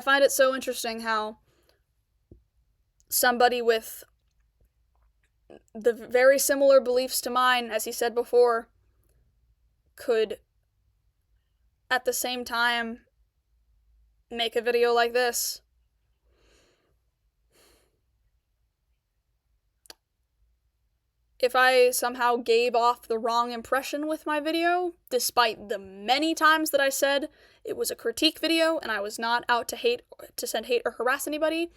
find it so interesting how somebody with the very similar beliefs to mine, as he said before, could at the same time make a video like this. If I somehow gave off the wrong impression with my video, despite the many times that I said it was a critique video and I was not out to send hate or harass anybody,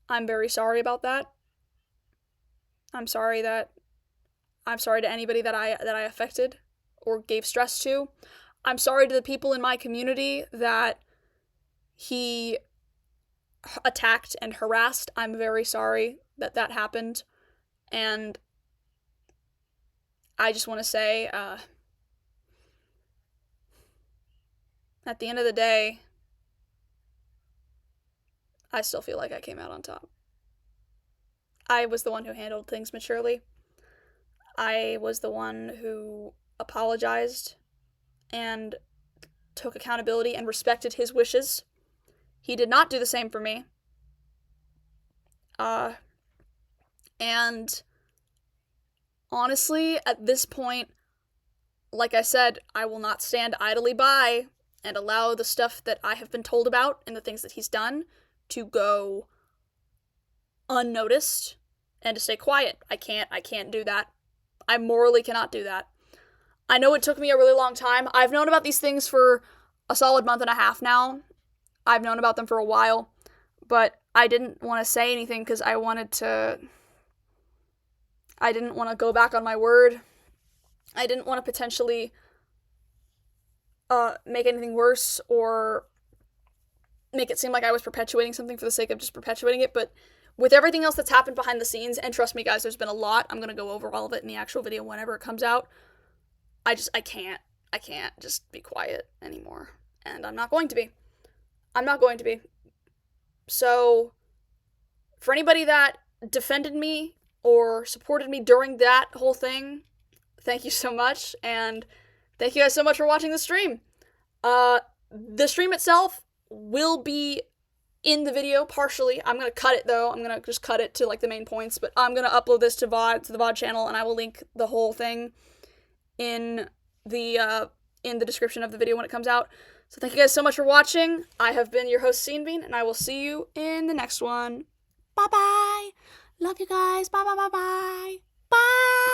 I'm very sorry about that. I'm sorry to anybody that I affected or gave stress to. I'm sorry to the people in my community that he attacked and harassed. I'm very sorry that that happened. And I just want to say, at the end of the day, I still feel like I came out on top. I was the one who handled things maturely. I was the one who apologized and took accountability and respected his wishes. He did not do the same for me. And honestly, at this point, like I said, I will not stand idly by and allow the stuff that I have been told about and the things that he's done to go unnoticed and to stay quiet. I can't do that. I morally cannot do that. I know it took me a really long time. I've known about these things for a solid month and a half now. I've known about them for a while, but I didn't want to say anything because I didn't want to go back on my word. I didn't want to potentially make anything worse or make it seem like I was perpetuating something for the sake of just perpetuating it, but with everything else that's happened behind the scenes, and trust me guys, there's been a lot, I'm going to go over all of it in the actual video whenever it comes out, I can't just be quiet anymore, and I'm not going to be. So, for anybody that defended me or supported me during that whole thing, thank you so much, and thank you guys so much for watching the stream. The stream itself will be in the video partially. I'm gonna cut it though. I'm gonna just cut it to like the main points, but I'm gonna upload this to the VOD channel, and I will link the whole thing in the description of the video when it comes out. So thank you guys so much for watching. I have been your host, Bean, and I will see you in the next one. Bye bye. Love you guys. Bye bye bye bye. Bye.